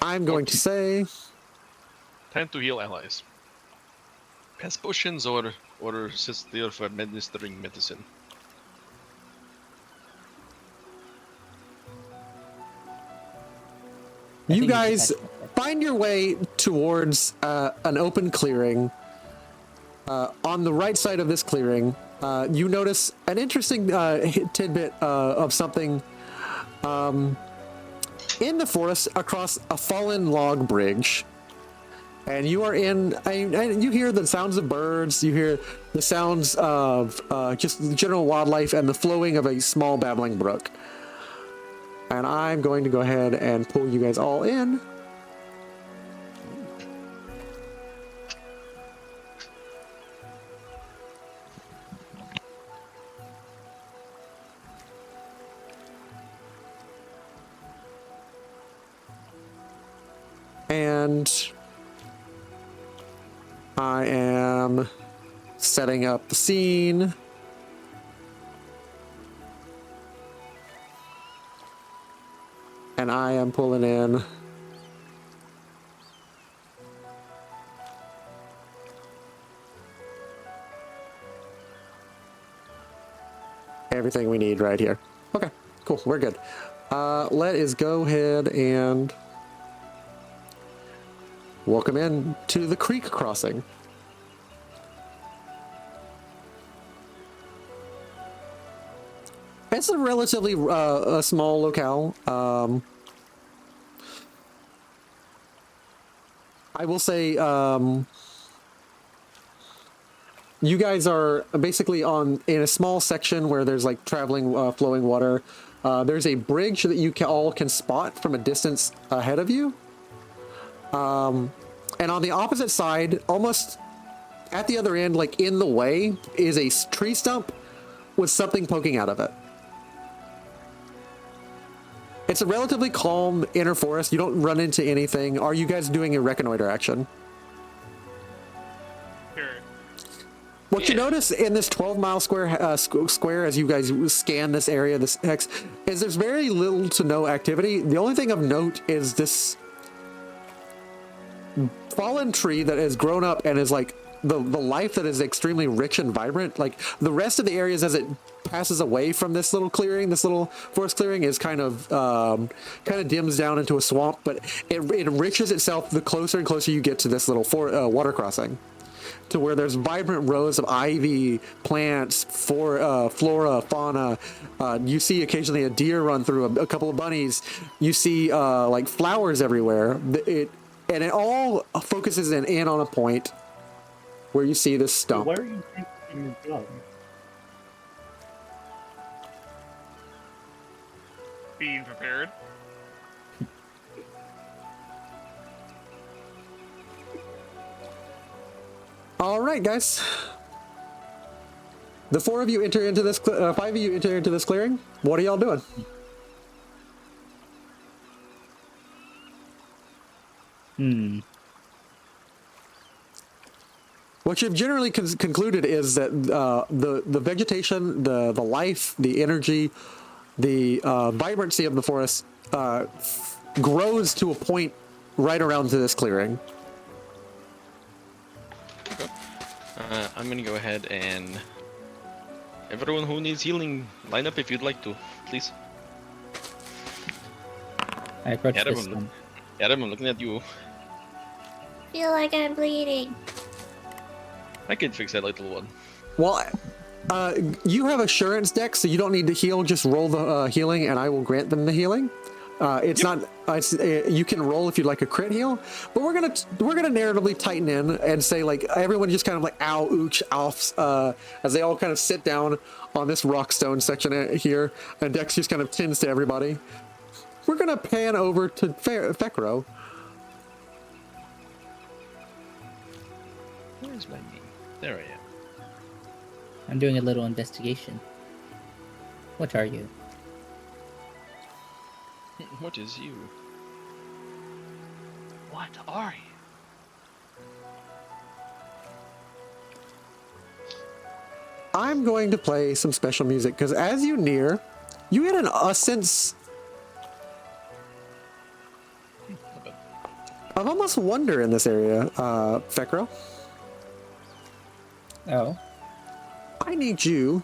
I'm going to say time to heal allies. Pass potions or sit there for administering medicine. you guys find your way towards an open clearing. On the right side of this clearing, you notice an interesting tidbit of something in the forest across a fallen log bridge. And you are and you hear the sounds of birds, you hear the sounds of just general wildlife and the flowing of a small babbling brook. And I'm going to go ahead and pull you guys all in. And I am setting up the scene. And I am pulling in everything we need right here. Okay, cool, we're good. Let us go ahead and welcome in to the creek crossing. It's a relatively a small locale. I will say you guys are basically in a small section where there's like traveling flowing water. There's a bridge that you all can spot from a distance ahead of you. And on the opposite side, almost at the other end, like in the way, is a tree stump with something poking out of it. It's a relatively calm inner forest. You don't run into anything. Are you guys doing a reconnoiter action? Sure. What you notice in this 12-mile square as you guys scan this area, this hex, is there's very little to no activity. The only thing of note is this fallen tree that has grown up and is like the life that is extremely rich and vibrant. Like the rest of the areas as it passes away from this little clearing, this little forest clearing is kind of dims down into a swamp, but it enriches itself the closer and closer you get to this little water crossing, to where there's vibrant rows of ivy, plants, flora, fauna. You see occasionally a deer run through, a couple of bunnies. You see like flowers everywhere. And it all focuses in on a point where you see this stump. Why are you taking your gun? Being prepared. All right, guys. The 4 of you enter into this, 5 of you enter into this clearing. What are y'all doing? What you've generally concluded is that the vegetation, the life, the energy, the vibrancy of the forest grows to a point right around to this clearing. Okay. I'm gonna go ahead and everyone who needs healing, line up if you'd like to, please. I approach Adam, this one. Adam, I'm looking at you. Feel like I'm bleeding. I can fix that little one. Well, you have assurance deck, so you don't need to heal. Just roll the healing, and I will grant them the healing. It's not. You can roll if you'd like a crit heal, but we're gonna narratively tighten in and say like everyone just kind of like ow, ooch, offs, as they all kind of sit down on this rockstone section here, and Dex just kind of tends to everybody. We're gonna pan over to Fekro. Where's my name? There I am. I'm doing a little investigation. What are you? What is you? What are you? I'm going to play some special music because as you near, you get a sense of almost wonder in this area, Fekro. Oh. I need you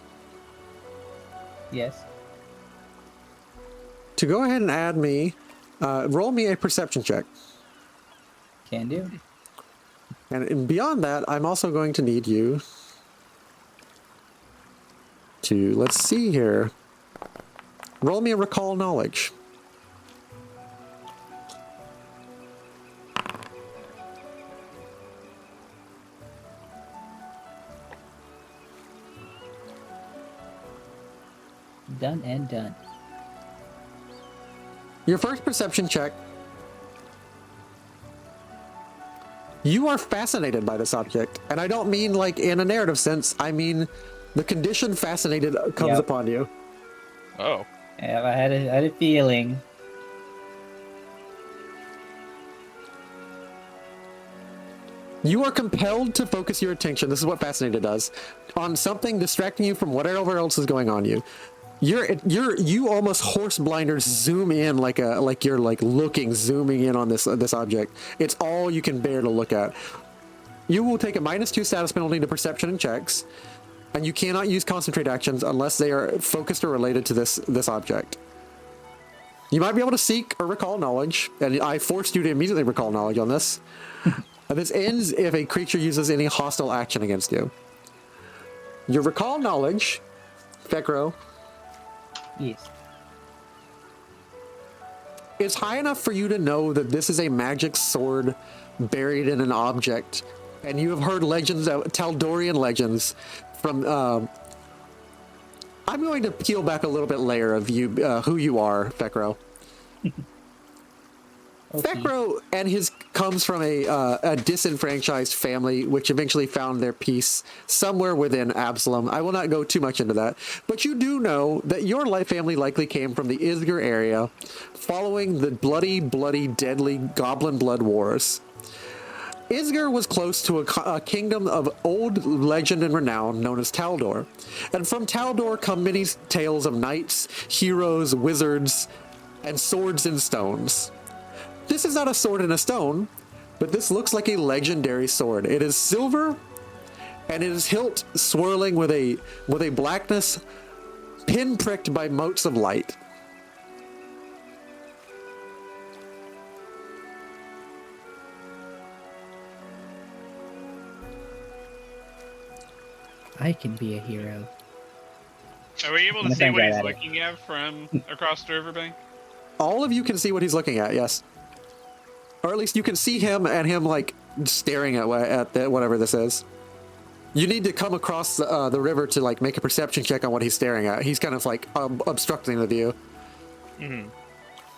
Yes. to go ahead and add me, roll me a perception check. Can do. And beyond that, I'm also going to need you to, let's see here, roll me a recall knowledge. Done and done. Your first perception check. You are fascinated by this object. And I don't mean like in a narrative sense. I mean the condition fascinated comes upon you. Oh. Yeah, I had a feeling. You are compelled to focus your attention. This is what fascinated does. On something distracting you from whatever else is going on you. You almost horse blinders zoom in like you're like zooming in on this object. It's all you can bear to look at. You will take a -2 status penalty to perception and checks, and you cannot use concentrate actions unless they are focused or related to this object. You might be able to seek or recall knowledge, and I forced you to immediately recall knowledge on this. This ends if a creature uses any hostile action against you. Your recall knowledge, Fekro, Yes. it's high enough for you to know that this is a magic sword buried in an object, and you have heard legends, Taldorian legends from. I'm going to peel back a little bit layer of you, who you are, Fekro. Okay. Fekro and his comes from a disenfranchised family, which eventually found their peace somewhere within Absalom. I will not go too much into that, but you do know that your family likely came from the Isger area, following the bloody, deadly Goblin Blood Wars. Isger was close to a kingdom of old legend and renown known as Taldor. And from Taldor come many tales of knights, heroes, wizards, and swords and stones. This is not a sword and a stone, but this looks like a legendary sword. It is silver, and it is hilt swirling with a blackness pinpricked by motes of light. I can be a hero. Are we able to see what he's looking at from across the riverbank? All of you can see what he's looking at, yes. Or at least you can see him and him like staring at whatever this is. You need to come across the river to like make a perception check on what he's staring at. He's kind of like obstructing the view. Mm-hmm.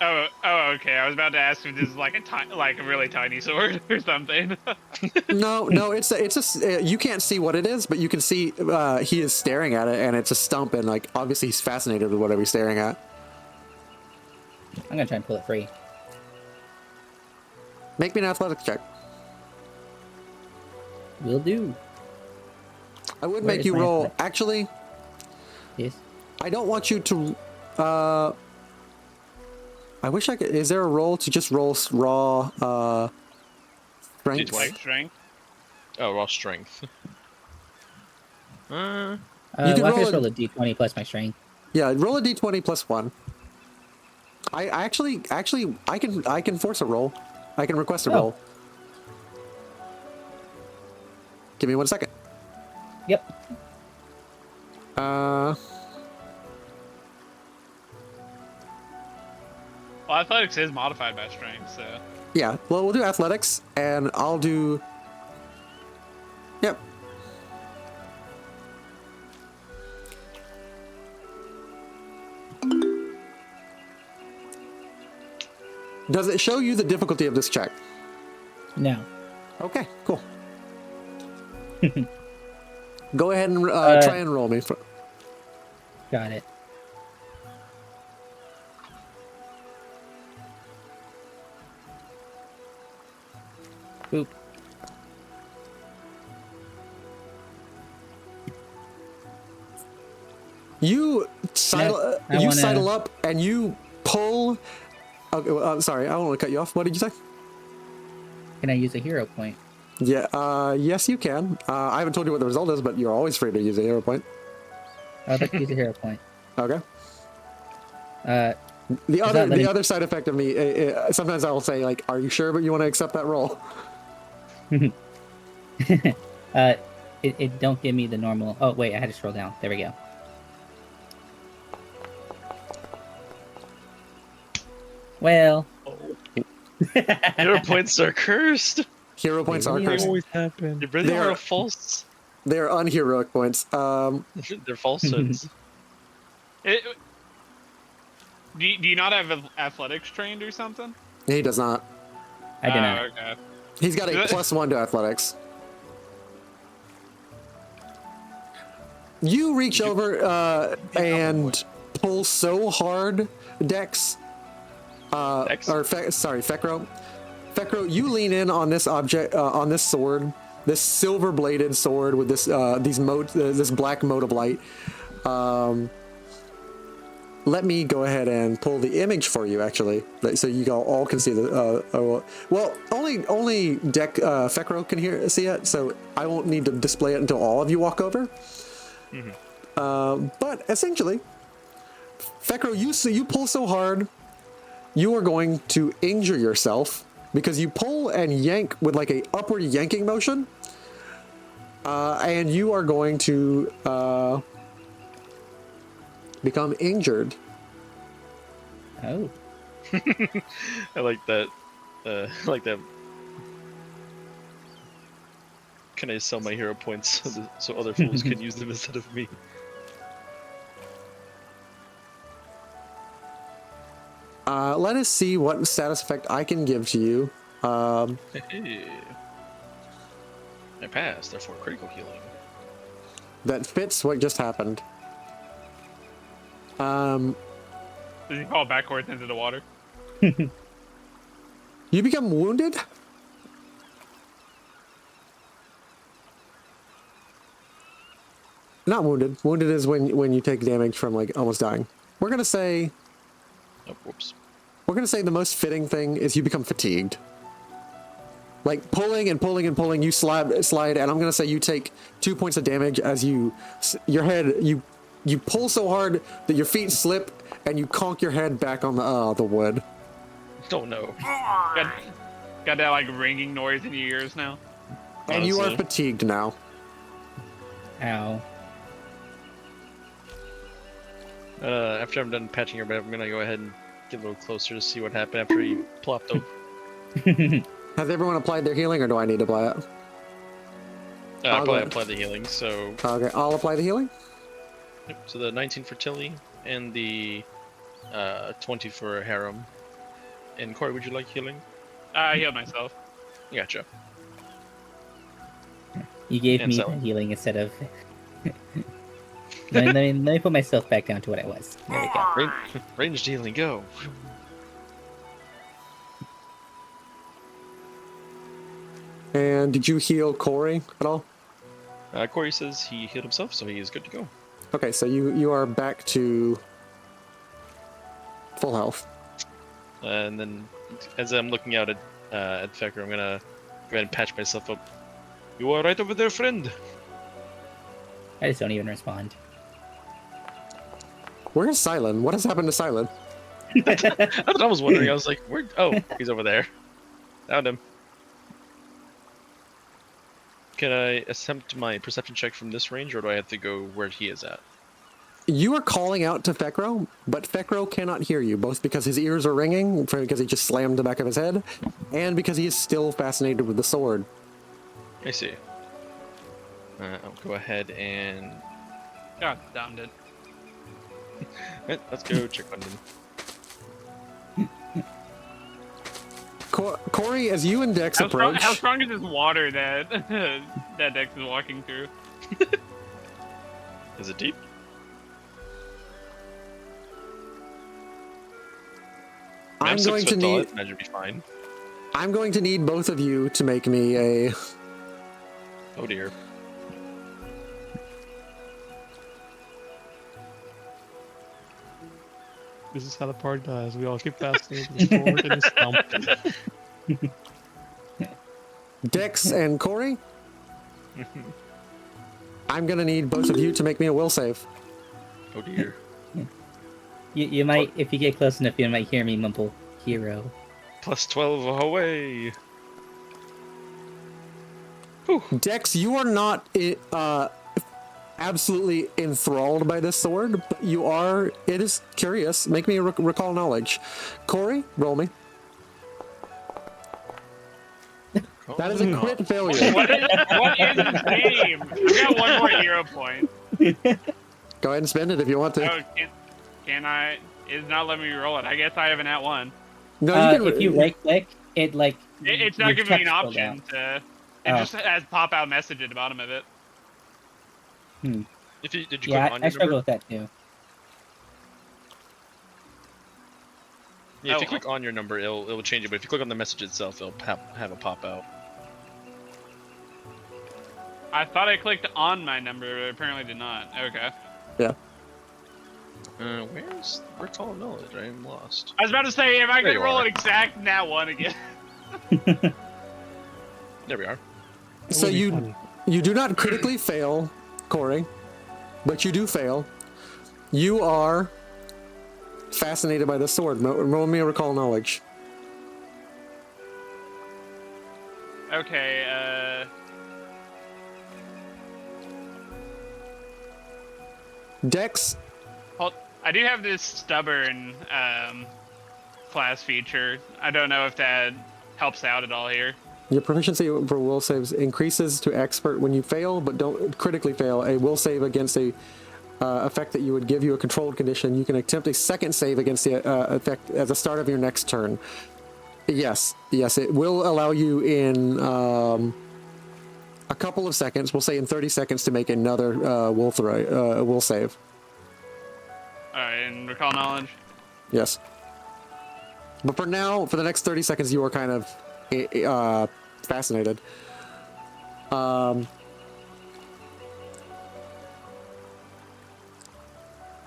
Oh, okay. I was about to ask if this is like a really tiny sword or something. No, it's a you can't see what it is, but you can see he is staring at it, and it's a stump, and like obviously he's fascinated with whatever he's staring at. I'm gonna try and pull it free. Make me an athletics check. Will do. I would make you roll. Athletics? Actually, yes. I don't want you to. I wish I could. Is there a roll to just roll raw strength? Strength. Oh, raw strength. You can roll a d20 plus my strength. Yeah, roll a d20 plus 1. I actually I can force a roll. I can request a roll. Give me 1 second. Yep. Well, athletics is modified by strength, so. Yeah, well, we'll do athletics, and I'll do. Yep. Does it show you the difficulty of this check? No. Okay, cool. Go ahead and try and roll me. Got it. Boop. You sidle up and you pull. Okay, well, I'm sorry, I don't want to cut you off. What did you say? Can I use a hero point? Yeah. Yes, you can. I haven't told you what the result is, but you're always free to use a hero point. I'd like to use a hero point. Okay. The other side effect of me, sometimes I will say like, "Are you sure?" But you want to accept that roll. It don't give me the normal. Oh wait, I had to scroll down. There we go. Well, hero points are cursed. Hero points are cursed. Always happen. They really are false. They are unheroic points. They're falsehoods. Do you not have athletics trained or something? He does not. I do not. Okay. He's got a +1 to athletics. You reach over and pull so hard, Dex. Fekro. Fekro, you lean in on this object, on this sword, this silver-bladed sword with this this black mote of light. Let me go ahead and pull the image for you, actually, so you all can see the. Well, only Fekro can see it, so I won't need to display it until all of you walk over. Mm-hmm. But essentially, Fekro, you pull so hard, you are going to injure yourself because you pull and yank with like a upward yanking motion, and you are going to become injured. Oh. I like that. I like that. Can I sell my hero points so other fools can use them instead of me? Let us see what status effect I can give to you. Hey. I passed, therefore critical healing. That fits what just happened. Did you fall backwards into the water? You become wounded? Not wounded. Wounded is when you take damage from like almost dying. We're gonna say. Oh, whoops. We're gonna say the most fitting thing is you become fatigued. Like pulling and pulling and pulling, you slide, and I'm gonna say you take 2 points of damage as your head you pull so hard that your feet slip and you conk your head back on the wood. Don't know. Got that like ringing noise in your ears now. And you are fatigued now. Ow. After I'm done patching your bed, I'm gonna go ahead and get a little closer to see what happened after he plopped over. Has everyone applied their healing, or do I need to apply it? I probably applied the healing, so... Okay, I'll apply the healing. Yep, so the 19 for Tilly, and the 20 for Harem. And Corey, would you like healing? I healed myself. Gotcha. You gave And me so- the healing instead of... let me put myself back down to what I was. There we go. Ranged healing, go! And did you heal Corey at all? Corey says he healed himself, so he is good to go. Okay, so you are back to full health. And then, as I'm looking out at Fecker, I'm gonna go ahead and patch myself up. You are right over there, friend. I just don't even respond. Where's Silent? What has happened to Silent? That's what I was wondering. I was like, where? Oh, he's over there. Found him. Can I attempt my perception check from this range, or do I have to go where he is at? You are calling out to Fekro, but Fekro cannot hear you, both because his ears are ringing, because he just slammed the back of his head, and because he is still fascinated with the sword. I see. I'll go ahead and... God damn it. Let's go check on him. Corey, as you and Dex approach... How strong is this water that that Dex is walking through? Is it deep? I'm going to need... Imagine it'd be fine. I'm going to need both of you to make me a... Oh dear. This is how the party does. We all keep fascinated with the sword and the stump. Dex and Corey, I'm going to need both of you to make me a will save. Oh dear. You might, if you get close enough, you might hear me mumble, hero. Plus 12 away. Dex, you are not absolutely enthralled by this sword, but you are, it is curious. Make me a recall knowledge. Corey, roll me. That is a crit failure. What is his name? I got one more hero point. Go ahead and spend it if you want to. Oh, can I? It's not letting me roll it. I guess I have an at one. No, you can. If you right click, it like. It's not your giving me an text filled option out. to. It just has pop out message at the bottom of it. Did you click Yeah, on I your struggle number? with that too. Yeah, if you click on your number, it'll change it. But if you click on the message itself, it'll have a pop out. I thought I clicked on my number, but apparently did not. Okay. Yeah. Where's recall knowledge? I am lost. I was about to say, if I There could you roll are. an exact nat one again. There we are. So you do not critically fail, Corey, but you do fail. You are fascinated by the sword. Roll me a recall knowledge. Okay, Dex, I do have this stubborn class feature. I don't know if that helps out at all here. your proficiency for will saves increases to expert when you fail, but don't critically fail. A will save against a effect that you would give you a controlled condition. You can attempt a second save against the effect at the start of your next turn. Yes, it will allow you in a couple of seconds. We'll say in 30 seconds to make another will save. Alright, and recall knowledge. Yes. But for now, for the next 30 seconds, you are kind of fascinated.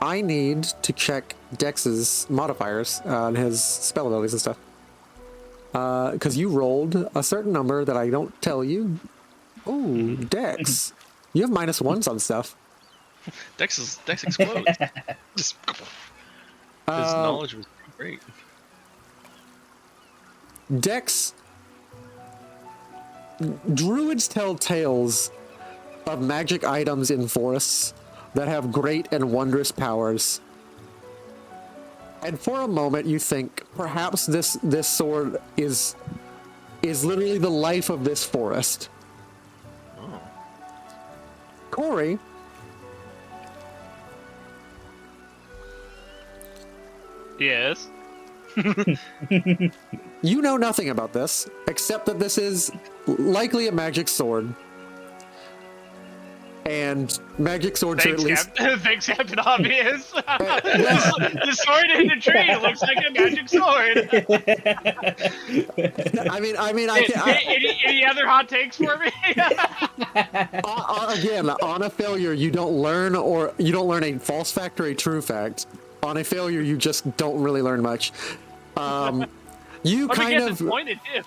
I need to check Dex's modifiers on his spell abilities and stuff. Because you rolled a certain number that I don't tell you. Ooh, Dex. You have -1s on stuff. Dex explodes. Just his knowledge was great. Dex. Druids tell tales of magic items in forests that have great and wondrous powers. And for a moment you think perhaps this sword is literally the life of this forest. Oh. Corey, Yes. you know nothing about this except that this is likely a magic sword. And magic swords are at least... Thanks, Captain Obvious. The sword in the tree looks like a magic sword. Any other hot takes for me? Again, on a failure, you don't learn a false fact or a true fact. On a failure, you just don't really learn much. You kind of disappointed too.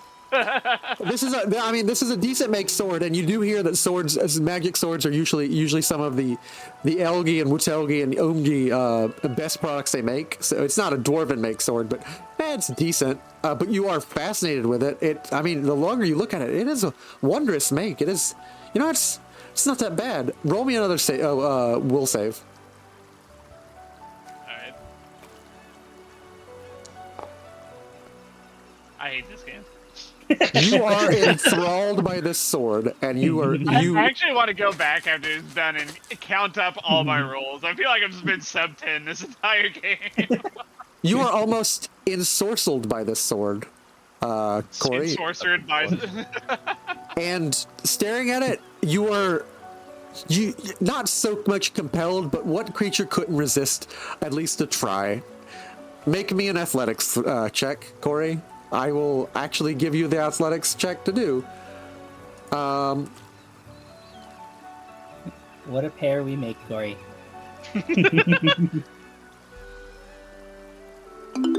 This is a decent make sword, and you do hear that swords, as magic swords, are usually some of the Elgi and Wutelgi and Omgi best products they make. So it's not a dwarven make sword, but it's decent. But you are fascinated with it. The longer you look at it, it is a wondrous make. It is, it's not that bad. Roll me another will save. Alright. I hate this game. You are enthralled by this sword, and I actually want to go back after it's done and count up all my rolls. I feel like I've just been sub 10 this entire game. You are almost ensorcelled by this sword, Corey. Ensorcered by... And staring at it, you are not so much compelled, but what creature couldn't resist at least a try? Make me an athletics check, Corey. I will actually give you the athletics check to do. What a pair we make, Corey.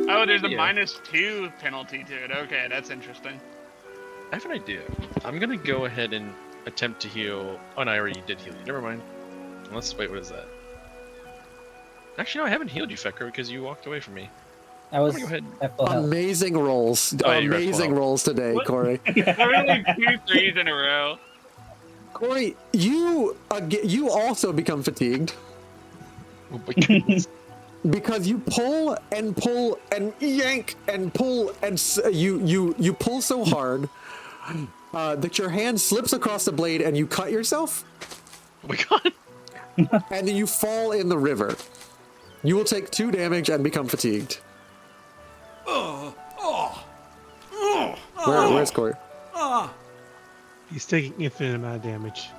Oh, there's a -2 penalty to it. Okay, that's interesting. I have an idea. I'm gonna go ahead and attempt to heal. Oh, no, I already did heal you. Never mind. Wait, what is that? Actually, no, I haven't healed you, Fecker, because you walked away from me. I was at full health. Amazing rolls. Oh, Amazing rolls today, Corey. Literally 2 3s in a row. Corey, you also become fatigued. Oh my goodness. Because you pull and pull and yank and pull and you pull so hard that your hand slips across the blade and you cut yourself. Oh my god. And then you fall in the river. You will take 2 damage and become fatigued. Where's Corey? He's taking infinite amount of damage.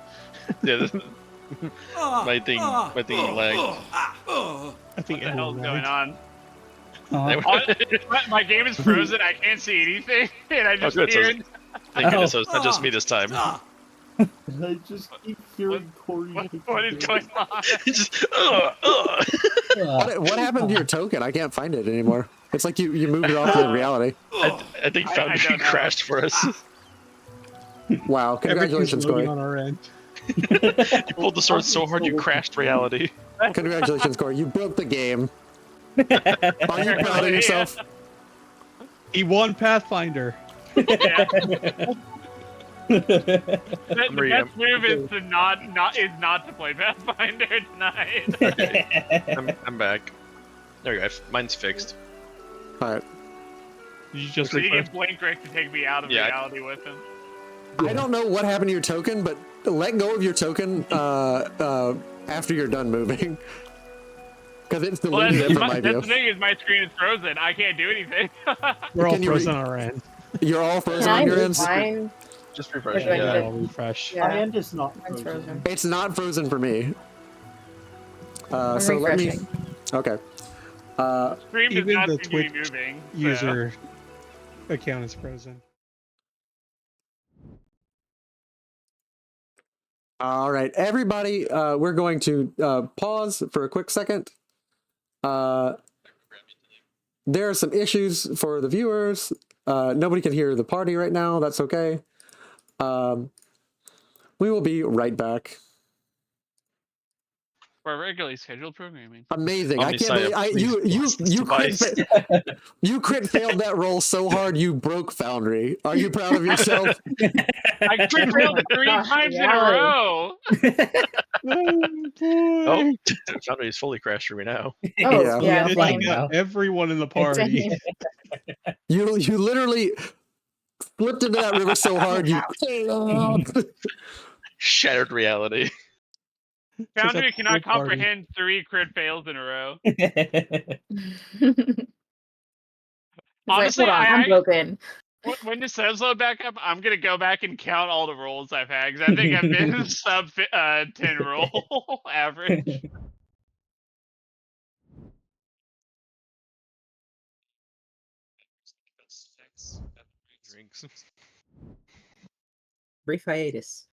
Yeah, my thing lagged. I think What the hell's going lagged. on? My game is frozen. I can't see anything, and I just good, so hear. Thank goodness it's not just me this time. I just keep hearing Corey. What is going on? Just, What happened to your token? I can't find it anymore. It's like you moved it off to reality. I think Foundry crashed for us. Wow! Congratulations, Everything's loading Corey. on our end. You pulled the sword so hard you crashed reality. Congratulations, Corey. You broke the game. Are you proud of yourself? He won Pathfinder. Yeah. The best move is to not to play Pathfinder tonight. I'm back. There you go. Mine's fixed. All right. Did you just So you get Blink Rick to take me out of reality with him. I don't know what happened to your token, but let go of your token after you're done moving. Because it's deleted from my view. That's the thing is my screen is frozen. I can't do anything. We're all frozen on our end. You're all frozen on your end? Fine. Just refresh. Yeah. I'll refresh. Yeah. My end is not Mine's frozen. It's not frozen for me. I'm So let me... refreshing. Okay. Stream does Even not the seem to be Twitch moving. So. user account is frozen. All right, everybody, we're going to pause for a quick second. There are some issues for the viewers. Nobody can hear the party right now. That's okay. We will be right back. For regularly scheduled programming. Amazing! Let I me can't sign believe up, please bless this device. you crit failed that roll so hard you broke Foundry. Are you proud of yourself? I crit failed 3 times in a row. Oh, Foundry is fully crashed for me now. Oh, Yeah. yeah, It's same. got everyone in the party. Same. You literally flipped into that river so hard you. Shattered reality. Foundry a cannot pool party. comprehend 3 crit fails in a row. Honestly, hold on, I'm broken. When the saves load back up, I'm gonna go back and count all the rolls I've had because I think I've been sub 10 roll average. Drinks. Brief hiatus.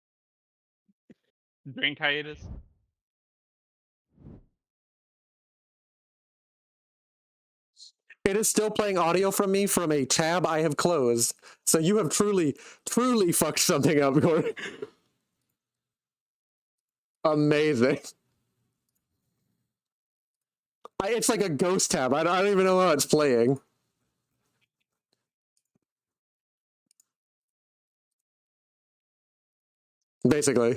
Drink hiatus. It is still playing audio from me from a tab I have closed. So you have truly fucked something up, Gordon. Amazing. It's like a ghost tab. I don't even know how it's playing. Basically.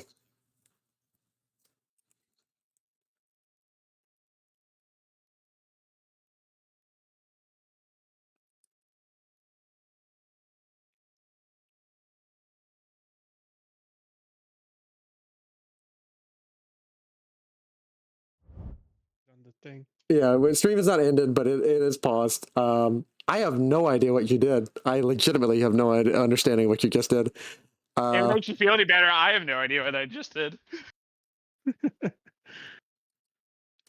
On the thing. Yeah, stream is not ended, but it is paused. I have no idea what you did. I legitimately have no understanding what you just did. If it makes you feel any better, I have no idea what I just did.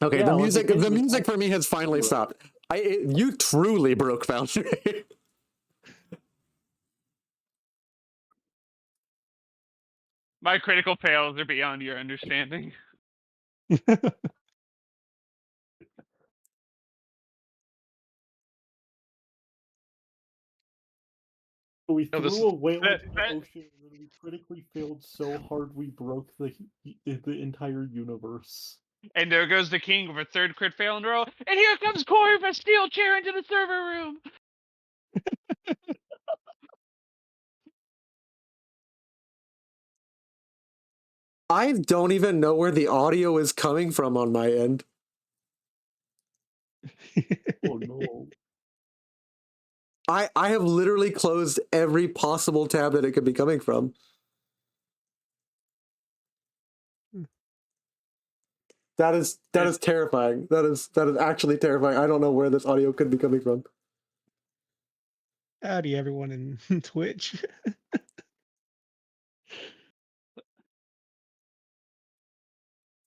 Okay, Yeah, the like, music again, the you- music for me has finally stopped. You truly broke Foundry. My critical fails are beyond your understanding. We No, this threw is- a whale into the ocean and then we critically failed so hard we broke the entire universe. And there goes the king with a 3rd crit fail in a row. And here comes Corey with a steel chair into the server room. I don't even know where the audio is coming from on my end. Oh no. I have literally closed every possible tab that it could be coming from. That is terrifying. That is actually terrifying. I don't know where this audio could be coming from. Howdy, everyone in Twitch.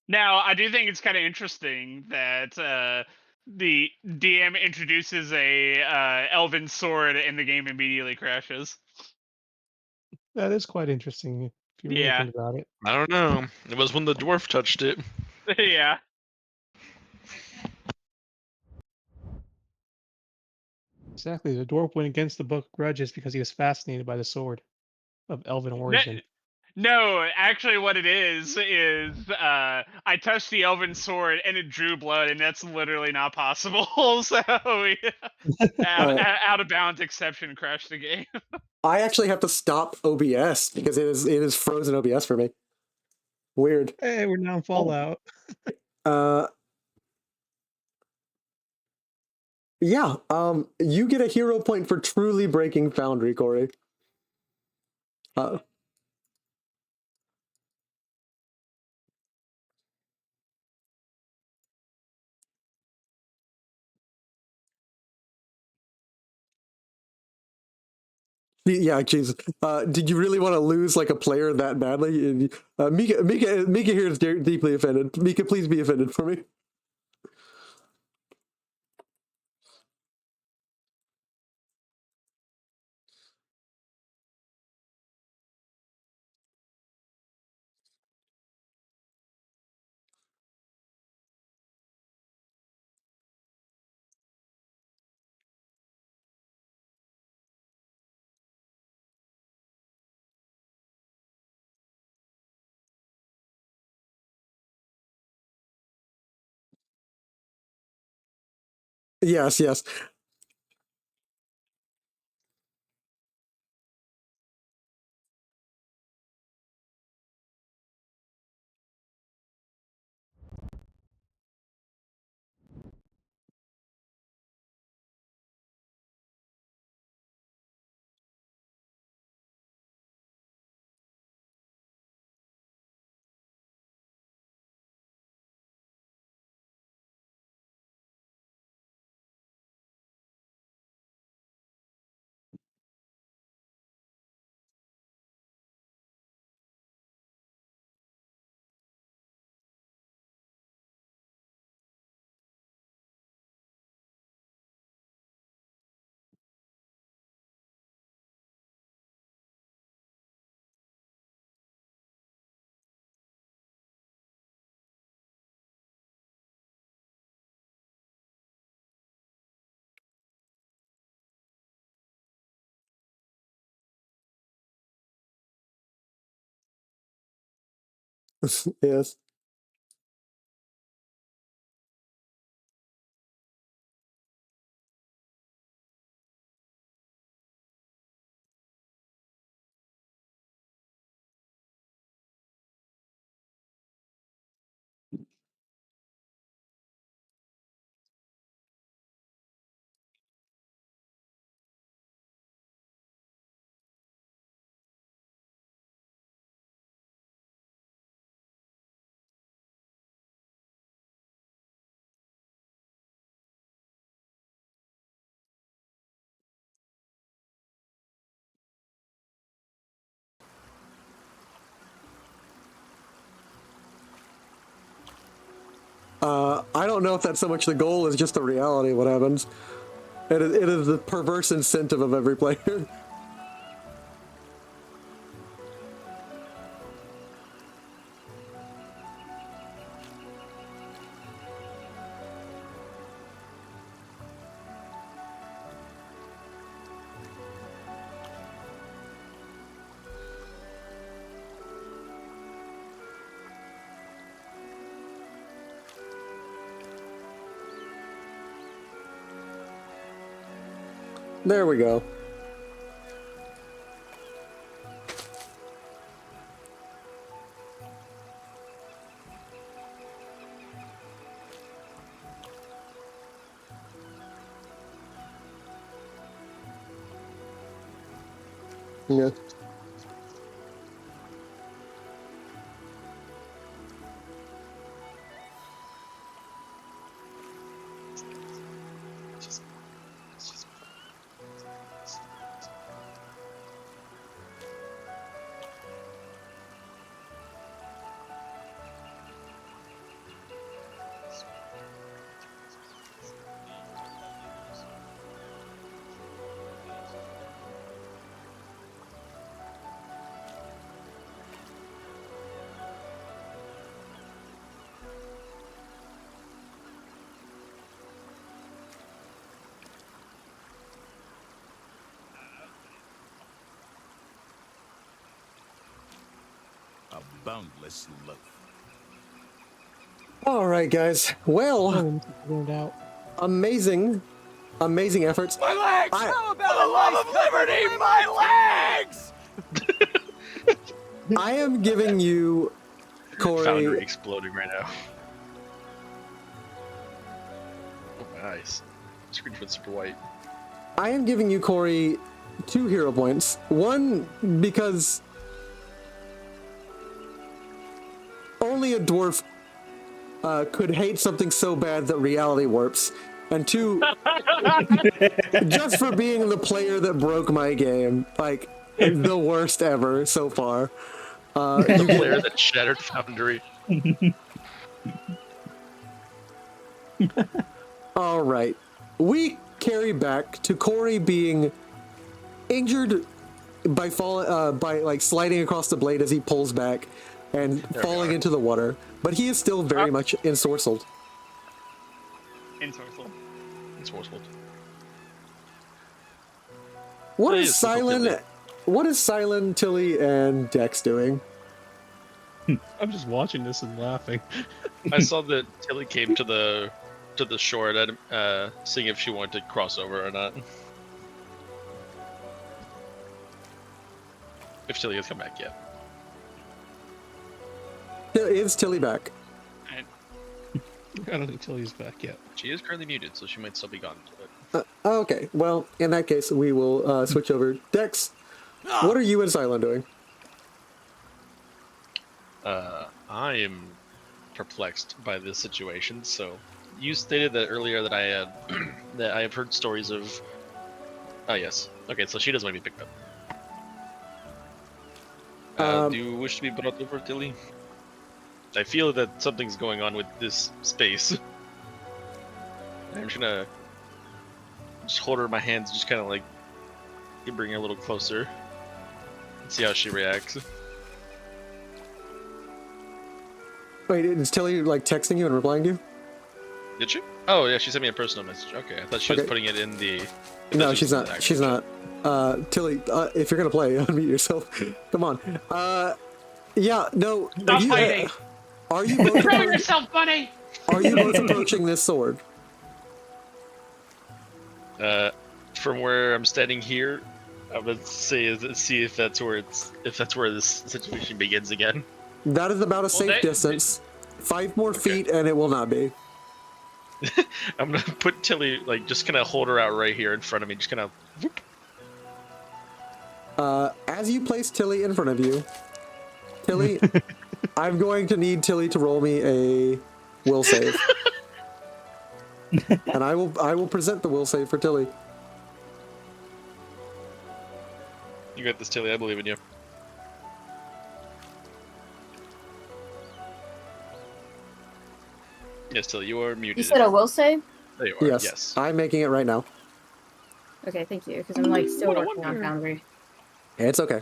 Now, I do think it's kind of interesting that the DM introduces a elven sword and the game immediately crashes. That is quite interesting if you really Yeah. think about it. I don't know. It was when the dwarf touched it. Yeah. Exactly. The dwarf went against the book of grudges because he was fascinated by the sword of elven origin. No, actually, what it is I touched the elven sword and it drew blood, and that's literally not possible. So, out of bounds exception crashed the game. I actually have to stop OBS because it is frozen OBS for me. Weird. Hey, we're now in Fallout. Yeah. You get a hero point for truly breaking Foundry, Corey. Yeah, Jesus. Did you really want to lose like a player that badly? Mika here is deeply offended. Mika, please be offended for me. Yes, yes. Yes. I don't know if that's so much the goal as just the reality of what happens. It is the perverse incentive of every player. There we go. Yeah. A boundless loaf. All right, guys. Well, amazing efforts. My legs! For the love of liberty, my legs! I am giving you, Corey. Foundry exploding right now. Oh, nice. Screen went super white. I am giving you, Corey, 2 hero points. One, because only a dwarf could hate something so bad that reality warps. And 2, just for being the player that broke my game. Like, the worst ever so far. The player that shattered Foundry. All right. We carry back to Corey being injured by sliding across the blade as he pulls back and falling into the water, but he is still very much ensorcelled. Ensorcelled. What is Silent, Tilly, and Dex doing? I'm just watching this and laughing. I saw that Tilly came to the to the shore and seeing if she wanted to cross over or not. If Tilly has come back yet. Is Tilly back? I don't think Tilly's back yet. She is currently muted, so she might still be gone. Okay, well, in that case, we will switch over. Dex, what are you and Cylon doing? I am perplexed by this situation. So, you stated that earlier that I had that I have heard stories of. Oh yes. Okay, so she doesn't want to be picked up. Do you wish to be brought over, Tilly? I feel that something's going on with this space. I'm just gonna hold her in my hands, just kind of like bring her a little closer, and see how she reacts. Wait, is Tilly like texting you and replying to you? Did she? Oh yeah, she sent me a personal message. Okay, I thought she was putting it in the. No, she's not. She's not. Tilly, if you're gonna play, unmute yourself. Come on. Yeah, no. Stop fighting. Are you both Throw yourself, buddy. Are you both approaching this sword? From where I'm standing here, I would say see if that's where this situation begins again. That is about a safe distance. 5 more feet, and it will not be. I'm gonna put Tilly, like, just kind of hold her out right here in front of me, just kind of. As you place Tilly in front of you, Tilly, I'm going to need Tilly to roll me a will save, and I will present the will save for Tilly. You got this, Tilly. I believe in you. Yes, Tilly, you are muted. You said a will save? There you are. Yes, Yes. I'm making it right now. Okay, thank you, because I'm like still working on Foundry. It's okay.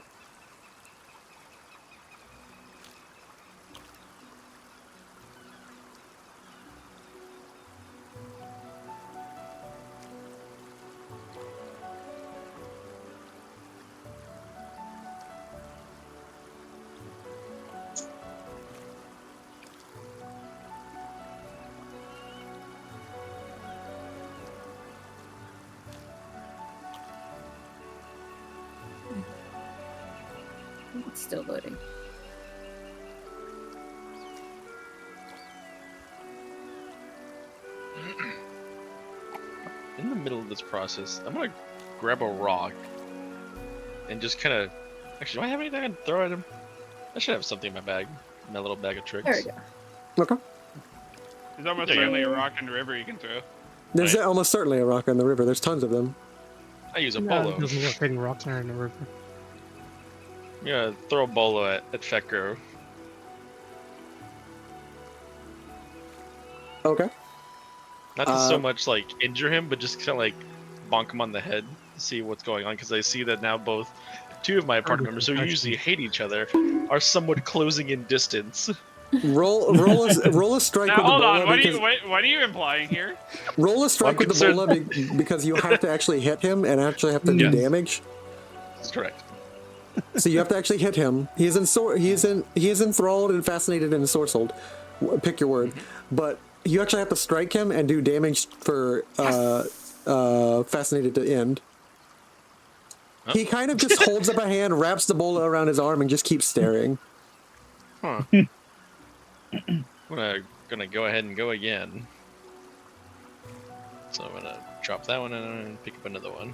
It's still loading. In the middle of this process, I'm gonna grab a rock and just kind of. Actually, do I have anything I can throw at him? I should have something in my bag, my little bag of tricks. There we go. Okay. There's almost There you certainly go. a rock in the river you can throw. There's almost certainly a rock in the river. There's tons of them. I use a No, bolo. it doesn't work. Hitting rocks are in the river. Yeah, throw a bolo at Fekro. Okay. Not to so much like injure him, but just kind of like bonk him on the head to see what's going on. Because I see that now both 2 of my party members, who usually hate each other, are somewhat closing in distance. Roll a strike Now with the hold bola on, what because are you implying here? roll a strike with the bola because you have to actually hit him and actually have to do damage. That's correct. So you have to actually hit him. He is enthralled and fascinated and ensorcelled. Pick your word. But you actually have to strike him and do damage for fascinated to end. Huh? He kind of just holds up a hand, wraps the bola around his arm, and just keeps staring. Huh. I'm gonna go ahead and go again. So I'm gonna drop that one and pick up another one.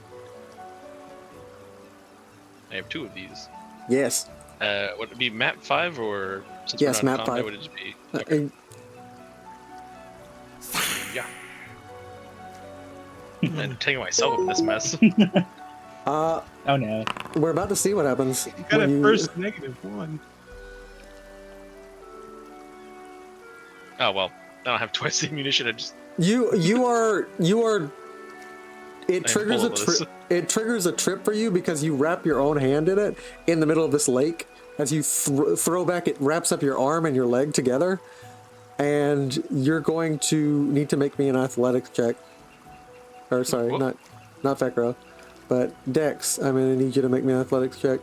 I have 2 of these. Yes. Would it be map 5 or since Yes, we're not map in combat, 5. would it just be? Okay. Yeah. I'm taking myself in this mess. Oh no. We're about to see what happens. You got a first -1. Oh well, I don't have twice the ammunition. I just You are. It I am triggers bulletless. it triggers a trip for you because you wrap your own hand in it in the middle of this lake. As you throw back, it wraps up your arm and your leg together, and you're going to need to make me an athletics check. Or sorry, Whoa. not Fekro, but Dex. I'm gonna need you to make me an athletics check.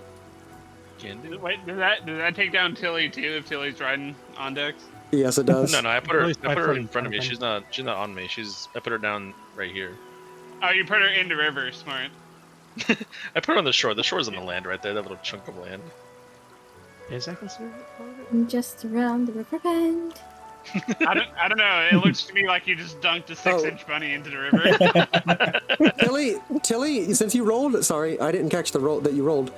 can do. Wait, does that take down Tilly too if Tilly's riding on Dex? Yes, it does. No, I put her. At least I put her in 5 front of me. foot. She's not on me. I put her down right here. Oh, you put her in the river. Smart. I put her on the shore. The shore's on the land right there. That little chunk of land. Is that considered part of it? I'm just around the river bend. I don't know. It looks to me like you just dunked a 6-inch bunny into the river. Tilly, since you rolled, sorry, I didn't catch the roll that you rolled.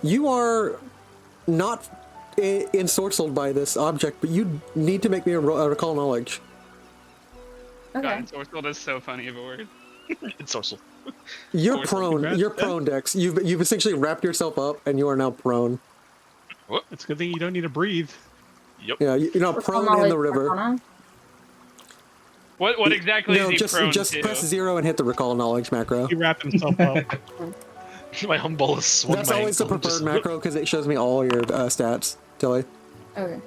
You are not ensorcelled by this object, but you need to make me a recall knowledge. Okay. God, ensorcelled is so funny of a word. Ensorcelled. You're prone. You're prone, Dex. You've essentially wrapped yourself up, and you are now prone. What? It's a good thing you don't need to breathe. Yep. Yeah, you're now prone in the river. What exactly is he prone just to? press 0 and hit the recall knowledge macro. He wrapped himself up. My humble is swung. That's always the preferred macro because it shows me all your stats, Tilly. Okay.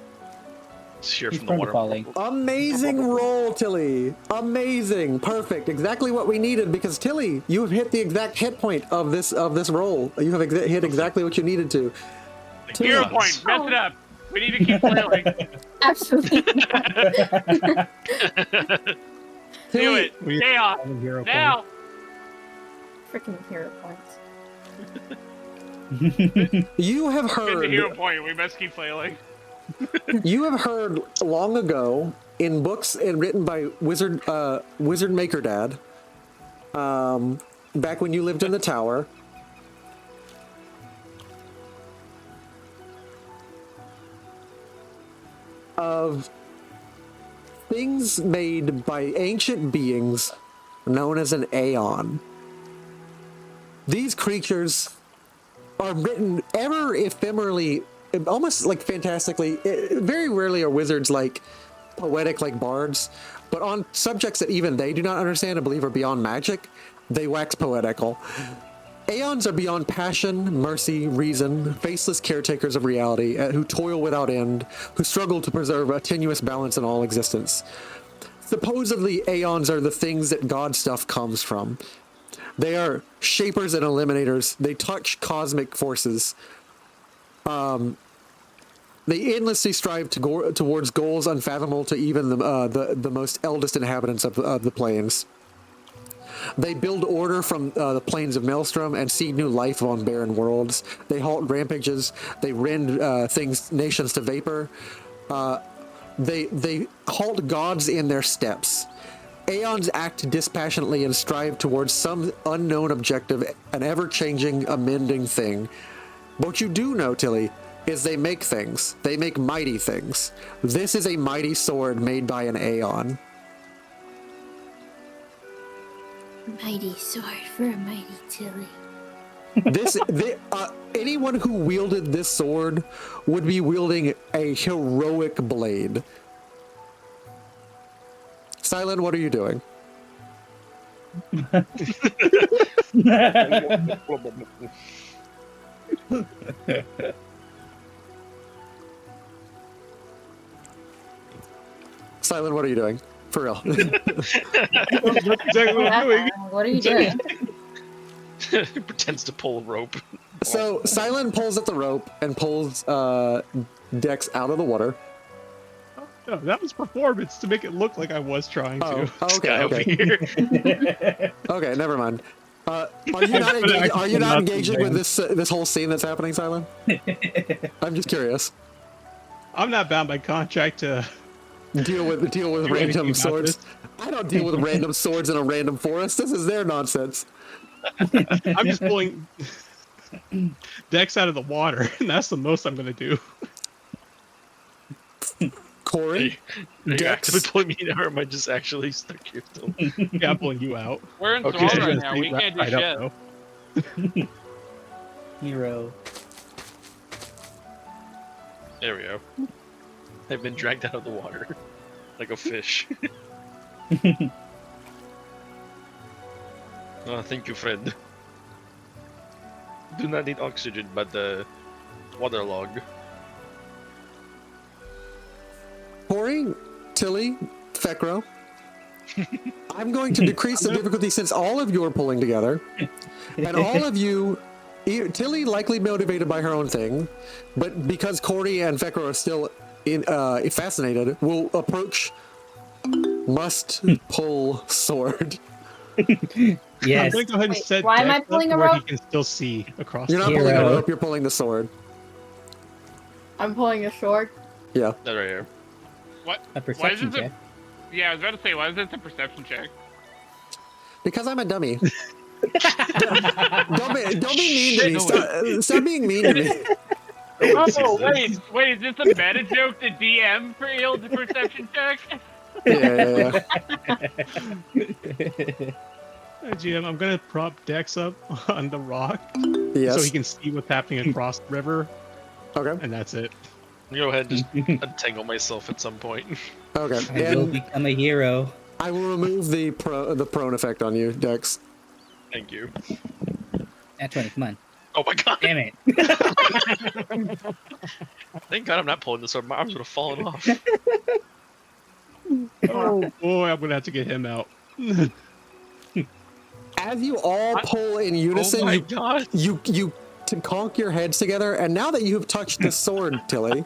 Sheer He's from the prone to water. falling. Amazing roll, Tilly. Amazing, perfect, exactly what we needed. Because Tilly, you have hit the exact hit point of this roll. You have hit exactly what you needed to. Tilly, 0 point. Mess it up. We need to keep flailing. Absolutely. Do it. Chaos. Now. Freaking hero points. You have Get the heard. hero point. We must keep flailing. You have heard long ago in books and written by Wizard Maker Dad. Back when you lived in the tower. Of things made by ancient beings known as an Aeon. These creatures are written ever ephemerally, almost like fantastically. Very rarely are wizards like poetic like bards, but on subjects that even they do not understand and believe are beyond magic, they wax poetical. Aeons are beyond passion, mercy, reason, faceless caretakers of reality, who toil without end, who struggle to preserve a tenuous balance in all existence. Supposedly, Aeons are the things that God stuff comes from. They are shapers and eliminators. They touch cosmic forces. They endlessly strive towards goals unfathomable to even the most eldest inhabitants of the plains. They build order from the plains of Maelstrom and seed new life on barren worlds. They halt rampages. They rend nations to vapor. They halt gods in their steps. Aeons act dispassionately and strive towards some unknown objective, an ever-changing, amending thing. What you do know, Tilly, is they make things. They make mighty things. This is a mighty sword made by an Aeon. Mighty sword for a mighty Tilly. Anyone who wielded this sword would be wielding a heroic blade. Silent, what are you doing? Silent, what are you doing? For real. That's exactly what I'm doing. What are you doing? He pretends to pull a rope. So Silent pulls at the rope and pulls Dex out of the water. No, that was performance to make it look like I was trying to. Okay. Okay, never mind. Are you not engaging with this whole scene that's happening, Silent? I'm just curious. I'm not bound by contract to deal with random swords. I don't deal with random swords in a random forest. This is their nonsense. I'm just pulling Dex out of the water, and that's the most I'm going to do. Corey, Are you actively pulling me in, or am I just actually stuck here still? Yeah, I'm pulling you out. We're in Okay. thrall right now. We can't do Right up, shit. Hero. There we go. I've been dragged out of the water like a fish. Oh, thank you, friend. Do not need oxygen, but the waterlog. Corey, Tilly, Fekro, I'm going to decrease the difficulty since all of you are pulling together, and all of you, Tilly likely motivated by her own thing, but because Corey and Fekro are still fascinated, will approach must pull sword. I'm Yes. gonna go ahead and Wait, set why am I Dex up pulling a where he rope? can still see across. You're not the pulling a Hero. rope, you're pulling the sword. I'm pulling a sword. Yeah. That right here. What? A perception check. Yeah, I was about to say, why is this a perception check? Because I'm a dummy. don't be mean to me. Stop being mean to me. Oh, wait, is this a meta joke to DM for Eel's perception check? Yeah. Hey, GM, I'm gonna prop Dex up on the rock Yes. so he can see what's happening across the river. Okay. And that's it. I'm gonna go ahead and just untangle myself at some point. Okay. I will become a hero. I will remove the prone effect on you, Dex. Thank you. At 20, come on. Oh my god! Damn it. Thank God I'm not pulling this sword. My arms would have fallen off. Oh boy, I'm gonna have to get him out. As you all pull in unison, Oh my God. you to conk your heads together, and now that you have touched the sword, Tilly,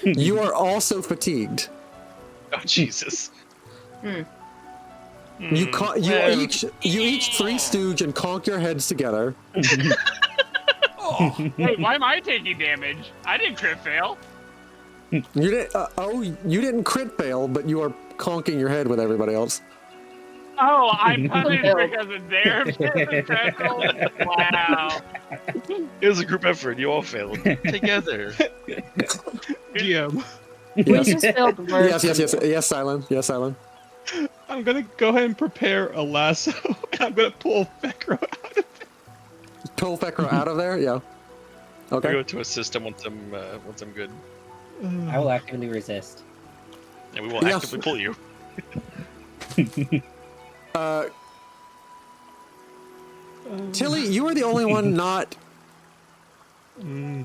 you are also fatigued. Oh Jesus. You each three stooge and conk your heads together. Wait, why am I taking damage? I didn't crit fail. You didn't. You didn't crit fail, but you are conking your head with everybody else. Oh, I'm punished because of their tackle? Wow. It was a group effort. You all failed together. GM. We just spilled words. Yes, Silent. Yes, Silent. I'm gonna go ahead and prepare a lasso, and I'm gonna pull Fekro out of it. Pull Fekro out of there? Yeah. Okay. I'll go to assist him once I'm good. I will actively resist. And we will actively pull you. Tilly, you are the only one not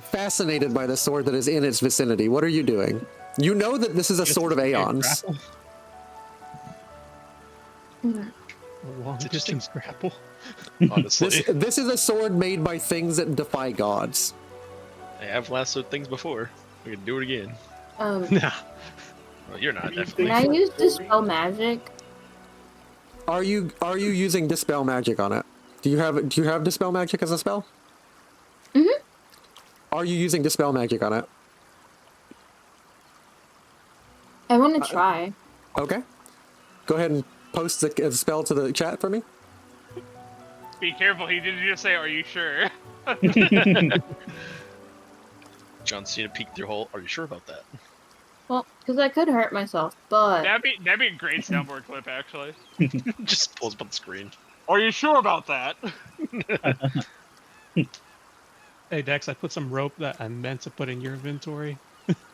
fascinated by the sword that is in its vicinity. What are you doing? You know that this is a sword of Aeons. A long distance grapple. Honestly, this is a sword made by things that defy gods. I have lassoed things before. We can do it again. Nah. Well, you're not Can definitely. I use Dispel Magic? Are you using Dispel Magic on it? Do you have Dispel Magic as a spell? Mm-hmm. Are you using Dispel Magic on it? I want to try. Okay. Go ahead and post the spell to the chat for me. Be careful, he didn't just say, are you sure? John Cena peeked your hole. Are you sure about that? Well, because I could hurt myself, but... That'd be a great soundboard clip, actually. Just pulls up on the screen. Are you sure about that? Hey Dex, I put some rope that I meant to put in your inventory.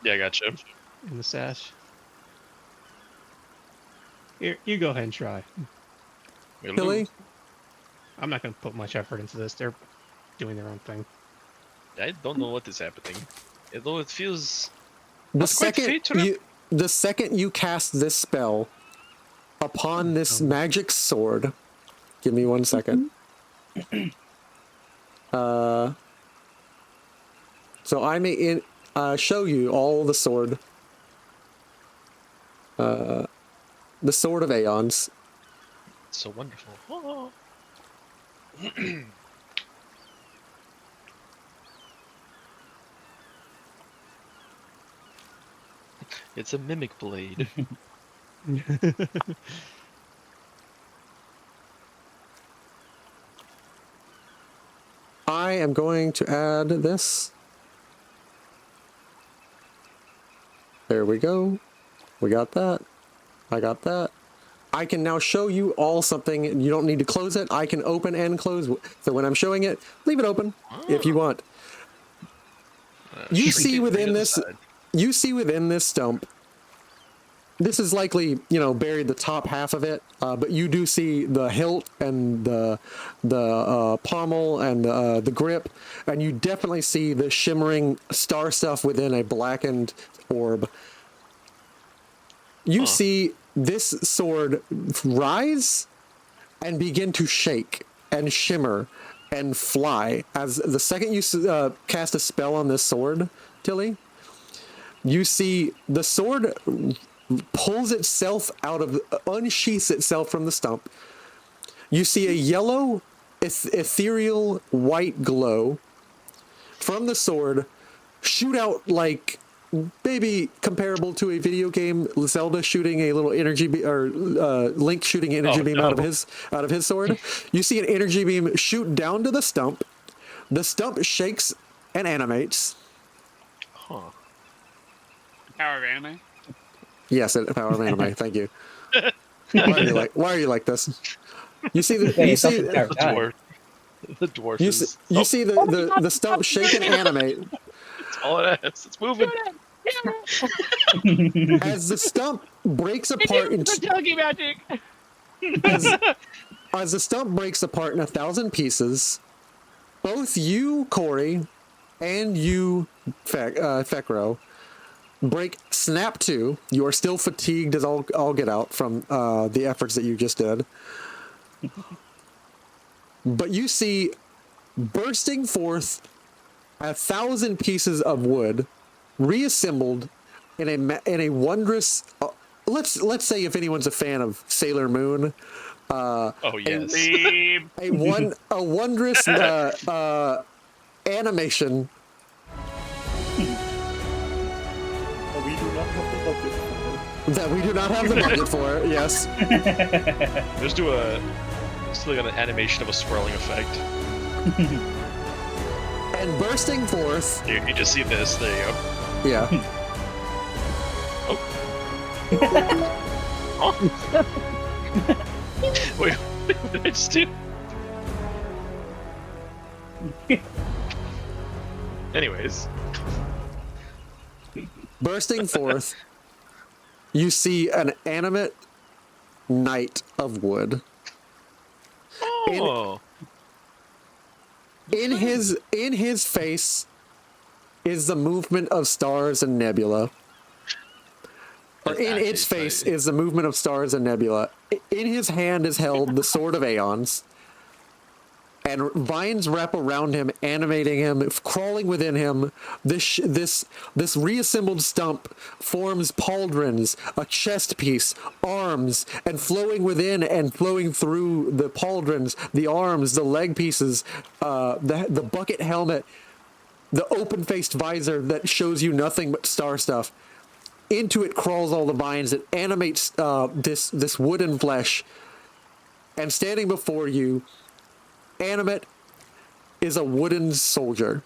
Yeah, I got you. In the sash. Here, you go ahead and try. Tilly? I'm not going to put much effort into this. They're doing their own thing. I don't know what is happening. Although it feels... The second you cast this spell upon this magic sword, give me 1 second. So I may show you all the sword. The sword of Aeons. So wonderful. Oh. It's a mimic blade. I am going to add this. There we go. We got that. I got that. I can now show you all something. You don't need to close it. I can open and close. So when I'm showing it, leave it open if you want. You see within this. You see within this stump. This is likely, buried the top half of it, but you do see the hilt and the pommel and the grip, and you definitely see the shimmering star stuff within a blackened orb. You see this sword rise and begin to shake and shimmer and fly as the second you cast a spell on this sword, Tilly. you see the sword pulls itself out of, unsheaths itself from the stump. You see a yellow, ethereal white glow from the sword shoot out like maybe comparable to a video game, Zelda shooting a little energy beam, or Link shooting an energy beam out of his sword. You see an energy beam shoot down to the stump. The stump shakes and animates. Huh. Power of anime. Yes, power of anime. Thank you. Why are you like this? You see the Wait, you it's also see the power of God. The dwarf you is. see the stump shake and animate. That's all it has. It's moving. As the stump breaks apart in magic. as the stump breaks apart in 1,000 pieces, both you, Corey, and you, Fekro, snap to. You are still fatigued as all get out from the efforts that you just did. But you see bursting forth 1,000 pieces of wood, reassembled in a wondrous. Let's say if anyone's a fan of Sailor Moon. Oh yes. A wondrous animation. That we do not have the budget for. Yes. Just do like an animation of a swirling effect. And bursting forth. You just see this. There you go. Yeah. Oh. Wait, what did I just do? Anyways. Bursting forth, you see an animate knight of wood. Oh. In his face is the movement of stars and nebula. Or in its face is the movement of stars and nebula. In his hand is held the sword of Aeons. And vines wrap around him, animating him, crawling within him. This reassembled stump forms pauldrons, a chest piece, arms, and flowing within and flowing through the pauldrons, the arms, the leg pieces, the bucket helmet, the open-faced visor that shows you nothing but star stuff. Into it crawls all the vines. It animates this wooden flesh. And standing before you, animate, is a wooden soldier.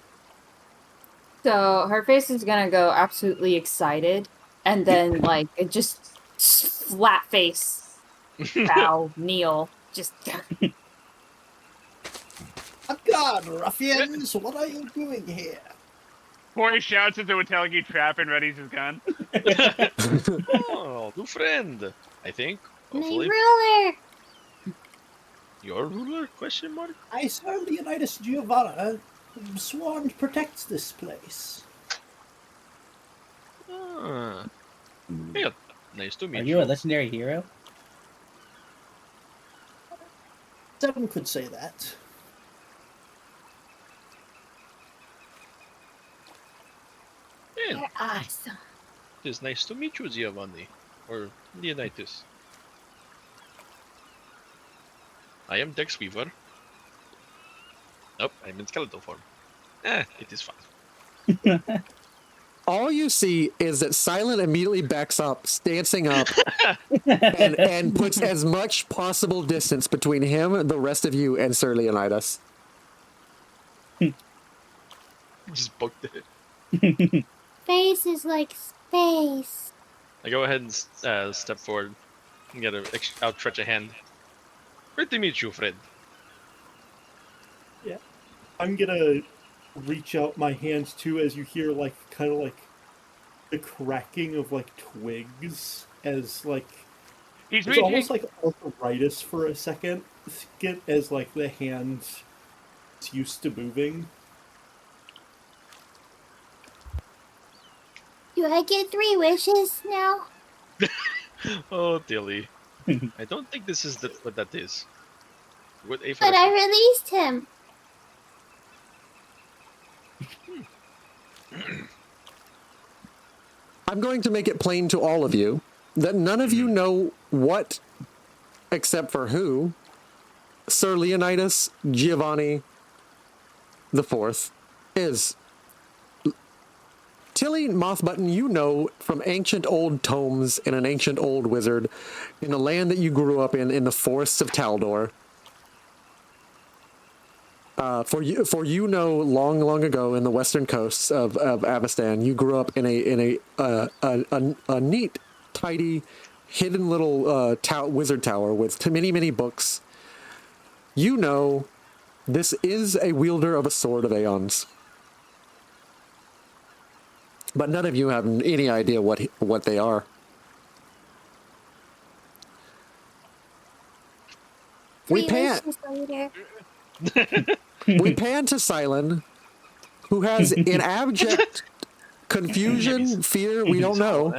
So her face is gonna go absolutely excited, and then like it just flat face, bow, kneel, just. God, ruffians! What are you doing here? Corey shouts as though we're telling you trap and readies his gun. Oh, new friend. I think. My Hopefully. ruler! Your ruler? Question mark. I serve Leonidas Giovanna, sworn to protect this place. Ah. Yeah, nice to meet Are you a legendary hero? Seven could say that. Yeah. You're awesome. It is nice to meet you, Giovanni. Or Leonidas. I am Dex Weaver. Nope, I'm in skeletal form. It is fine. All you see is that Silent immediately backs up, dancing up, and puts as much possible distance between him, the rest of you, and Sir Leonidas. Just booked it. Face is like space. I go ahead and step forward and outstretch a hand. Great to meet you, Fred. Yeah. I'm gonna reach out my hands too as you hear like kind of like the cracking of like twigs as like He's it's almost like arthritis for a second as like the hands used to moving. Do I get 3 wishes now? Oh, Dilly. I don't think this is what that is. What a But I released him. I'm going to make it plain to all of you that none of you know what, except for who, Sir Leonidas Giovanni the Fourth is. Tilly Mothbutton, you know from ancient old tomes and an ancient old wizard in the land that you grew up in the forests of Taldor. For you know, long ago in the western coasts of Avestan, you grew up in a neat, tidy, hidden little wizard tower with many books. You know, this is a wielder of a sword of aeons. But none of you have any idea what they are. We pan to Silen, who has in abject confusion, fear, we don't know.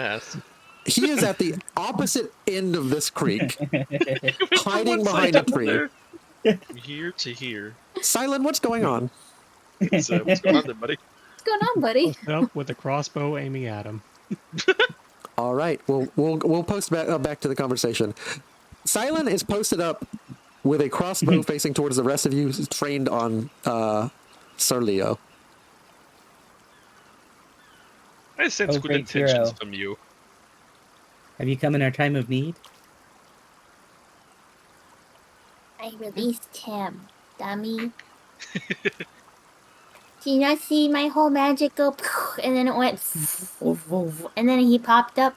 He is at the opposite end of this creek, hiding behind a tree. From here to here. Silen, what's going on? What's going on there, buddy? What's going on, buddy? Posted up with a crossbow aiming at him. All right, we'll post back to the conversation. Silen is posted up with a crossbow facing towards the rest of you, trained on Sir Leo. I sense good great intentions hero. from you. Have you come in our time of need? I released him, dummy. Do you not see my whole magic go and then it went and then he popped up?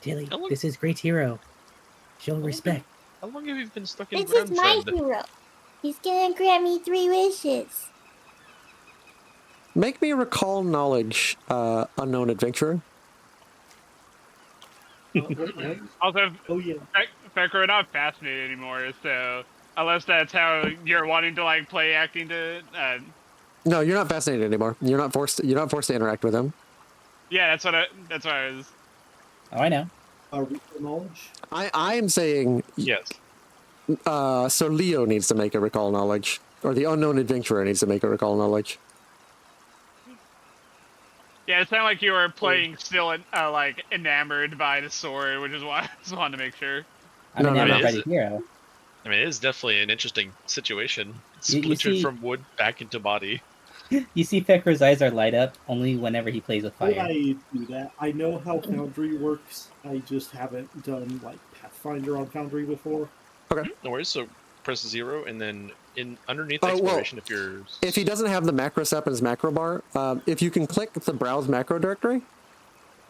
Tilly, this is great hero. Show respect. How long have you been stuck in This ground, is my friend? hero. He's gonna grant me 3 wishes. Make me recall knowledge, unknown adventurer. Also, oh yeah, Becker, we're not fascinated anymore, so unless that's how you're wanting to like play acting to. No, you're not fascinated anymore. You're not forced to interact with him. Yeah, that's what I was. Oh, I know. Knowledge. I am saying yes. Sir Leo needs to make a recall knowledge, or the unknown adventurer needs to make a recall knowledge. Yeah, it sounded like you were playing still like enamored by the sword, which is why I just wanted to make sure. I'm enamored by the hero. I mean, it is definitely an interesting situation. You Splintered see- from wood back into body. You see Fekra's eyes are light up only whenever he plays with When fire. I do that, I know how Foundry works. I just haven't done like Pathfinder on Foundry before. Okay. No worries. So press 0, and then underneath Oh, well, exploration, if he doesn't have the macro up in his macro bar, if you can click the browse macro directory.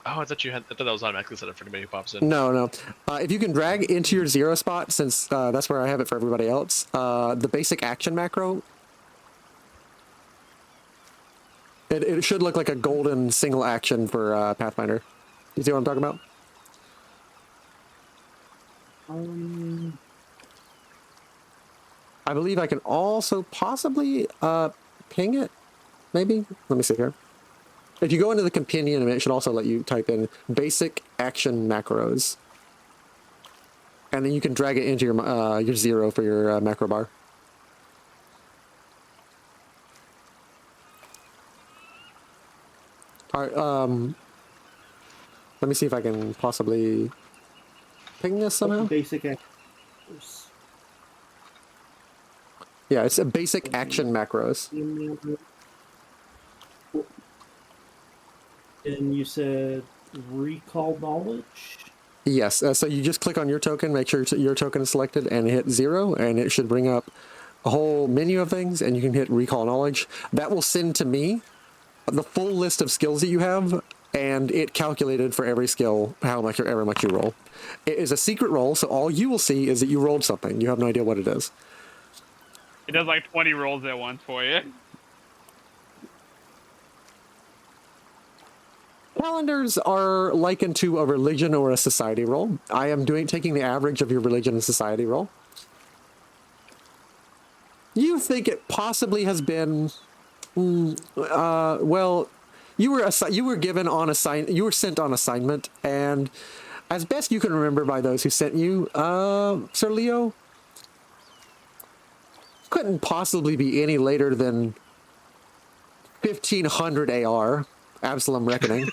Oh, I thought that was automatically set up for anybody who pops in. No. If you can drag into your 0 spot, since that's where I have it for everybody else, the basic action macro. It should look like a golden single action for Pathfinder. You see what I'm talking about? I believe I can also possibly ping it, maybe? Let me see here. If you go into the companion, it should also let you type in basic action macros. And then you can drag it into your 0 for your macro bar. All right, let me see if I can possibly ping this somehow. Basic actions. Yeah, it's a basic action macros. And you said recall knowledge? Yes, so you just click on your token, make sure your token is selected, and hit 0, and it should bring up a whole menu of things, and you can hit recall knowledge. That will send to me the full list of skills that you have, and it calculated for every skill however much you roll. It is a secret roll, so all you will see is that you rolled something. You have no idea what it is. It does like 20 rolls at once for you. Calendars are likened to a religion or a society roll. I am taking the average of your religion and society roll. You think it possibly has been, well, you were given on you were sent on assignment, and as best you can remember by those who sent you, Sir Leo, couldn't possibly be any later than 1500 AR, Absalom Reckoning.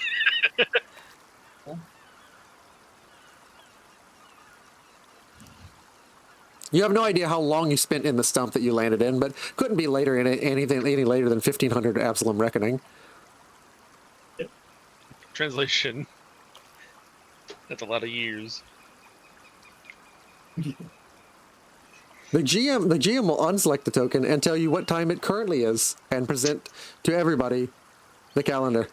You have no idea how long you spent in the stump that you landed in, but couldn't be later in anything any later than 1500 Absalom Reckoning. Translation. That's a lot of years. The GM will unselect the token and tell you what time it currently is, and present to everybody the calendar.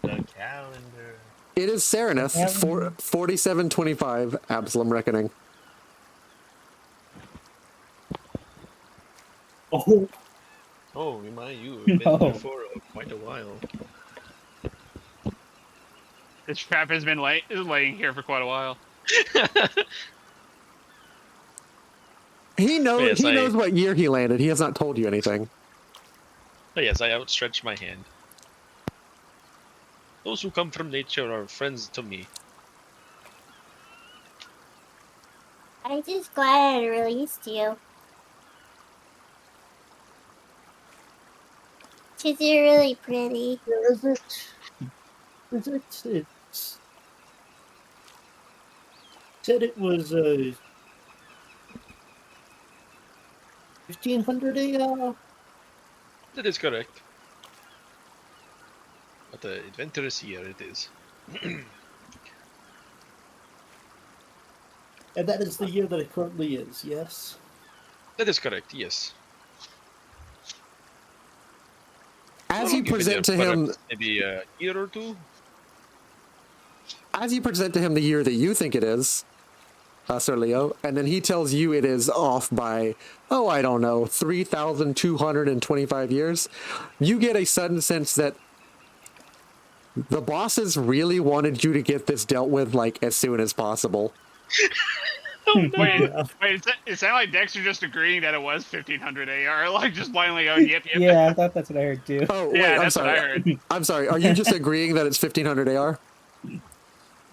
The calendar. It is Serenith, 4725 Absalom Reckoning. Oh. Oh, you have been there for quite a while. This trap has been laying here for quite a while. He knows. Yes, he knows what year he landed. He has not told you anything. Oh, yes, I outstretch my hand. Those who come from nature are friends to me. I'm just glad I released you. Cause you're really pretty. Is it? Is it? It's said it was 1500 AR. That is correct. But the adventurous year it is. And that is the year that it currently is, yes? That is correct, yes. As you present to him, maybe a year or two. As you present to him the year that you think it is, Sir Leo, and then he tells you it is off by, oh, I don't know, 3,225 years, you get a sudden sense that the bosses really wanted you to get this dealt with, like, as soon as possible. Wait, it sounded like Dexter just agreeing that it was 1500 AR, like just blindly going, yep. Yeah, I thought that's what I heard too. Oh, wait, Yeah, I'm that's sorry. what I heard. I'm sorry. Are you just agreeing that it's 1500 AR?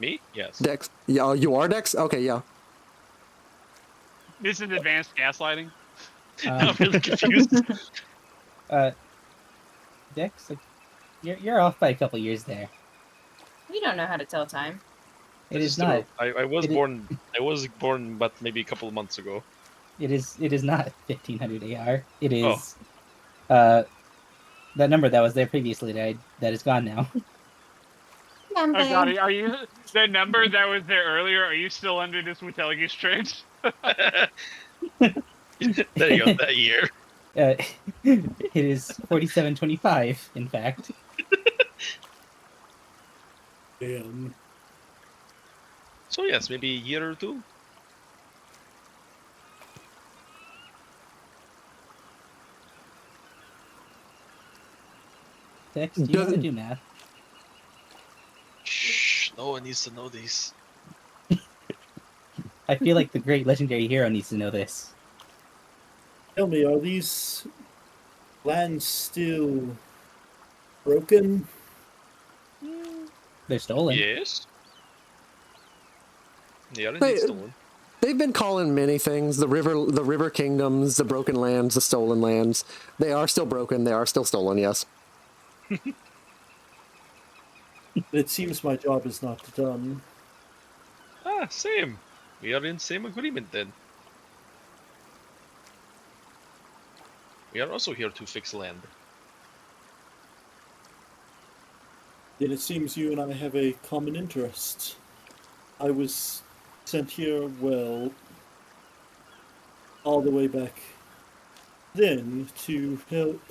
Me? Yes. Dex? Yeah, oh, you are Dex? Okay, yeah. This is advanced gaslighting. I'm really confused. Dex, like, you're off by a couple years there. We don't know how to tell time. It is not. I was born. I was born, but maybe a couple of months ago. It is not 1500 AR. It is that number that was there previously that is gone now. Number. Oh god, are you the number that was there earlier? Are you still under this Wuteligus trade? There you go. That year. It is 4725, in fact. Damn. So yes, maybe a year or two. Dex, do you want to do math? Shh, no one needs to know this. I feel like the great legendary hero needs to know this. Tell me, are these lands still broken? They're stolen. Yes. They are indeed stolen. They've been calling many things: the river kingdoms, the broken lands, the stolen lands. They are still broken. They are still stolen. Yes. It seems my job is not done. Ah, same. We are in same agreement then. We are also here to fix land. Then it seems you and I have a common interest. I was sent here, well, all the way back then to help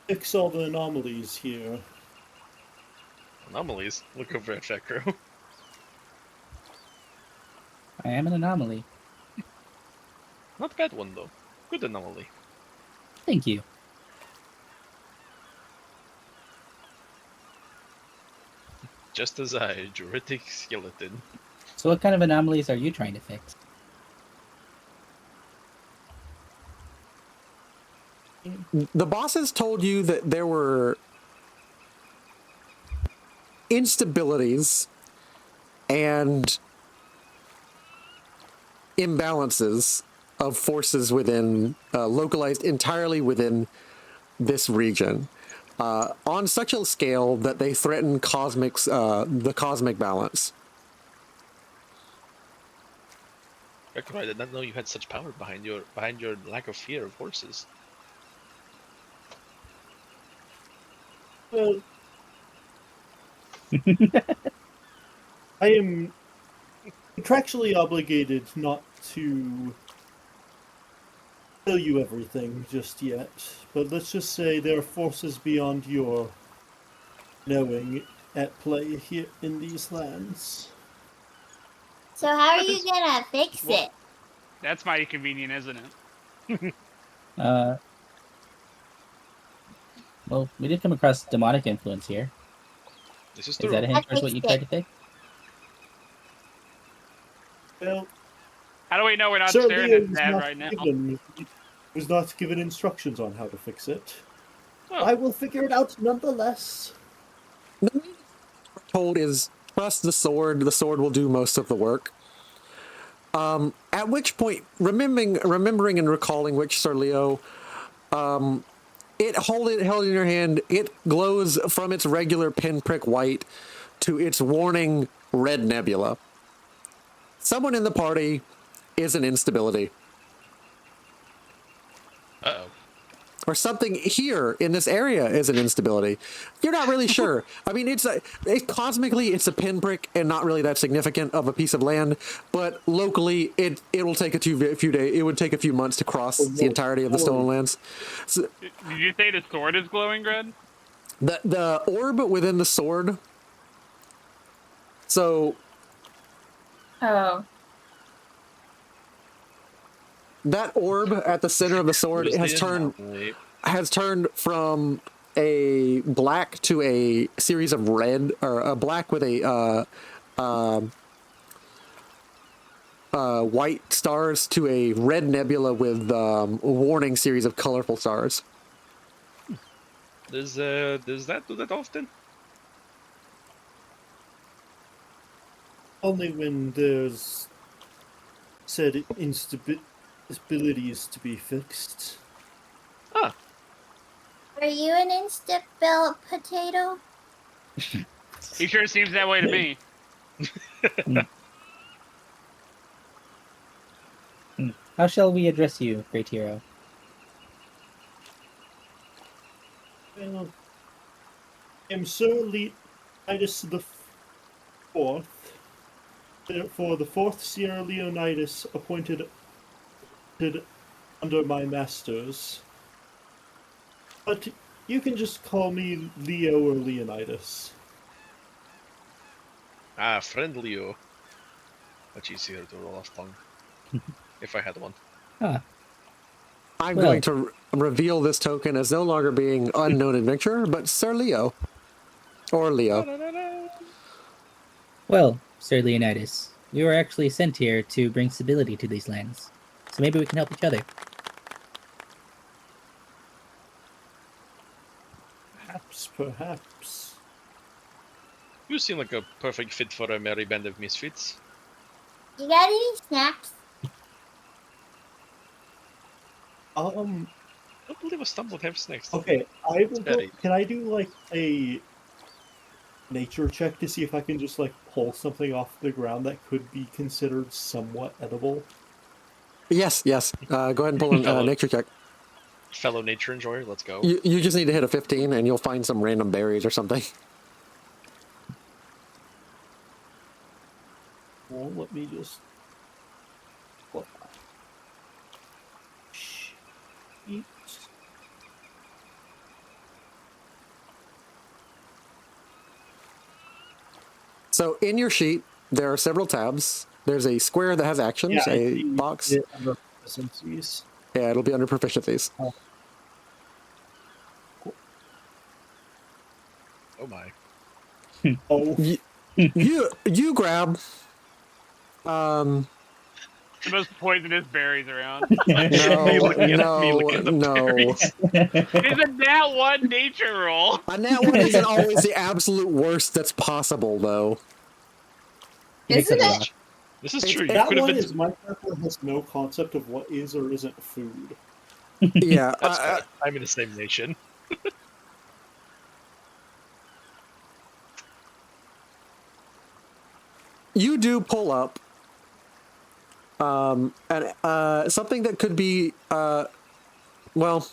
fix all the anomalies here. Anomalies? Look over at Fekro. I am an anomaly. Not bad one though. Good anomaly. Thank you. Just as I, Juritic Skeleton. So what kind of anomalies are you trying to fix? The bosses told you that there were instabilities and imbalances of forces within, localized entirely within this region on such a scale that they threaten the cosmic balance. Vector, I did not know you had such power behind your lack of fear of horses. Well, I am contractually obligated not to tell you everything just yet, but let's just say there are forces beyond your knowing at play here in these lands. So how are you gonna fix it? That's mighty convenient, isn't it? Well, we did come across demonic influence here. This is Is that a hint towards what you tried to fix? Well, How do we know we're not Sir staring Leo at that right now? Was not given instructions on how to fix it. Oh. I will figure it out nonetheless. The main thing we're told is trust the sword. The sword will do most of the work. At which point, remembering and recalling which Sir Leo, held in your hand, it glows from its regular pinprick white to its warning red nebula. Someone in the party is an instability. Uh-oh. Or something here in this area is an instability. You're not really sure. I mean, cosmically, it's a pinprick and not really that significant of a piece of land, but locally, it will take a few days. It would take a few months to cross the entirety of the Stolen Lands. So, Did you say the sword is glowing red? the orb within the sword. So. Oh. That orb at the center of the sword has turned from a black to a series of red, or a black with a white stars to a red nebula with a warning series of colorful stars. Does that do that often? Only when there's said instabilities to be fixed. Ah. Are you an insta-built potato? He sure seems that way to me. How shall we address you, great hero? Well, I am Sir Leonidas the Fourth. Therefore, the fourth Sierra Leonidas appointed under my masters. But you can just call me Leo or Leonidas. Ah, friend Leo. Much easier to roll off tongue. If I had one. I'm going to reveal this token as no longer being unknown adventurer, but Sir Leo. Or Leo. Well, Sir Leonidas, we were actually sent here to bring stability to these lands. So maybe we can help each other. Perhaps. You seem like a perfect fit for a merry band of misfits. You got any snacks? I don't believe a stump would have snacks. Okay, I will go, can I do like a nature check to see if I can just like pull something off the ground that could be considered somewhat edible? Yes. Go ahead and pull a nature check. Fellow nature enjoyer, let's go. You just need to hit a 15 and you'll find some random berries or something. Well, let me just... Eat. So in your sheet, there are several tabs. There's a square that has actions, a box. Under proficiencies. Yeah, it'll be under proficiencies. Oh my. Oh. You grab The most poisonous berries around. No. Isn't that one nature roll? A nat one isn't always the absolute worst that's possible, though. Isn't it? This is true. That one is my character has no concept of what is or isn't food. Yeah, That's I'm in the same nation. You do pull up, and something that could be, well.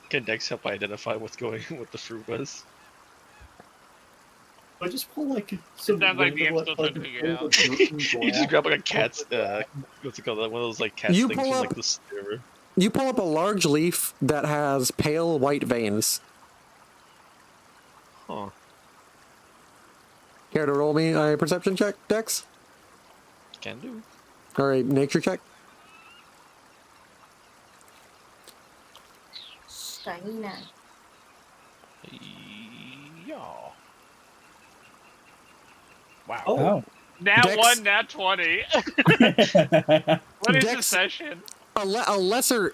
Can Dex help identify what the fruit was? I just pull like some Sounds like random, DM's still trying to figure it out. You just grab like a cat's, what's it called? One of those like cat's You things pull from up- like the river. You pull up a large leaf that has pale white veins. Huh. Care to roll me a perception check, Dex? Can do. Or a nature check? China. Yeah. Wow. Oh. Nat Dex- 1, nat 20. What is Dex- this session? A lesser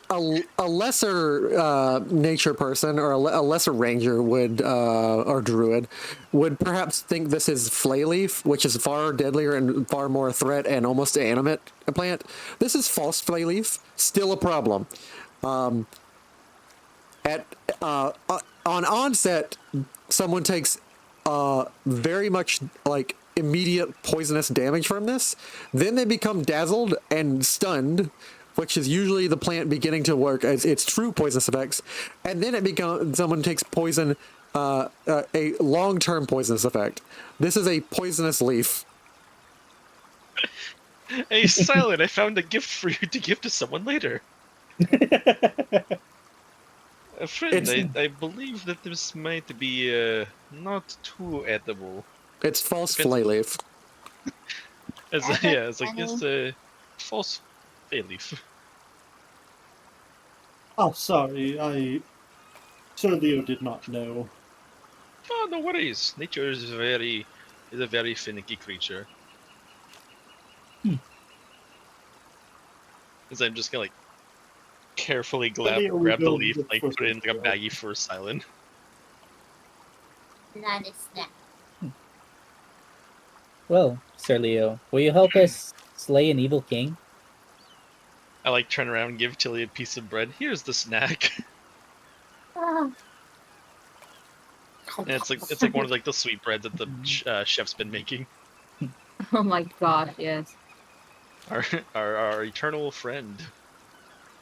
nature person or a lesser ranger would or druid would perhaps think this is flayleaf, which is far deadlier and far more threat and almost animate a plant. This is false flayleaf, still a problem. On onset, someone takes very much like immediate poisonous damage from this. Then they become dazzled and stunned, which is usually the plant beginning to work as its true poisonous effects. And then it becomes someone takes poison, a long-term poisonous effect. This is a poisonous leaf. Hey, Silent, I found a gift for you to give to someone later. A friend, I believe that this might be not too edible. It's false flayleaf. It's a false flayleaf. Oh, sorry, Sir Leo did not know. Oh, no worries. Nature is a very finicky creature. Because I'm just gonna like carefully grab the leaf, like put it in like a baggie for Silent. Not a snack. Well, Sir Leo, will you help us slay an evil king? I like turn around and give Tilly a piece of bread. Here's the snack. Oh. And it's like one of like the sweet bread that the chef's been making. Oh my gosh, yes. Our eternal friend.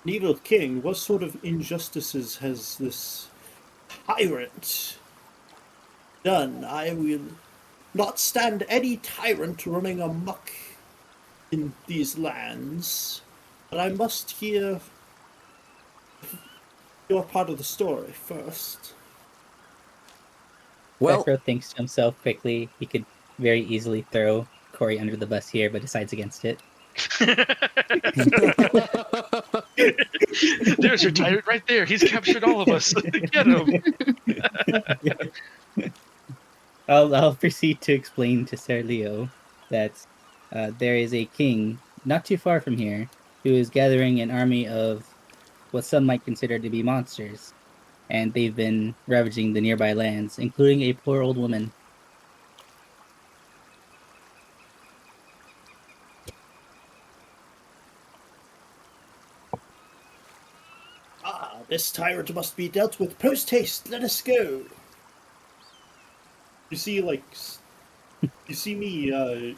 Evil King, what sort of injustices has this tyrant done? I will not stand any tyrant running amok in these lands, but I must hear your part of the story first. Well, Vecro thinks to himself quickly he could very easily throw Corey under the bus here, but decides against it. There's your tyrant right there. He's captured all of us. Get him. I'll proceed to explain to Sir Leo that there is a king not too far from here who is gathering an army of what some might consider to be monsters, and they've been ravaging the nearby lands, including a poor old woman. Ah, this tyrant must be dealt with post haste. Let us go. You see, you see me,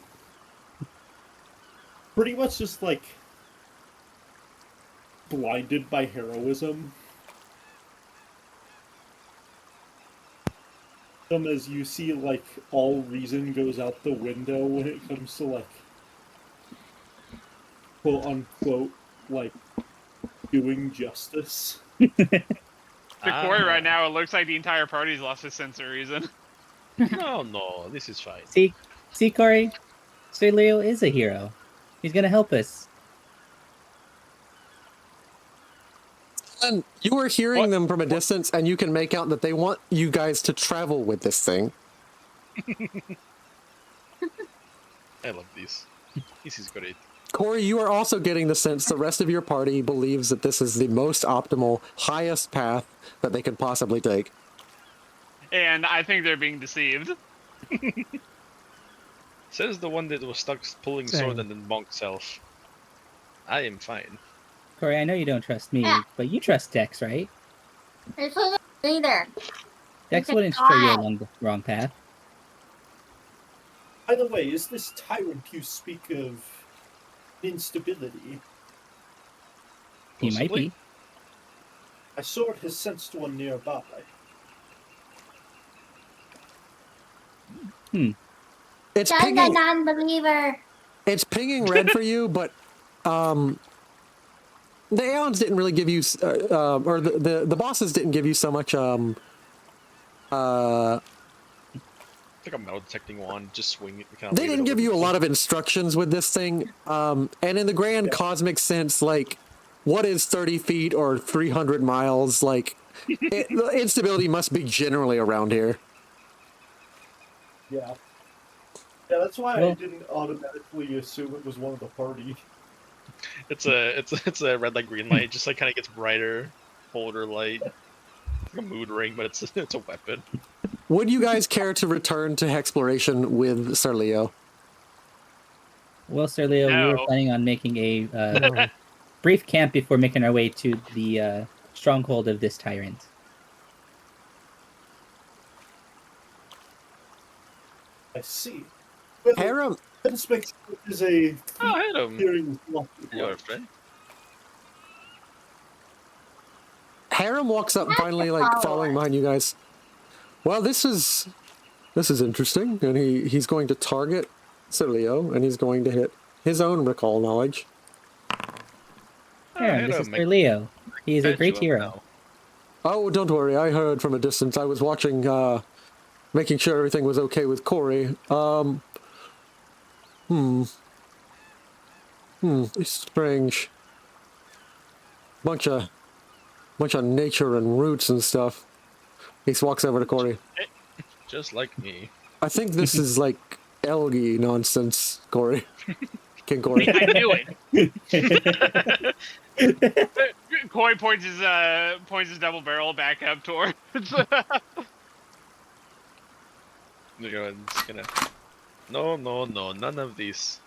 pretty much just like blinded by heroism. As you see, like, all reason goes out the window when it comes to, like, quote unquote, like, doing justice. To Corey right now, it looks like the entire party's lost its sense of reason. No, this is fine. See, Corey? Sir Leo is a hero. He's gonna help us. And you are hearing them from a distance, and you can make out that they want you guys to travel with this thing. I love these. This is great. Corey, you are also getting the sense the rest of your party believes that this is the most optimal, highest path that they could possibly take. And I think they're being deceived. Says the one that was stuck pulling sword and then monk self. I am fine. Corey, I know you don't trust me, Yeah. but you trust Dex, right? There's neither. Dex It's a wouldn't steer you god. along the wrong path. By the way, is this tyrant you speak of instability? He might Possibly. be. I sort has sensed one nearby. It's Done the pinging. non-believer. It's pinging red for you, but the Aeons didn't really give you, or the bosses didn't give you so much. It's like a metal detecting wand. Just swing it. Kind of They didn't give you a lot of instructions with this thing, and in the grand cosmic sense, like what is 30 feet or 300 miles? Like the instability must be generally around here. Yeah. Yeah, that's why I Well- didn't automatically assume it was one of the party. It's a red light, green light. Just like kind of gets brighter, bolder light. It's like a mood ring, but it's a weapon. Would you guys care to return to exploration with Sir Leo? Well, Sir Leo, we were No. planning on making a brief camp before making our way to the stronghold of this tyrant. I see. Well, Harem, let's make sure it is a Oh, I had him. hearing block. Hello, friend. Harem walks up and finally, like, following behind you guys. Well, this is interesting, and he's going to target Sir Leo, and he's going to hit his own recall knowledge. Aaron, this is Sir Leo. He is a great hero. Oh, don't worry. I heard from a distance. I was watching, making sure everything was okay with Corey. It's strange. Bunch of nature and roots and stuff. He walks over to Corey. Just like me. I think this is like algae nonsense, Corey. King Corey. I knew it. Corey points his double barrel back up towards. You're just gonna. No, none of these.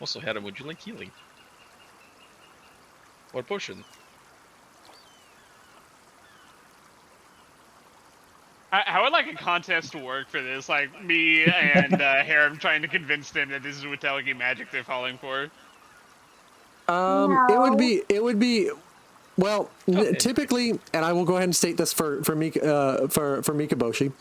Also, Adam, would you like healing? What potion? How would like a contest work for this? Like me and Harem trying to convince them that this is what Telugu magic they're falling for. It would be well, typically, and I will go ahead and state this for Mika Boshi.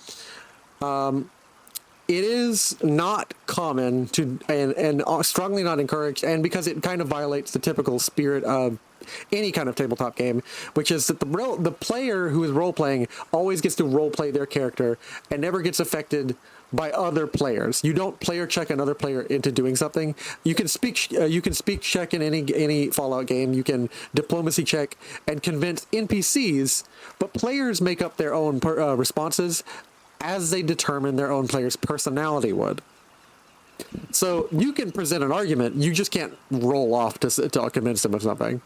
It is not common to and strongly not encouraged, and because it kind of violates the typical spirit of any kind of tabletop game, which is that the player who is role playing always gets to role play their character and never gets affected by other players. You don't player check another player into doing something. You can speak check in any Fallout game. You can diplomacy check and convince NPCs, but players make up their own responses as they determine their own player's personality would. So you can present an argument, you just can't roll off to convince them of something.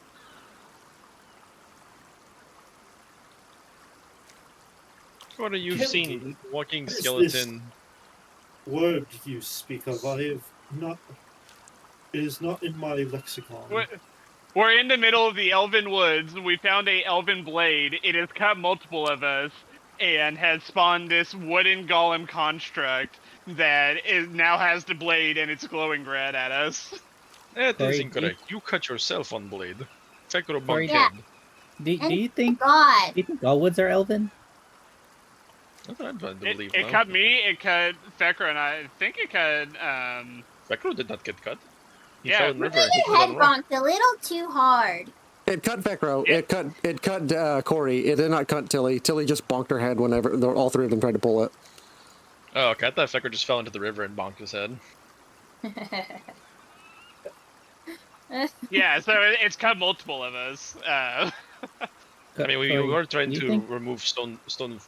What are you Kelly, seeing? Walking what is skeleton. this word you speak of? I have not. It is not in my lexicon. We're in the middle of the Elven Woods. We found a Elven blade. It has cut multiple of us and has spawned this wooden golem construct that now has the blade and it's glowing red at us. That Corey, is incorrect. You cut yourself on blade. Fekro Corey, bunkhead. Do you think God. all woods are elven? I believe It now. cut me, it cut Fekro, and I think it cut, Fekro did not get cut. He Yeah, fell in the river. Maybe He fell head in the rock. bonked a little too hard. It cut Vecro. It cut Corey. It did not cut Tilly. Tilly just bonked her head whenever all three of them tried to pull it. Oh, okay. I thought Fekro just fell into the river and bonked his head. yeah, so it's cut multiple of us. I mean, we Corey, were trying do you to think- remove stone from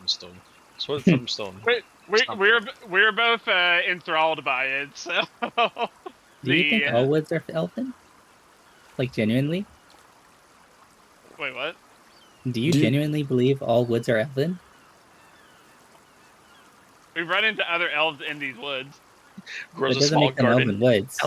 stone. Sword from stone. We're both enthralled by it. So Do you think all woods are elven? Like genuinely? Wait, what? Do you genuinely believe all woods are elven? We run into other elves in these woods. Grows It a doesn't small make them garden. elven woods.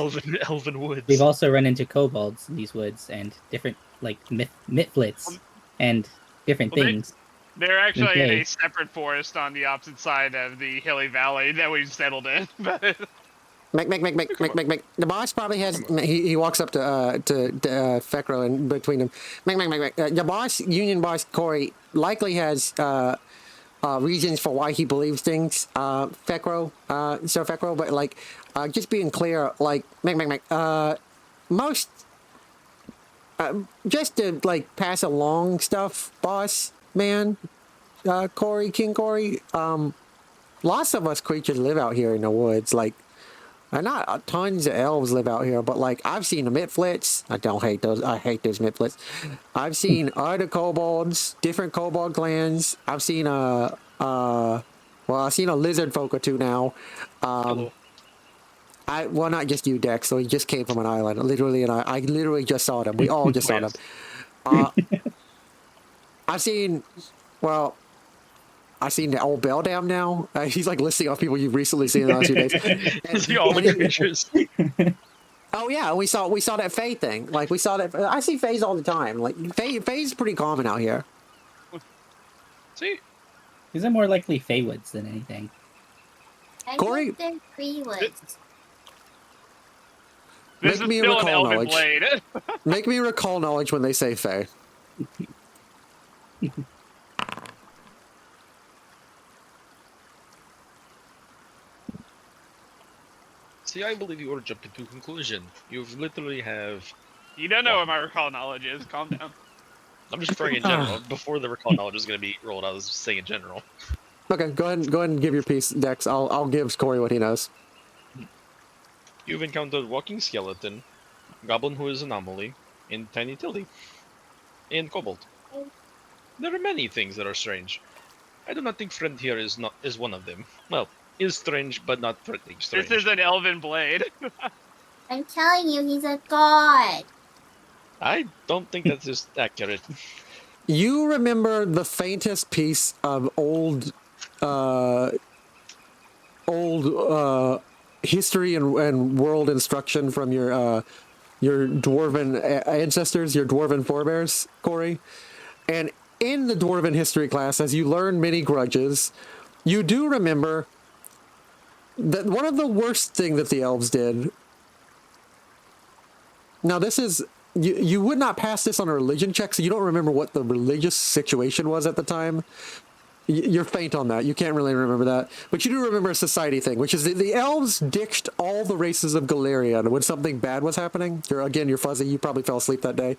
Elven woods. We've also run into kobolds in these woods and different like mitflits and different things. They're actually in Okay. a separate forest on the opposite side of the hilly valley that we've settled in. But Make. The boss probably has. He walks up to Fekro and between them. Make. The boss, Union boss Corey, likely has reasons for why he believes things. Fekro, Sir Fekro, but like, just being clear, like, make. Most. Just to like pass along stuff, boss man, Corey, King Corey. Lots of us creatures live out here in the woods, like. And not tons of elves live out here, but like I've seen the mitflits. I don't hate those. I hate those mitflits. I've seen other kobolds, different kobold clans. I've seen I've seen a Lizardfolk or two now. Hello. Well, not just you, Dex. So he just came from an island, literally, and I literally just saw them. We all just saw them. I've seen, well. I've seen the old Beldam now. He's like listing off people you've recently seen in the last few days. See all the creatures. Oh yeah, we saw that Fae thing. Like we saw that. I see Faes all the time. Like Fae's pretty common out here. See, these are more likely Feywoods than anything. Corey, they're Freewoods. Make me recall knowledge. Make me recall knowledge when they say Fae. See, I believe you are jumping to conclusion. You literally have. You don't know what my recall knowledge is. Calm down. I'm just referring in general. Before the recall knowledge is going to be rolled, I was saying in general. Okay, go ahead and give your piece, Dex. I'll give Corey what he knows. You've encountered walking skeleton, goblin who is anomaly, and tiny tilly, and kobold. There are many things that are strange. I do not think friend here is one of them. Well, is strange, but not threatening strange. This is an elven blade. I'm telling you, he's a god. I don't think that's just accurate. You remember the faintest piece of old history and world instruction from your dwarven ancestors, your dwarven forebears, Corey? And in the dwarven history class, as you learn many grudges, you do remember that one of the worst thing that the elves did. Now this is, you would not pass this on a religion check, so you don't remember what the religious situation was at the time. You're faint on that. You can't really remember that. But you do remember a society thing, which is the elves ditched all the races of Galarian when something bad was happening. You're fuzzy. You probably fell asleep that day.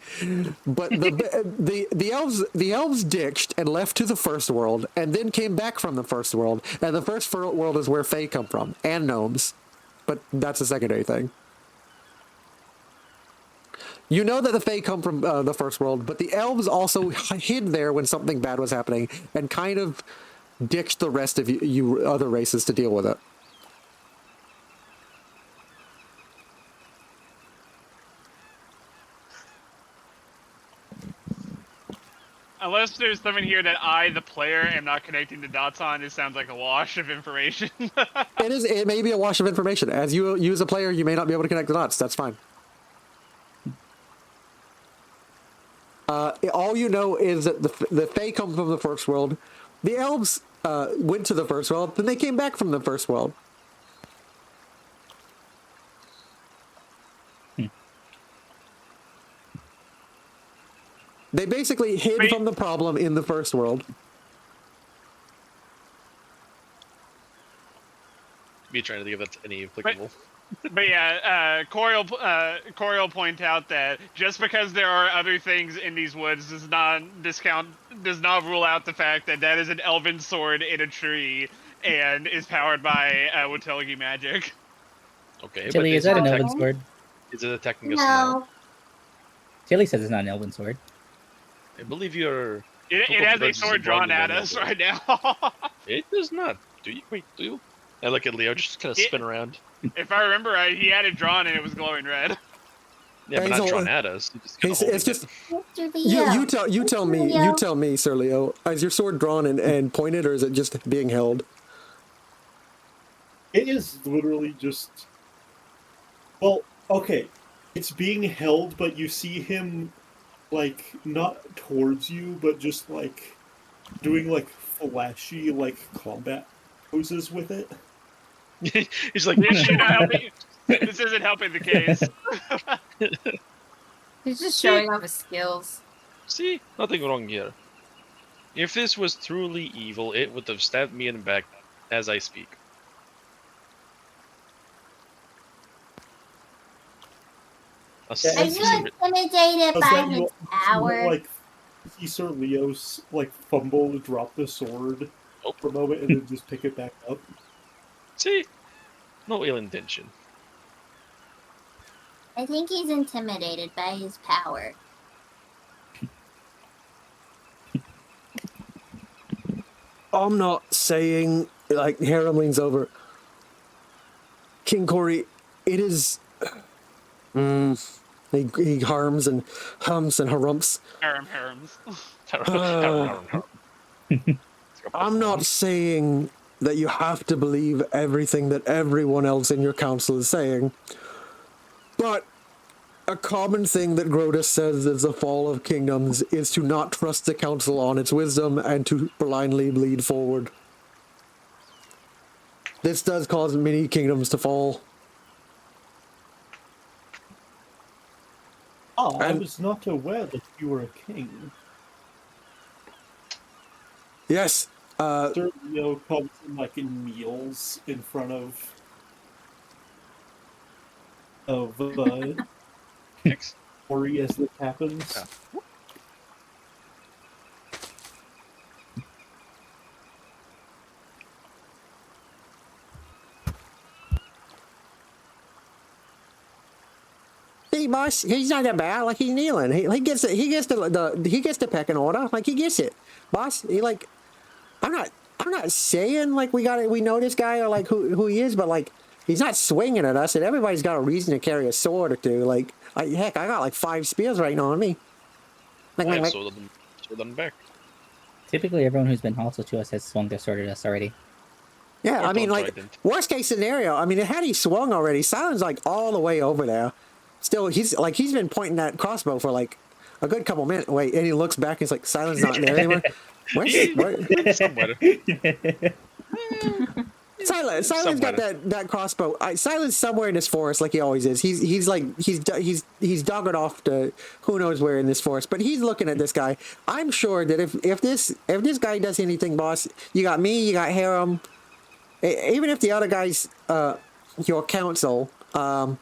But the elves ditched and left to the first world, and then came back from the first world. And the first world is where Fae come from, and gnomes. But that's a secondary thing. You know that the Fae come from the first world, but the elves also hid there when something bad was happening and kind of ditched the rest of you other races to deal with it. Unless there's something here that I, the player, am not connecting the dots on, it sounds like a wash of information. It may be a wash of information. As you as a player, you may not be able to connect the dots. That's fine. All you know is that the Fae come from the first world. The elves went to the first world, then they came back from the first world. They basically hid from the problem in the first world. Be trying to think if that's any applicable. But yeah, Corey will point out that just because there are other things in these woods does not rule out the fact that that is an elven sword in a tree and is powered by Watelgi magic. Okay, Tilly, but is that an elven sword? Is it attacking us now? Tilly says it's not an elven sword. I believe you're... It has a sword drawn at us right now. It does not. Do you? I look at Leo, just kind of spin around. If I remember right, he had it drawn and it was glowing red. Yeah, but not drawn at us. It's just you tell me, Sir Leo. Is your sword drawn and pointed, or is it just being held? It is literally just. Well, okay. It's being held, but you see him, like, not towards you, but just, like, doing, like, flashy, like, combat poses with it. He's like, This should not help me. This isn't helping the case. He's just See? showing off his skills. see, nothing wrong here. If this was truly evil, it would have stabbed me in the back as I speak. A Yeah, Are it's you just- intimidated Does by that his you power? like see Sir Leo's like fumble, drop the sword for a moment, and then just pick it back up? See? No ill intention. I think he's intimidated by his power. I'm not saying, like, Harem leans over. King Corey, it is. He harms and hums and harumps. Harems. I'm not saying that you have to believe everything that everyone else in your council is saying, but a common thing that Grotus says is the fall of kingdoms is to not trust the council on its wisdom and to blindly bleed forward. This does cause many kingdoms to fall. Oh, I And- was not aware that you were a king. Yes, Sir Leo comes and like kneels in front of Ori as this happens. See, boss, he's not that bad. Like, he's kneeling. He gets the pecking order. Like, he gets it, boss. I'm not saying like we know this guy or like who he is, but like he's not swinging at us, and everybody's got a reason to carry a sword or two. Like, heck, I got like 5 spears right now on me. I have sword on back. Typically, everyone who's been hostile to us has swung their sword at us already. Yeah, Or I mean, like, trident. worst case scenario, I mean, had he swung already, Silent's like all the way over there. Still, he's been pointing that crossbow for like a good couple minutes. Wait, and he looks back and he's like, Silent's not there anymore. Where's Somewhere. Silent's got that crossbow. Silent's somewhere in this forest, like he always is. He's dug it off to who knows where in this forest. But he's looking at this guy. I'm sure that if this guy does anything, boss, you got me, you got Harem. Even if the other guys, your council, and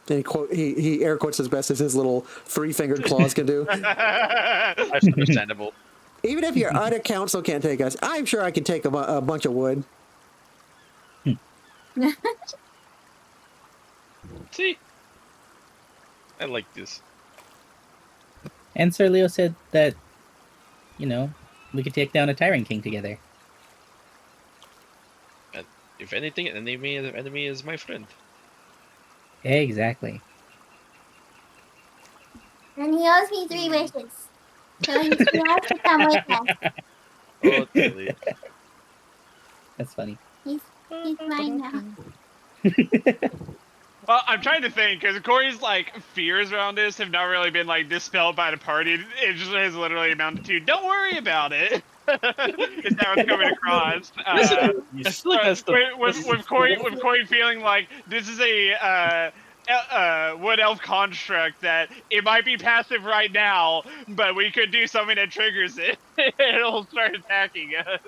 he air quotes as best as his little 3-fingered claws can do. That's understandable. Even if your other council can't take us, I'm sure I can take a bunch of wood. See? I like this. And Sir Leo said that, we could take down a Tyrant King together. If anything, the enemy is my friend. Exactly. And he owes me 3 wishes. So he has to come with us. Oh, really? That's funny. He's mine now. Well, I'm trying to think because Corey's like fears around this have not really been like dispelled by the party. It just has literally amounted to "Don't worry about it." Is how it's coming across. With Corey feeling like this is a wood elf construct that it might be passive right now, but we could do something that triggers it. It'll start attacking us.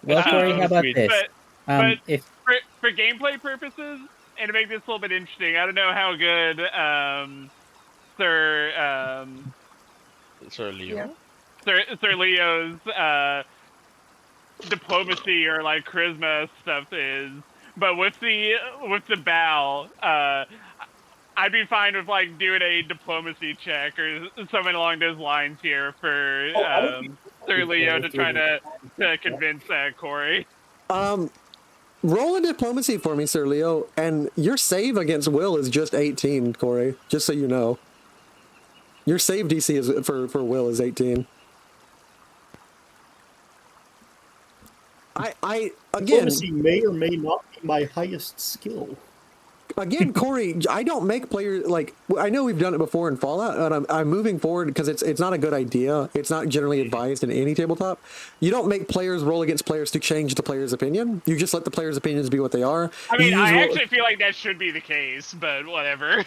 Well, Corey, how about this? But for gameplay purposes, and to make this a little bit interesting, I don't know how good Sir Leo? Sir Leo's diplomacy or like charisma stuff is, but with the bow, I'd be fine with like doing a diplomacy check or something along those lines here for Sir Leo to try to convince Corey. Roll a diplomacy for me, Sir Leo, and your save against Will is just 18, Corey. Just so you know, your save DC is for Will is 18. I again, Diplomacy may or may not be my highest skill. Again, Corey, I don't make players like I know we've done it before in Fallout, and I'm moving forward because it's not a good idea. It's not generally advised in any tabletop. You don't make players roll against players to change the player's opinion. You just let the player's opinions be what they are. I mean, I actually feel like that should be the case, but whatever.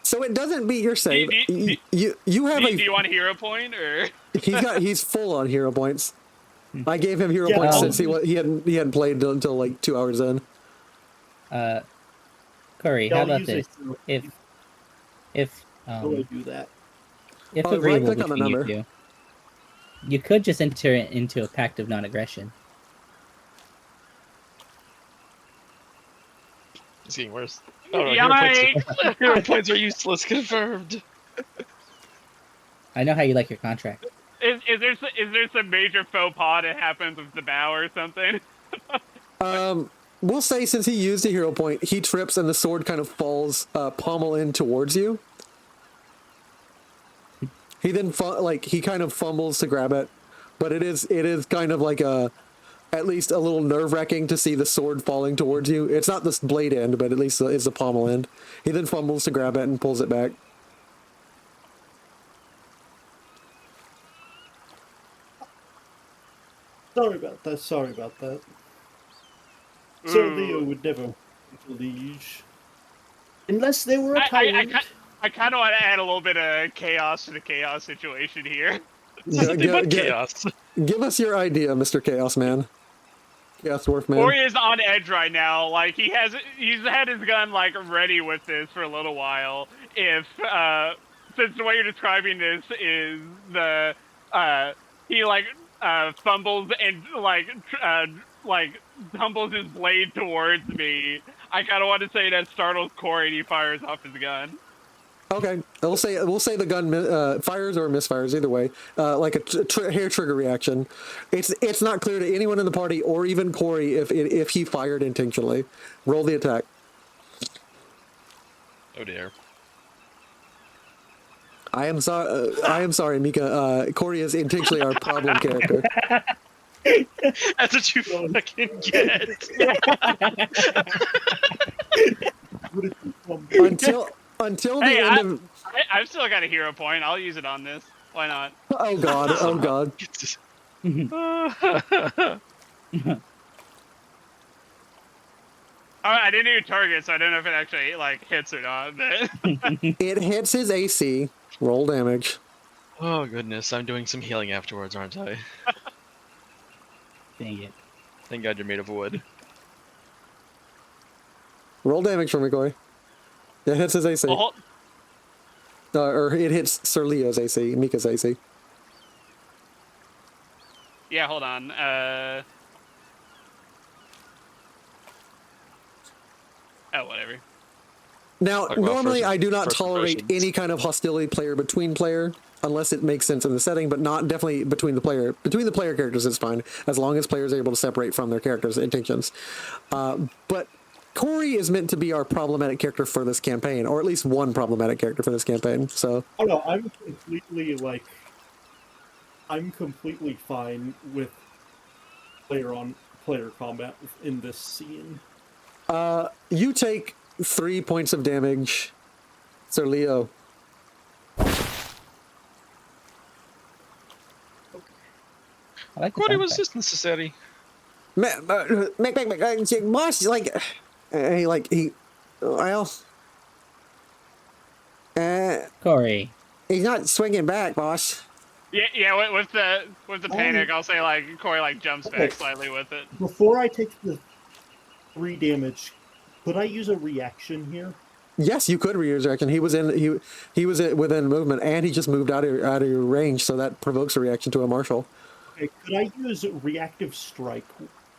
So it doesn't beat your save. You have do you want a hero point or? He's full on hero points. I gave him hero points since he hadn't played until like 2 hours in. Corey, how about this? If how do I do that? If agreeable between you two, you could just enter it into a pact of non-aggression. It's getting worse. Oh, no, hero points are useless. Confirmed. I know how you like your contract. Is there some major faux pas that happens with the bow or something? We'll say since he used a hero point, he trips and the sword kind of falls pommel in towards you. He then he kind of fumbles to grab it, but it is kind of like at least a little nerve-wracking to see the sword falling towards you. It's not this blade end, but at least it's the pommel end. He then fumbles to grab it and pulls it back. Sorry about that. Sir Leo would never liege. Unless they were a tyrant. I kind of want to add a little bit of chaos to the chaos situation here. Chaos. Give us your idea, Mr. Chaos Man. Chaos Dwarf Man. Corey is on edge right now. Like he's had his gun like ready with this for a little while. If since the way you're describing this is the he fumbles and tumbles his blade towards me. I kind of want to say that startles Corey and he fires off his gun. Okay, we'll say the gun fires or misfires either way, like a hair trigger reaction. It's not clear to anyone in the party or even Corey if he fired intentionally. Roll the attack. Oh dear. I am sorry, Mika. Corey is intentionally our problem character. That's what you fucking get. Until the end of... I've still got a hero point. I'll use it on this. Why not? Oh god, oh god. I didn't even target, so I don't know if it actually hits or not. But it hits his AC. Roll damage. Oh goodness, I'm doing some healing afterwards, aren't I? Dang it. Thank God you're made of wood. Roll damage for me, Corey. It hits his AC. Or it hits Sir Leo's AC, Mika's AC. Yeah, hold on. Oh, whatever. Now, normally I do not tolerate any kind of hostility player between player, unless it makes sense in the setting, but not definitely between the player. Between the player characters, it's fine, as long as players are able to separate from their characters' intentions. But Corey is meant to be our problematic character for this campaign, or at least one problematic character for this campaign. So. Oh no, I'm completely fine with player combat in this scene. You take 3 points of damage, Sir Leo. I like Corey was just necessary. Boss, Corey. He's not swinging back, boss. Yeah. With the panic, I'll say Corey jumps back slightly with it. Before I take the 3 damage, could I use a reaction here? Yes, you could reuse reaction. He was within movement, and he just moved out of your range, so that provokes a reaction to a martial. Okay, could I use reactive strike?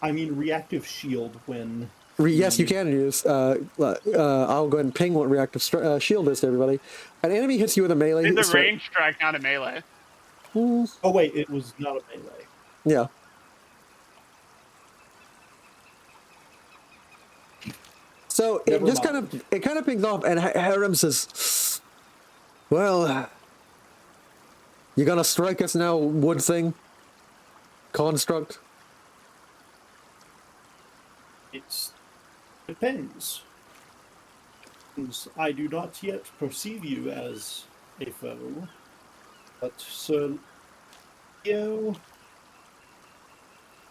I mean reactive shield when. Yes, you can use. I'll go ahead and ping what reactive shield is to everybody. An enemy hits you with a melee. It's a range strike, not a melee. Oh wait, it was not a melee. Yeah. So it just kind of pings off, and Harem says, "Well, You gonna strike us now, wood thing? Construct? It depends. I do not yet perceive you as a foe, but Sir Leo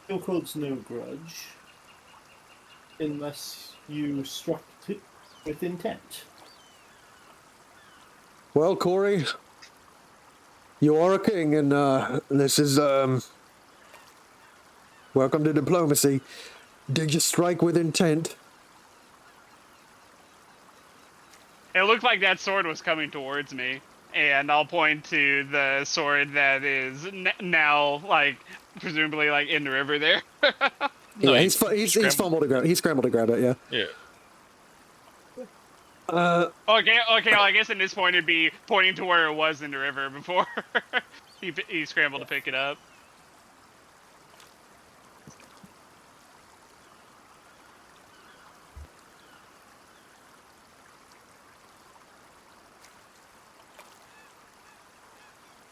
holds no grudge unless you struck it with intent. Well, Corey, you are a king, and this is welcome to diplomacy. Did you strike with intent? It looked like that sword was coming towards me, and I'll point to the sword that is now, like, presumably, like, in the river there. Yeah, he's fumbled to grab. He scrambled to grab it. Yeah. Yeah. Okay. Well, I guess at this point it'd be pointing to where it was in the river before he scrambled to pick it up.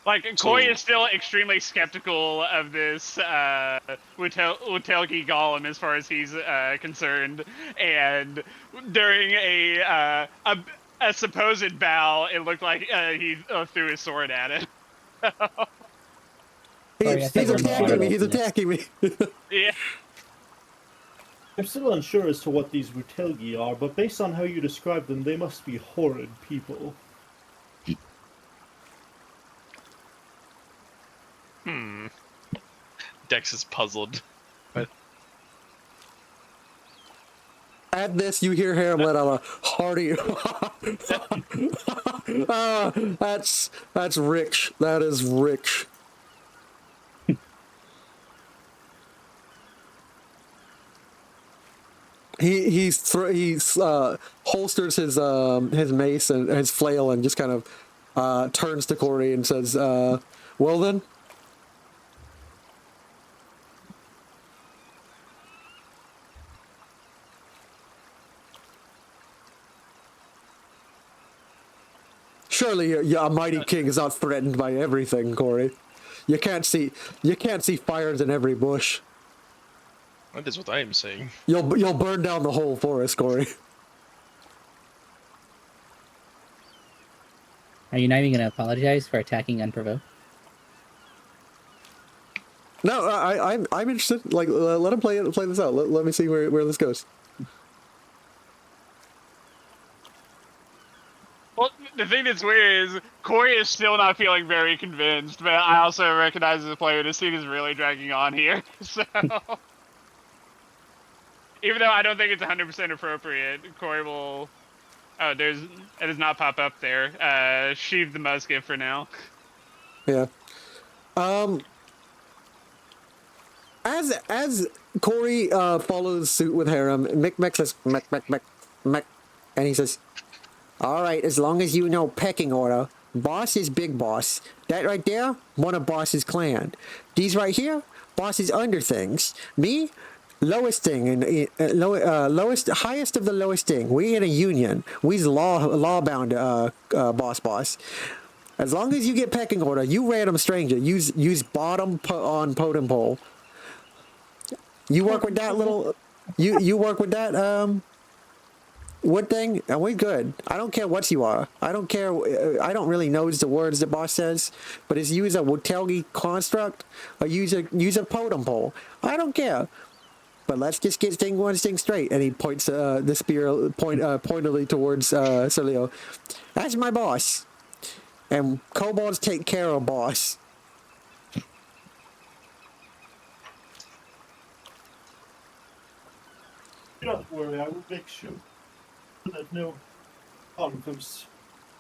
Like, Koi is still extremely skeptical of this Wutelgi golem as far as he's concerned, and during a supposed bow, it looked like he threw his sword at it. He's attacking me. He's attacking me. Yeah. I'm still unsure as to what these Wutelgi are, but based on how you describe them, they must be horrid people. Dex is puzzled. But at this, you hear Harem let out a hearty. That's rich. That is rich. He holsters his mace and his flail and just kind of turns to Corey and says, "Well then." Surely a mighty king is not threatened by everything, Corey. You can't see fires in every bush. that is what I am saying. You'll burn down the whole forest, Corey. Are you not even gonna apologize for attacking unprovoked? No, I'm interested. Like, let him play this out. Let me see where this goes. Well, the thing that's weird is Corey is still not feeling very convinced, but I also recognize as a player this scene is really dragging on here. So, even though I don't think it's 100% appropriate, Corey will. Oh, it does not pop up there. Sheathe the musket for now. Yeah. As Corey follows suit with Harem, Mick says, Mick, and he says, "All right, as long as you know pecking order, boss is big boss. That right there, one of boss's clan. These right here, boss's under things. Me, lowest thing, and highest of the lowest thing. We in a union. We's law bound boss. As long as you get pecking order, you random stranger, use bottom on totem pole. You work with that little, you work with that wood thing, and we good. I don't care what you are. I don't care. I don't really know the words the boss says, but it's use a Wutelgi construct or use a totem pole. I don't care. But let's just get one thing straight." And he points the spear pointedly towards Sir Leo. "That's my boss, and kobolds take care of boss." Don't worry, I will make sure that no harm comes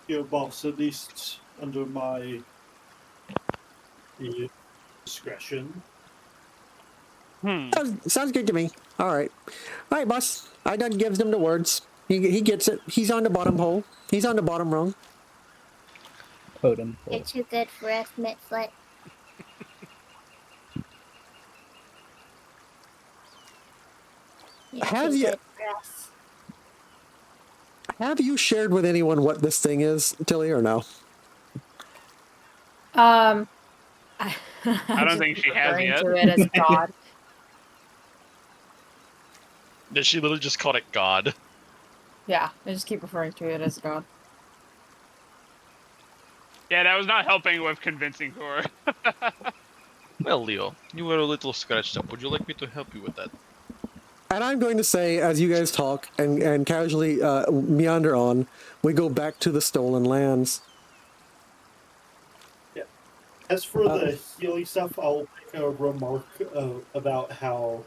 to your boss, at least under my discretion. Sounds good to me. All right, boss. I done gives them the words. He gets it. He's on the bottom hole. He's on the bottom rung. Totem pole. You're too good for us, Mitflet. Have you shared with anyone what this thing is, Tilly, or no? I don't just think keep she has referring yet. to it as God. Did she literally just called it God? Yeah, I just keep referring to it as God. Yeah, that was not helping with convincing Core. Well, Leo, you were a little scratched up. Would you like me to help you with that? And I'm going to say, as you guys talk and casually meander on, we go back to the stolen lands. Yeah. As for the healing stuff, I'll make a remark about how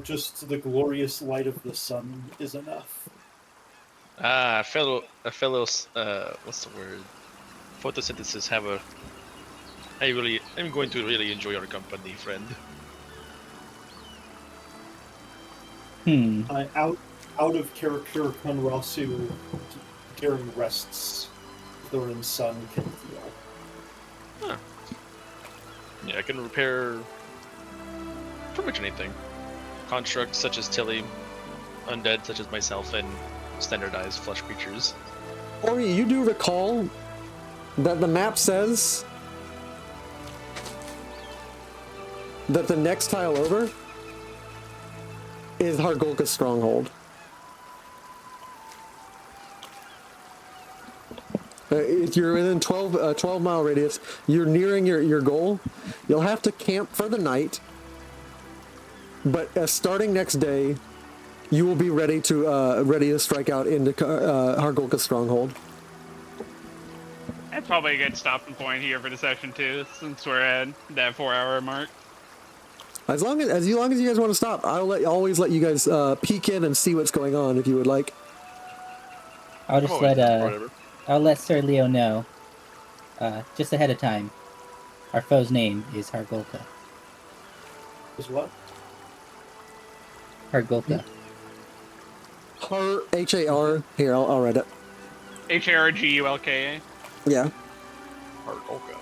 just the glorious light of the sun is enough. Ah, what's the word? Photosynthesis have a. I'm going to really enjoy your company, friend. Out of character, Konrasu during rests during sun can heal. Huh. Yeah, I can repair pretty much anything. Constructs such as Tilly, undead such as myself, and standardized flesh creatures. Ori, you do recall that the map says that the next tile over is Hargolka's stronghold. If you're within 12 mile radius, you're nearing your goal. You'll have to camp for the night, but starting next day, you will be ready to strike out into Hargolka's stronghold. That's probably a good stopping point here for the session too, since we're at that 4-hour mark. As long as you guys want to stop, I'll always let you guys peek in and see what's going on if you would like. I'll just I'll let Sir Leo know, just ahead of time. Our foe's name is Hargolka. Is what? Hargolka. H-A-R. Here, I'll read it. Hargulka. Yeah. Hargolka.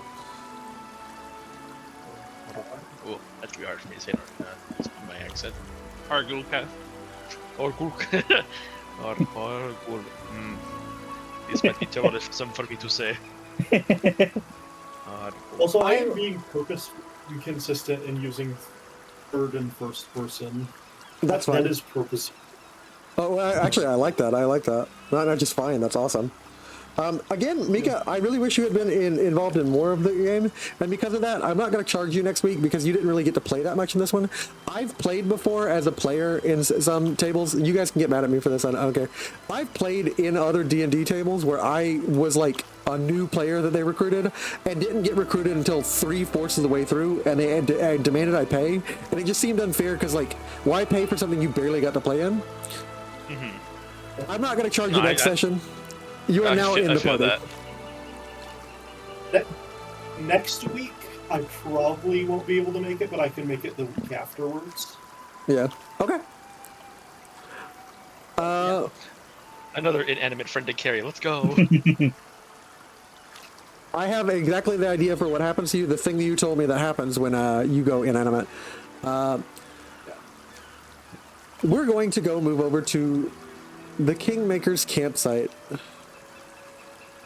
Oh, that's gonna be hard for me to say in my accent. Hargulka. Hargulka. Hargul. This might be too some for me to say. Also, I am being purposeful and consistent in using third and first person. That's fine. That is purposeful. Oh, well, actually, I like that. Not just fine. That's awesome. Again, Mika, I really wish you had been involved in more of the game, and because of that, I'm not going to charge you next week because you didn't really get to play that much in this one. I've played before as a player in some tables. You guys can get mad at me for this. I don't care. I've played in other D&D tables where I was like a new player that they recruited and didn't get recruited until 3/4 of the way through, and they demanded I pay, and it just seemed unfair because, like, why pay for something you barely got to play in? Mm-hmm. I'm not going to charge you next session. You are now in the party. Next week, I probably won't be able to make it, but I can make it the week afterwards. Yeah. Okay. Another inanimate friend to carry. Let's go. I have exactly the idea for what happens to you. The thing that you told me that happens when you go inanimate. We're going to go move over to the Kingmaker's campsite.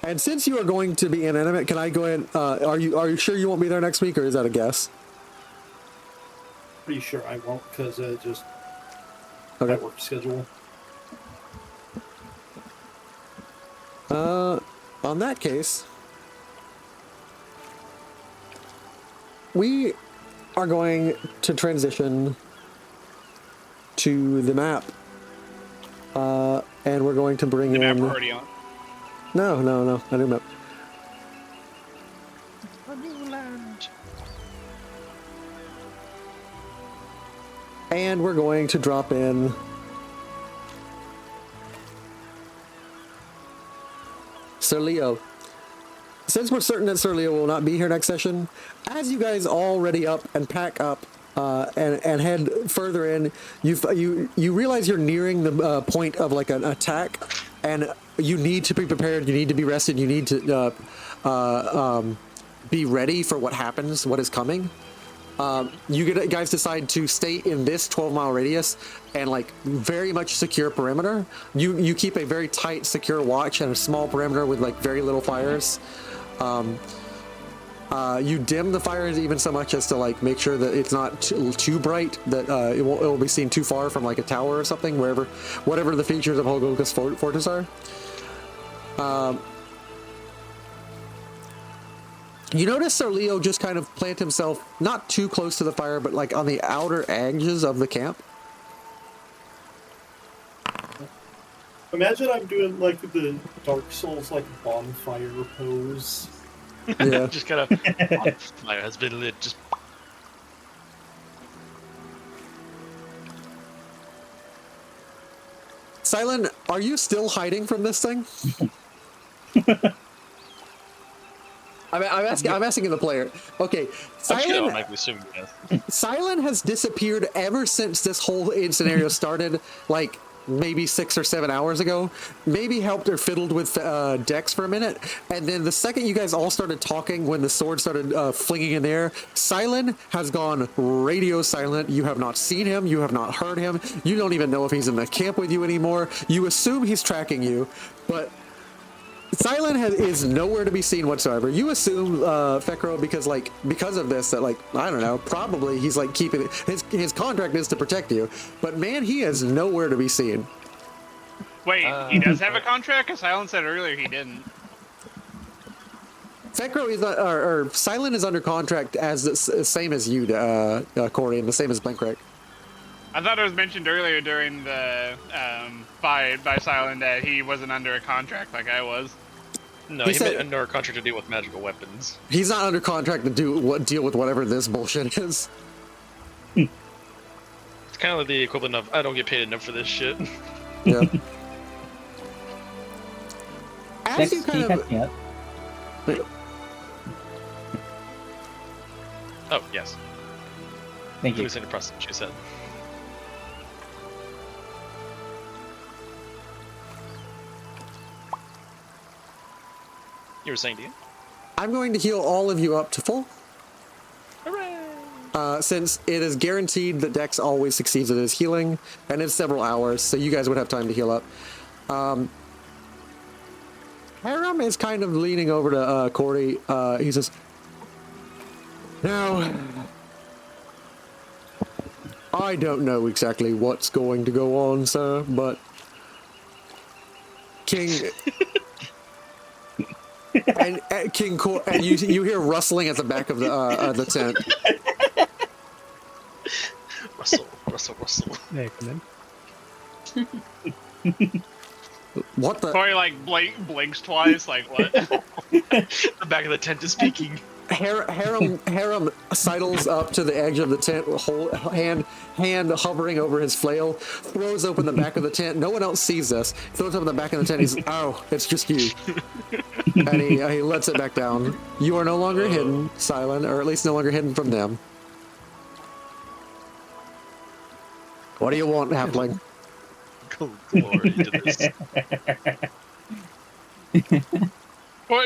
And since you are going to be inanimate, can I go ahead? Are you sure you won't be there next week, or is that a guess? Pretty sure I won't, because just okay. My work schedule. On that case, we are going to transition to the map, and we're going to bring in. The map we're already on. No, a new map. A new land. And we're going to drop in Sir Leo. Since we're certain that Sir Leo will not be here next session, as you guys all ready up and pack up and head further in, you realize you're nearing the point of like an attack, and you need to be prepared. You need to be rested. You need to be ready for what happens, what is coming. You guys decide to stay in this 12-mile radius and like very much secure perimeter. You keep a very tight, secure watch and a small perimeter with like very little fires. You dim the fires even so much as to like make sure that it's not too bright, that it will be seen too far from like a tower or something, whatever the features of Holgoka's fortress are. You notice Sir Leo just kind of plant himself not too close to the fire, but like on the outer edges of the camp. Imagine I'm doing like the Dark Souls like bonfire pose. Yeah. Just kind of. My has been lit. Just. Silent, are you still hiding from this thing? I'm asking the player. Okay, Silent has disappeared ever since this whole scenario started, like maybe 6 or 7 hours ago. Maybe helped or fiddled with Dex for a minute, and then the second you guys all started talking, when the sword started flinging in the air, Silent has gone radio silent. You have not seen him. You have not heard him. You don't even know if he's in the camp with you anymore. You assume he's tracking you, but Silent is nowhere to be seen whatsoever. You assume Fekro because of this that, like, I don't know, probably he's like keeping his contract is to protect you, but man, he is nowhere to be seen. Wait, he does have a contract? Because Silent said earlier he didn't. Fekro is or Silent is under contract as the same as you, Corey, and the same as Blinkrek. I thought it was mentioned earlier during the by Silent that he wasn't under a contract like I was. No, he meant under a contract to deal with magical weapons. He's not under contract to deal with whatever this bullshit is. It's kind of like the equivalent of, I don't get paid enough for this shit. Yeah. As you kind of... Oh, yes. Thank you. Who's in the process, she said. You were saying, Dean? I'm going to heal all of you up to full. Hooray! Since it is guaranteed that Dex always succeeds at his healing, and it's several hours, so you guys would have time to heal up. Haram is kind of leaning over to Corey. He says, "Now, I don't know exactly what's going to go on, sir, but King..." and King Cor, and you hear rustling at the back of the tent. Rustle. Yeah, come in. What the? Corey like blinks twice. Like what? The back of the tent is speaking. Haram sidles up to the edge of the tent, hand hovering over his flail, throws open the back of the tent. No one else sees this. Throws open the back of the tent. He's, "Oh, it's just you." And he lets it back down. You are no longer hidden, Silent, or at least no longer hidden from them. What do you want, halfling? Glory to this.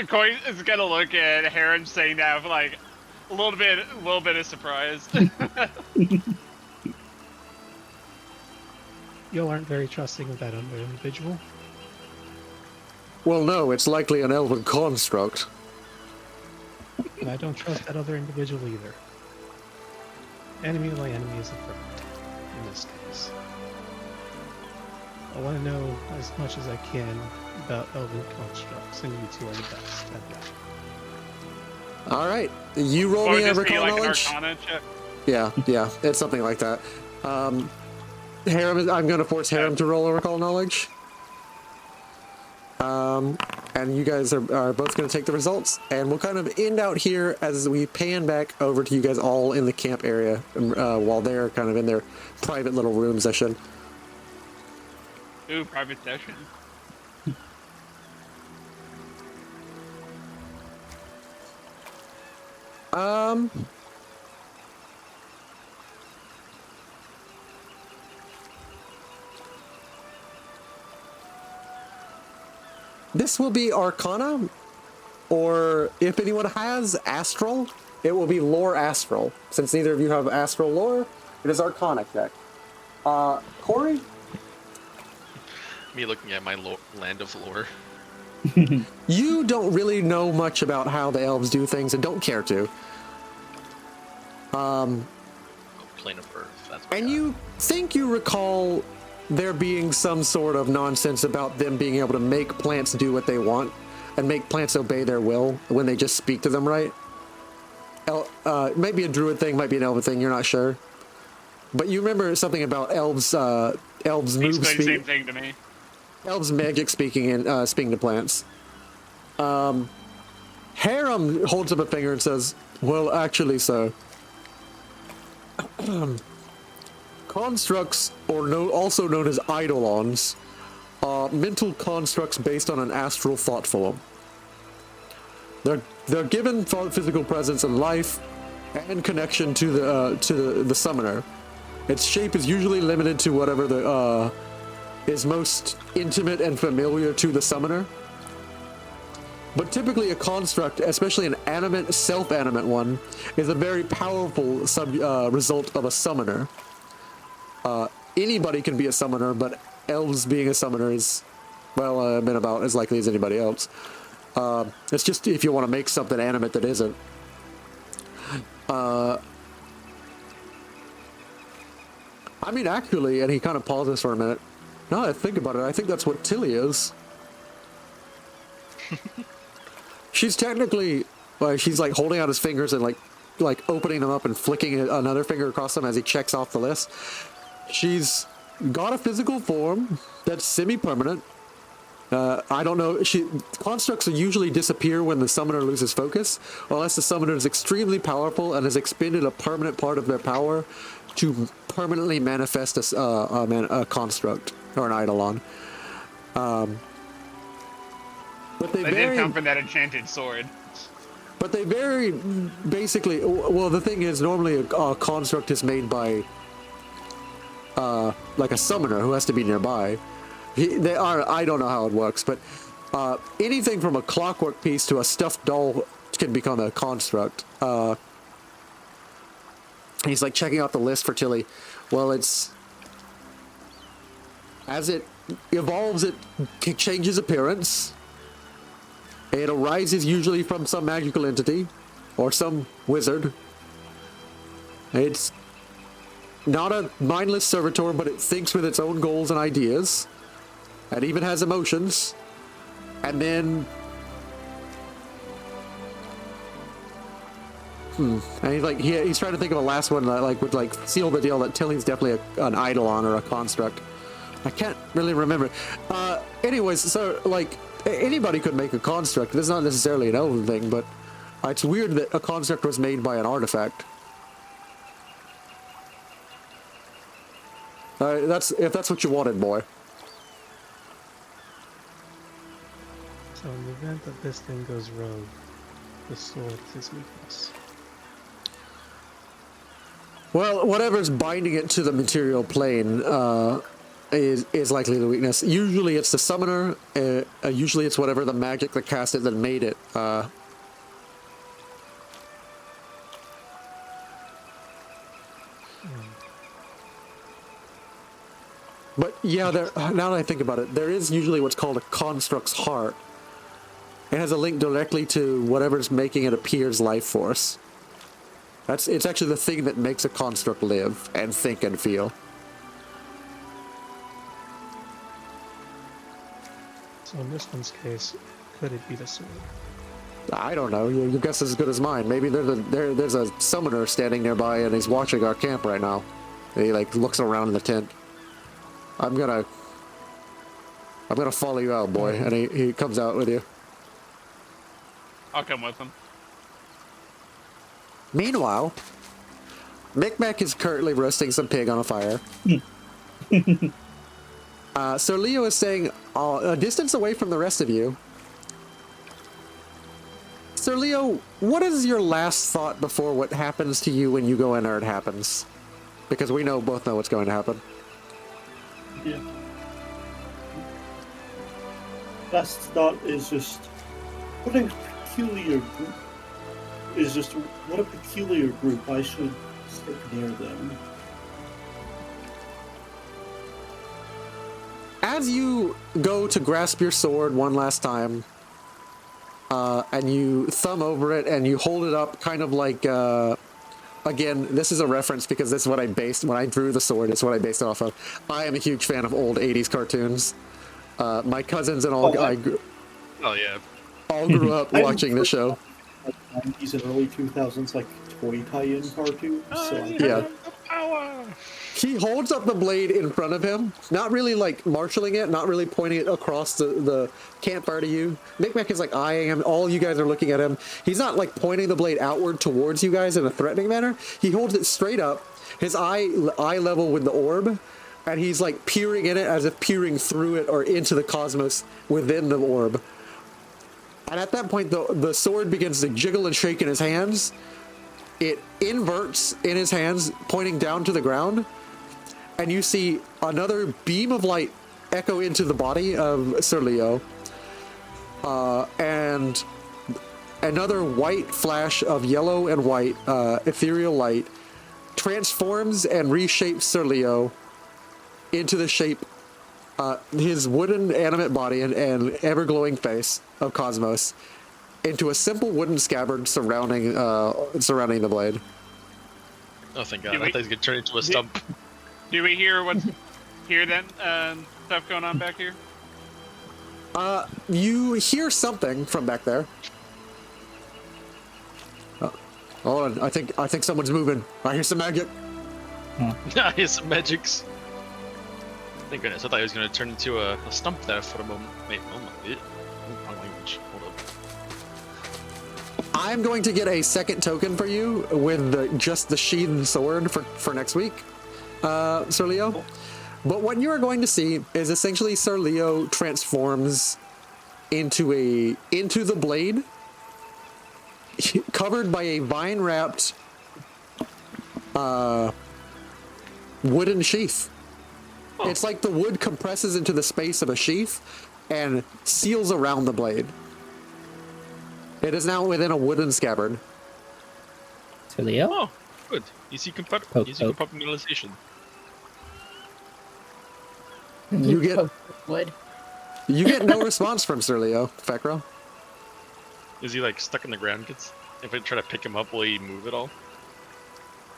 Corey is gonna look at Heron saying that with like a little bit of surprise. You aren't very trusting of that other individual. Well, no, it's likely an elven construct. And I don't trust that other individual either. Enemy of my enemy is a friend, in this case. I want to know as much as I can about elven constructs, and you two are the best at that. All right, you roll me a recall knowledge. Yeah, it's something like that. Haram, I'm going to force Haram to roll a recall knowledge. And you guys are both going to take the results, and we'll kind of end out here as we pan back over to you guys all in the camp area while they're kind of in their private little room session. Ooh, private session. This will be Arcana, or if anyone has Astral, it will be Lore Astral. Since neither of you have Astral Lore, it is Arcana deck. Corey? Me looking at my land of lore. You don't really know much about how the elves do things and don't care to. Plane of birth. That's And you think you recall there being some sort of nonsense about them being able to make plants do what they want and make plants obey their will when they just speak to them, right? It might be a druid thing, might be an elven thing, you're not sure. But you remember something about elves move speak. Same thing to me. Elves magic speaking and speaking to plants. Harem holds up a finger and says, well, actually, sir. Constructs, also known as eidolons, are mental constructs based on an astral thought form. They're given physical presence and life and connection to the summoner. Its shape is usually limited to whatever is most intimate and familiar to the summoner. But typically a construct, especially an animate, self-animate one, is a very powerful result of a summoner. Anybody can be a summoner, but elves being a summoner is, well, been about as likely as anybody else. It's just if you want to make something animate that isn't. I mean, actually, and he kind of pauses for a minute. Now that I think about it, I think that's what Tilly is. She's technically, she's like holding out his fingers and like opening them up and flicking another finger across them as he checks off the list. She's got a physical form that's semi-permanent. I don't know. Constructs usually disappear when the summoner loses focus, unless the summoner is extremely powerful and has expended a permanent part of their power to permanently manifest a construct or an eidolon. But they did come from that enchanted sword. But they vary, basically. Well, the thing is, normally a construct is made by like a summoner who has to be nearby. I don't know how it works, but anything from a clockwork piece to a stuffed doll can become a construct. He's like checking out the list for Tilly. Well, as it evolves, it changes appearance. It arises usually from some magical entity or some wizard. It's not a mindless servitor, but it thinks with its own goals and ideas. And even has emotions. And then... And he's like, he's trying to think of a last one that like would like seal the deal that Tilly's definitely an eidolon or a construct. I can't really remember. Anyways, so like anybody could make a construct. This is not necessarily an elven thing, but it's weird that a construct was made by an artifact. If that's what you wanted, boy. So in the event that this thing goes rogue, the sword is his weakness. Well, whatever's binding it to the material plane is likely the weakness. Usually it's the summoner. Usually it's whatever the magic that cast it that made it. But yeah, now that I think about it, there is usually what's called a construct's heart. It has a link directly to whatever's making it appear's life force. It's actually the thing that makes a construct live and think and feel. So in this one's case, could it be the sword? I don't know. Your guess is as good as mine. Maybe there's a summoner standing nearby and he's watching our camp right now. And he like looks around in the tent. I'm gonna follow you out, boy. And he comes out with you. I'll come with him. Meanwhile, Micmac is currently roasting some pig on a fire. So Leo is staying a distance away from the rest of you. So Leo, what is your last thought before what happens to you when you go in or it happens? Because we both know what's going to happen. Yeah. Last thought is just what a peculiar group. What a peculiar group. I should stick near them. As you go to grasp your sword one last time, and you thumb over it and you hold it up kind of like, again, this is a reference because this is what I based, when I drew the sword, it's what I based it off of. I am a huge fan of old 80s cartoons. My cousins and all, Oh yeah. all grew up watching the show. Like 90s and early 2000s, like toy tie-in cartoons. So Yeah. He holds up the blade in front of him, not really like marshaling it, not really pointing it across the campfire to you. Micmac is like eyeing him. All you guys are looking at him. He's not like pointing the blade outward towards you guys in a threatening manner. He holds it straight up, his eye level with the orb, and he's like peering in it as if peering through it or into the cosmos within the orb. And at that point, the sword begins to jiggle and shake in his hands. It inverts in his hands, pointing down to the ground. And you see another beam of light echo into the body of Sir Leo. And another white flash of yellow and white ethereal light transforms and reshapes Sir Leo into the shape, his wooden animate body and ever-glowing face of Cosmos, into a simple wooden scabbard surrounding the blade. Oh, thank God. I thought he was going to turn into a stump. Do we hear that stuff going on back here? You hear something from back there. Hold on, I think someone's moving. I hear some magic. I hear some magics. Thank goodness, I thought he was going to turn into a stump there for a moment. Wait, oh my god. Wrong language. Hold up. I'm going to get a second token for you with just the sheathed sword for next week, Sir Leo. But what you are going to see is essentially Sir Leo transforms into the blade, covered by a vine-wrapped wooden sheath. Oh. It's like the wood compresses into the space of a sheath and seals around the blade. It is now within a wooden scabbard. Sir Leo? Oh, good. Easy compartmentalization. You get no response from Sir Leo, Fekro. Is he like stuck in the ground? If I try to pick him up, will he move at all?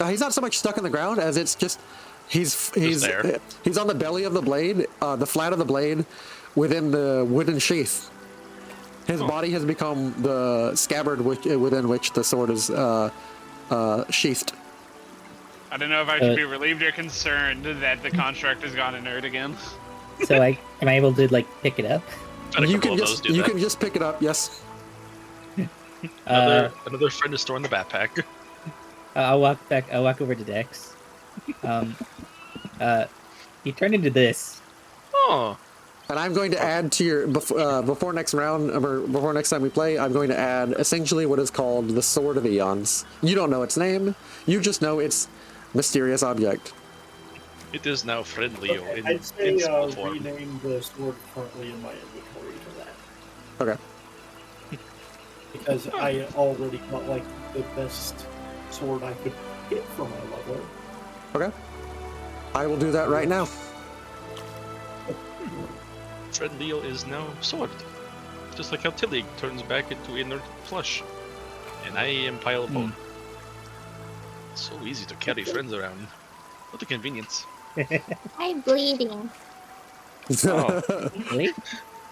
He's not so much stuck in the ground as it's just he's there. He's on the belly of the blade, the flat of the blade, within the wooden sheath. His body has become the scabbard within which the sword is sheathed. I don't know if I should be relieved or concerned that the construct has gone inert again. So am I able to like pick it up? You can just pick it up. Yes. Another friend to store in the backpack. I'll walk over to Dex. He turned into this. Oh. And I'm going to add to your before next round or before next time we play. I'm going to add essentially what is called the Sword of Eons. You don't know its name. You just know its mysterious object. It is now friendly. Okay, I'd say rename the sword currently in my inventory to that. Okay. Because I already got like the best sword I could get for my level. Okay. I will do that right now. Fred Leo is now sword. Just like how Tilly turns back into inert flesh. And I am pile of bone. So easy to carry friends around. What a convenience. I'm bleeding. Oh. Really?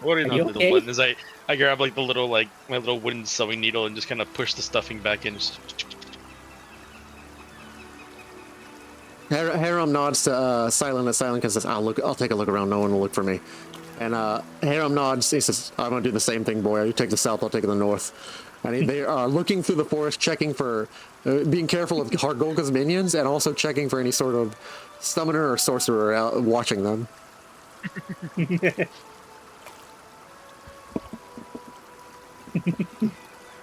Worry not, little okay? one. As I grab like my little wooden sewing needle and just kind of push the stuffing back in. Harum nods to Silent as Silent says, I'll take a look around, no one will look for me. And Harum nods, he says, I'm gonna do the same thing, boy. You take the south, I'll take the north. And they are looking through the forest, checking for, being careful of Hargolka's minions, and also checking for any sort of summoner or sorcerer out watching them.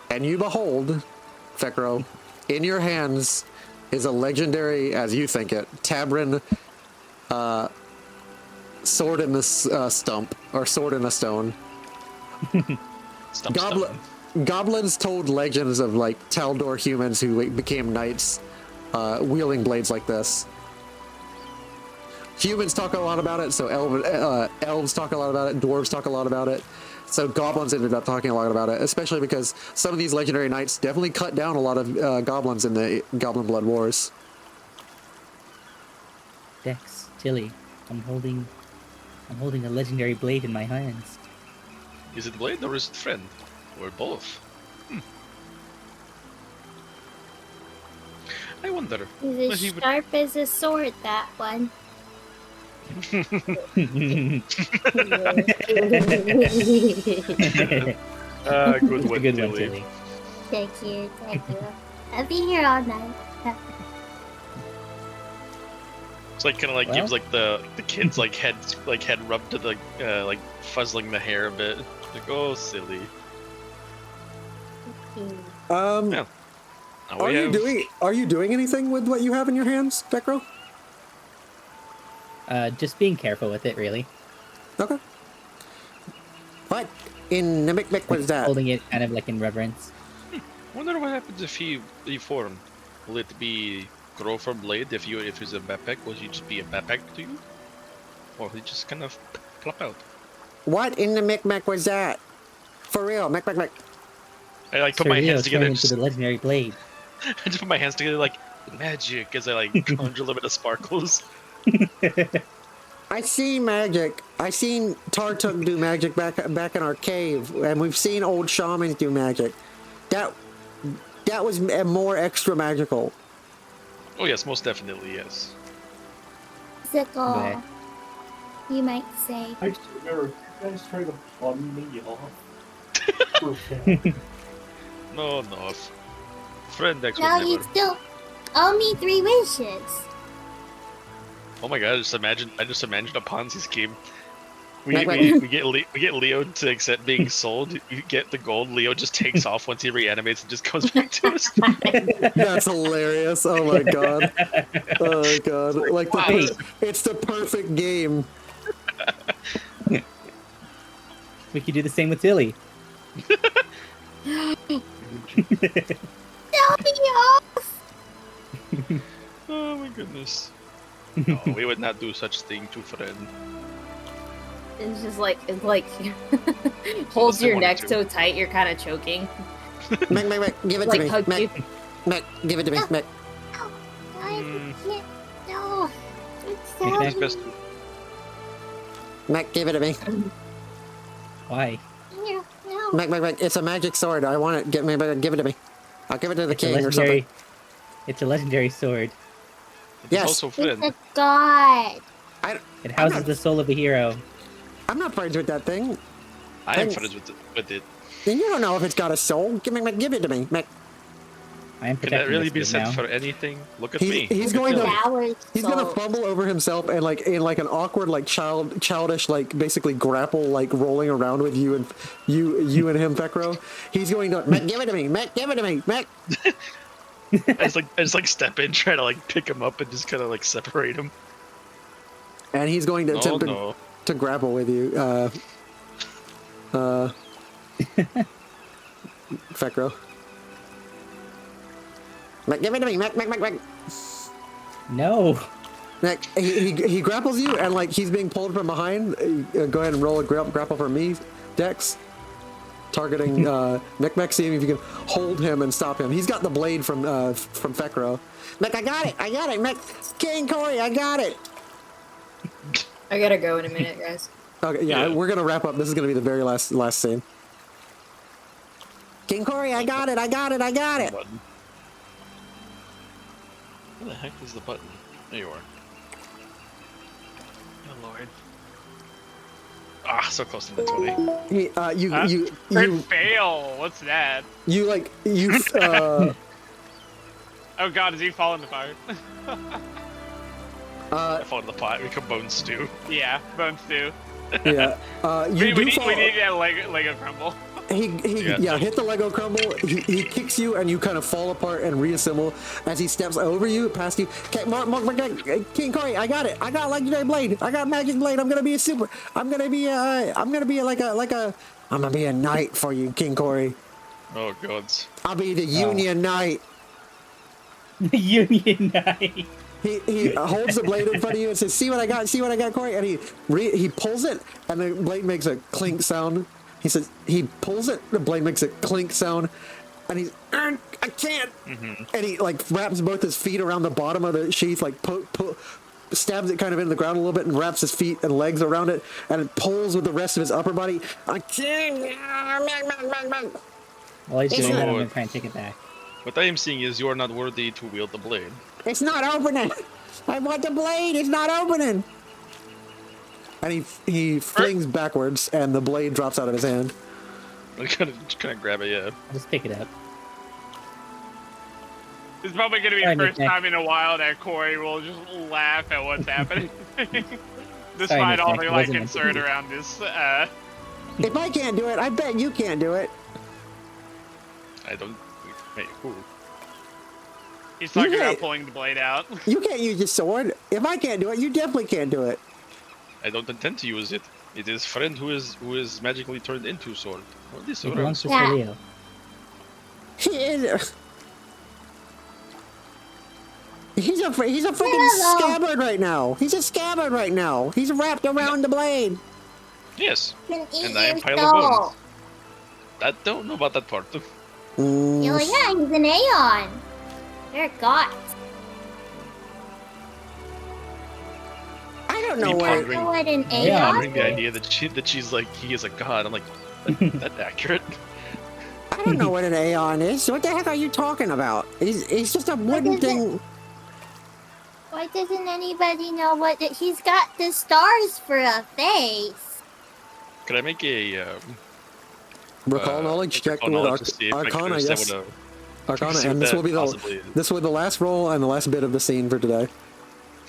And you behold, Fekro, in your hands is a legendary, as you think it, Tabrin sword in the stump, or sword in a stone. Goblins told legends of like Taldor humans who became knights wielding blades like this. Humans talk a lot about it, so elves talk a lot about it, dwarves talk a lot about it. So goblins ended up talking a lot about it, especially because some of these legendary knights definitely cut down a lot of goblins in the Goblin Blood Wars. Dex, Tilly, I'm holding a legendary blade in my hands. Is it blade or is it friend? Or both? I wonder. Is as sharp as a sword, that one. Good one, Good Tilly. one, Tilly. Thank you. I'll be here all night. It's like kind of like gives like the kids like head rubbed to the like fuzzling the hair a bit. Like, oh, silly. Are you doing anything with what you have in your hands, Vecro? Just being careful with it, really. Okay. What in the Mick was that? Holding it kind of like in reverence. Wonder what happens if he reform. Will it be grow from blade if he's a backpack? Will he just be a backpack to you, or will he just kind of plop out? What in the Mick was that? For real, Mick. I like put my hands together. Into the legendary blade. I just put my hands together like magic as I like conjure a little bit of sparkles. I seen magic. I seen Tartuk do magic back in our cave, and we've seen old shamans do magic. That was more extra magical. Oh yes, most definitely yes. Sickle, Right. you might say. I swear, you guys trying to bum me off. No, friend X would No, never. you still owe me 3 wishes. Oh my god! I just imagined a Ponzi scheme. We Wait. get Leo to accept being sold. You get the gold. Leo just takes off once he reanimates and just comes back to us. That's hilarious. Oh my god. Oh god. Like it's the perfect game. We could do the same with Tilly. Tell me off. Oh my goodness. No, we would not do such thing to friend. It's like holds your neck to. so tight you're kind of choking. Mick, give it Like to me. hug you. Mick, give it to me. Mick. I can't. No. It's Make so that best. Mick, give it to me. Why? No. Mick, it's a magic sword. I want it. Give it to me. I'll give it to the king or something. It's a legendary sword. Yes. Also It's friend. a god. It houses the soul of a hero. I'm not friends with that thing. I am friends with it. Then you don't know if it's got a soul. Give it to me, Mick. I am Can protecting that really this be good said now. for anything? Look at He's me. going to Devoured he's gonna souls. fumble over himself and like in like an awkward like childish like basically grapple like rolling around with you and you and him, Vecro. He's going to Mick, give it to me, Mick, give it to me, Mick. I just like step in, try to like pick him up and just kind of like separate him. And he's going to attempt to grapple with you, Vecro. Mick, give it to me, Mick. No. Mick, He grapples you and like he's being pulled from behind. Go ahead and roll a grapple for me, Dex. Targeting Mick, seeing if you can hold him and stop him. He's got the blade from Vecro. Mick, I got it, Mick. King Corey, I got it. I gotta go in a minute, guys. Okay, yeah, we're gonna wrap up. This is gonna be the very last scene. King Corey, I got it. Button. Where the heck is the button? There you are. Oh lord. Ah, so close to the 20. Crit fail. What's that? Oh god, does he fall in the fire? I fall in the pot. We become bone stew. Yeah, bones too. Yeah. We need that Lego crumble. He hit the Lego crumble. He kicks you and you kind of fall apart and reassemble as he steps over you, past you. Okay, King Corey, I got it. I got legendary blade. I got magic blade. I'm gonna be a knight for you, King Corey. Oh gods. I'll be the Union Knight. The Union Knight. He holds the blade in front of you and says, "See what I got? See what I got, Corey?" And he pulls it, and the blade makes a clink sound. He says he pulls it, the blade makes a clink sound, and he's, "I can't." And he like wraps both his feet around the bottom of the sheath, like stabs it kind of into the ground a little bit, and wraps his feet and legs around it, and it pulls with the rest of his upper body. I can't. While he's doing that, I'm gonna try and take it back. What I am seeing is you are not worthy to wield the blade. It's not opening. I want the blade. It's not opening. And he flings backwards, and the blade drops out of his hand. I'm gonna grab it, yeah. I'll just pick it up. This is probably gonna be the first time in a while that Corey will just laugh at what's happening. Despite all the like concern around this. If I can't do it, I bet you can't do it. I don't. Wait, who? He's talking about pulling the blade out. You can't use your sword. If I can't do it, you definitely can't do it. I don't intend to use it. It is friend who is magically turned into sword. What is It belongs to Yeah. Celio. He's a freaking scabbard right now. He's a scabbard right now. He's wrapped around the blade. Yes. Can eat And I am your pile soul. of bones. I don't know about that part. You're like, yeah, he's an Aeon. They're gods. I don't know what an Aeon Pondering the idea that she's like he is a god. I'm like, that's accurate. I don't know what an Aeon is. What the heck are you talking about? He's just a wooden thing. Why doesn't anybody know what he's got the stars for a face? Could I make a recall knowledge check with Arcana? Yes. Arcana, and this will be the last roll and the last bit of the scene for today.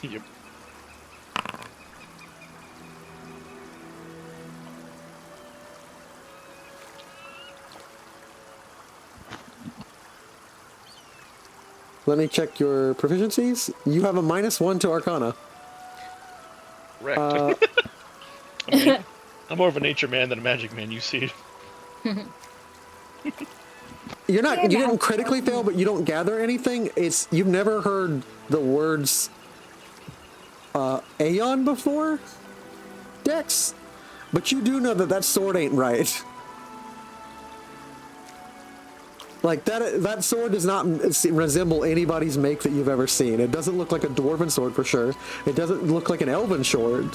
Yep. Let me check your proficiencies. You have a -1 to Arcana. Correct. I'm more of a nature man than a magic man. You see. You didn't critically fail, but you don't gather anything. You've never heard the words Aeon before, Dex, but you do know that sword ain't right. Like that sword does not resemble anybody's make that you've ever seen. It doesn't look like a dwarven sword for sure. It doesn't look like an elven sword.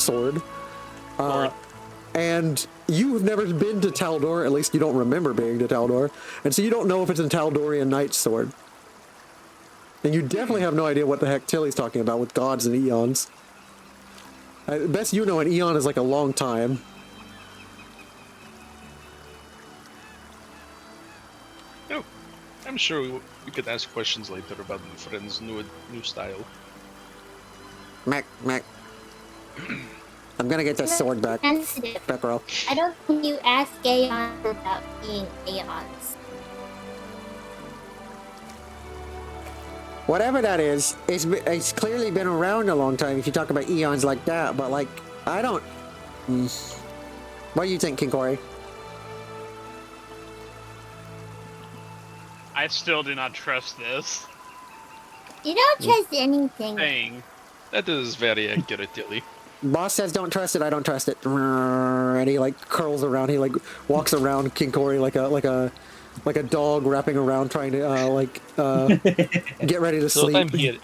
And you've never been to Taldor, at least you don't remember being to Taldor, and so you don't know if it's a Taldorian knight's sword. And you definitely have no idea what the heck Tilly's talking about with gods and eons. Best you know, an eon is like a long time. No, I'm sure we could ask questions later about friend's new style. Mac. I'm gonna get this sword back. Sensitive. Back row. I don't think you ask Aeons about being Aeons. Whatever that is, it's clearly been around a long time if you talk about eons like that, but like, I don't... What do you think, King Corey? I still do not trust this You don't trust anything. thing. That is very accurate, Tilly. Boss says don't trust it, I don't trust it. And he like curls around, he like walks around King Corey like a dog wrapping around trying to get ready to sleep.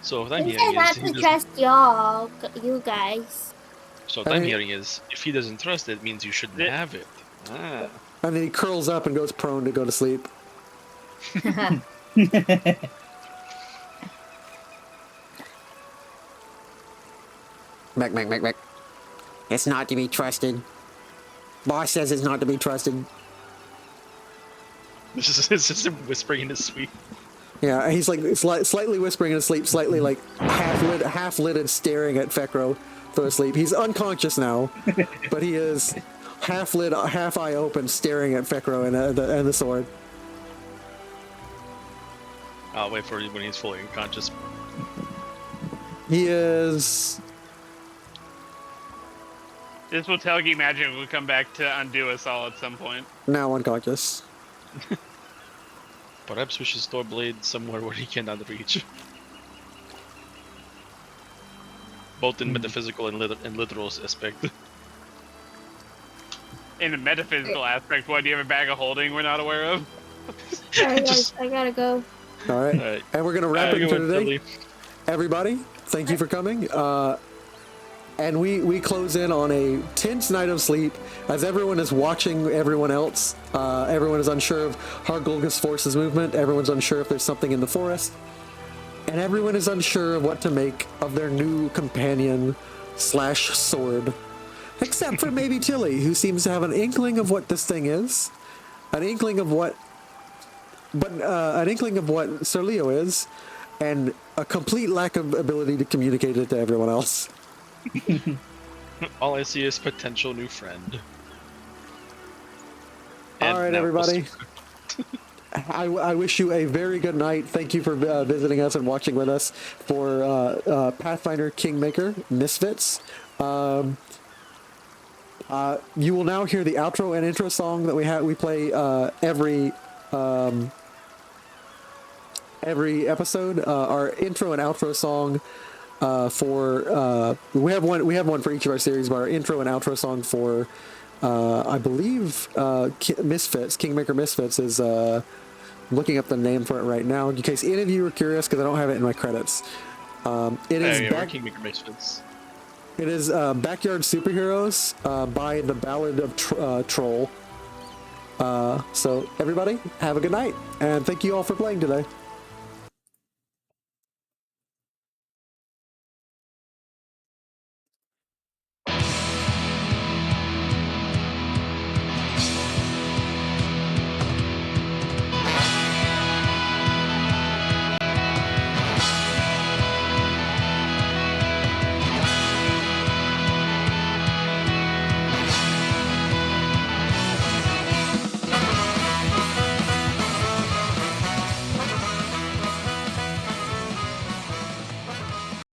So what I'm He hearing said not is to trust y'all, you guys. So what I'm hearing is if he doesn't trust it, means you shouldn't have it. Ah. And then he curls up and goes prone to go to sleep. Mac. It's not to be trusted. Boss says it's not to be trusted. This is him whispering in his sleep. Yeah, he's like slightly whispering in his sleep, slightly like half-lidded, staring at Fekro through his sleep. He's unconscious now, but he is half-lid, half-eye open, staring at Fekro and the sword. I'll wait for you when he's fully unconscious. He is... This will tell you magic will come back to undo us all at some point. now unconscious. Perhaps we should store Blade somewhere where he cannot reach. both in metaphysical and literal aspect. In the metaphysical aspect, what, do you have a bag of holding we're not aware of? Alright, guys, I gotta go. All right. And we're going to wrap it for today. Everybody, thank you for coming. And we close in on a tense night of sleep as everyone is watching everyone else. Everyone is unsure of Hargulga's forces movement. Everyone's unsure if there's something in the forest. And everyone is unsure of what to make of their new companion / sword. Except for maybe Tilly, who seems to have an inkling of what this thing is. An inkling of what Sir Leo is, and a complete lack of ability to communicate it to everyone else. All I see is potential new friend. All right, everybody. I wish you a very good night. Thank you for visiting us and watching with us for Pathfinder Kingmaker Misfits. You will now hear the outro and intro song that we play every episode. Our intro and outro song we have one for each of our series, but our intro and outro song for I believe Misfits, Kingmaker Misfits is looking up the name for it right now in case any of you are curious, because I don't have it in my credits. It is Kingmaker Misfits. It is Backyard Superheroes by the Ballad of Troll. So everybody, have a good night, and thank you all for playing today.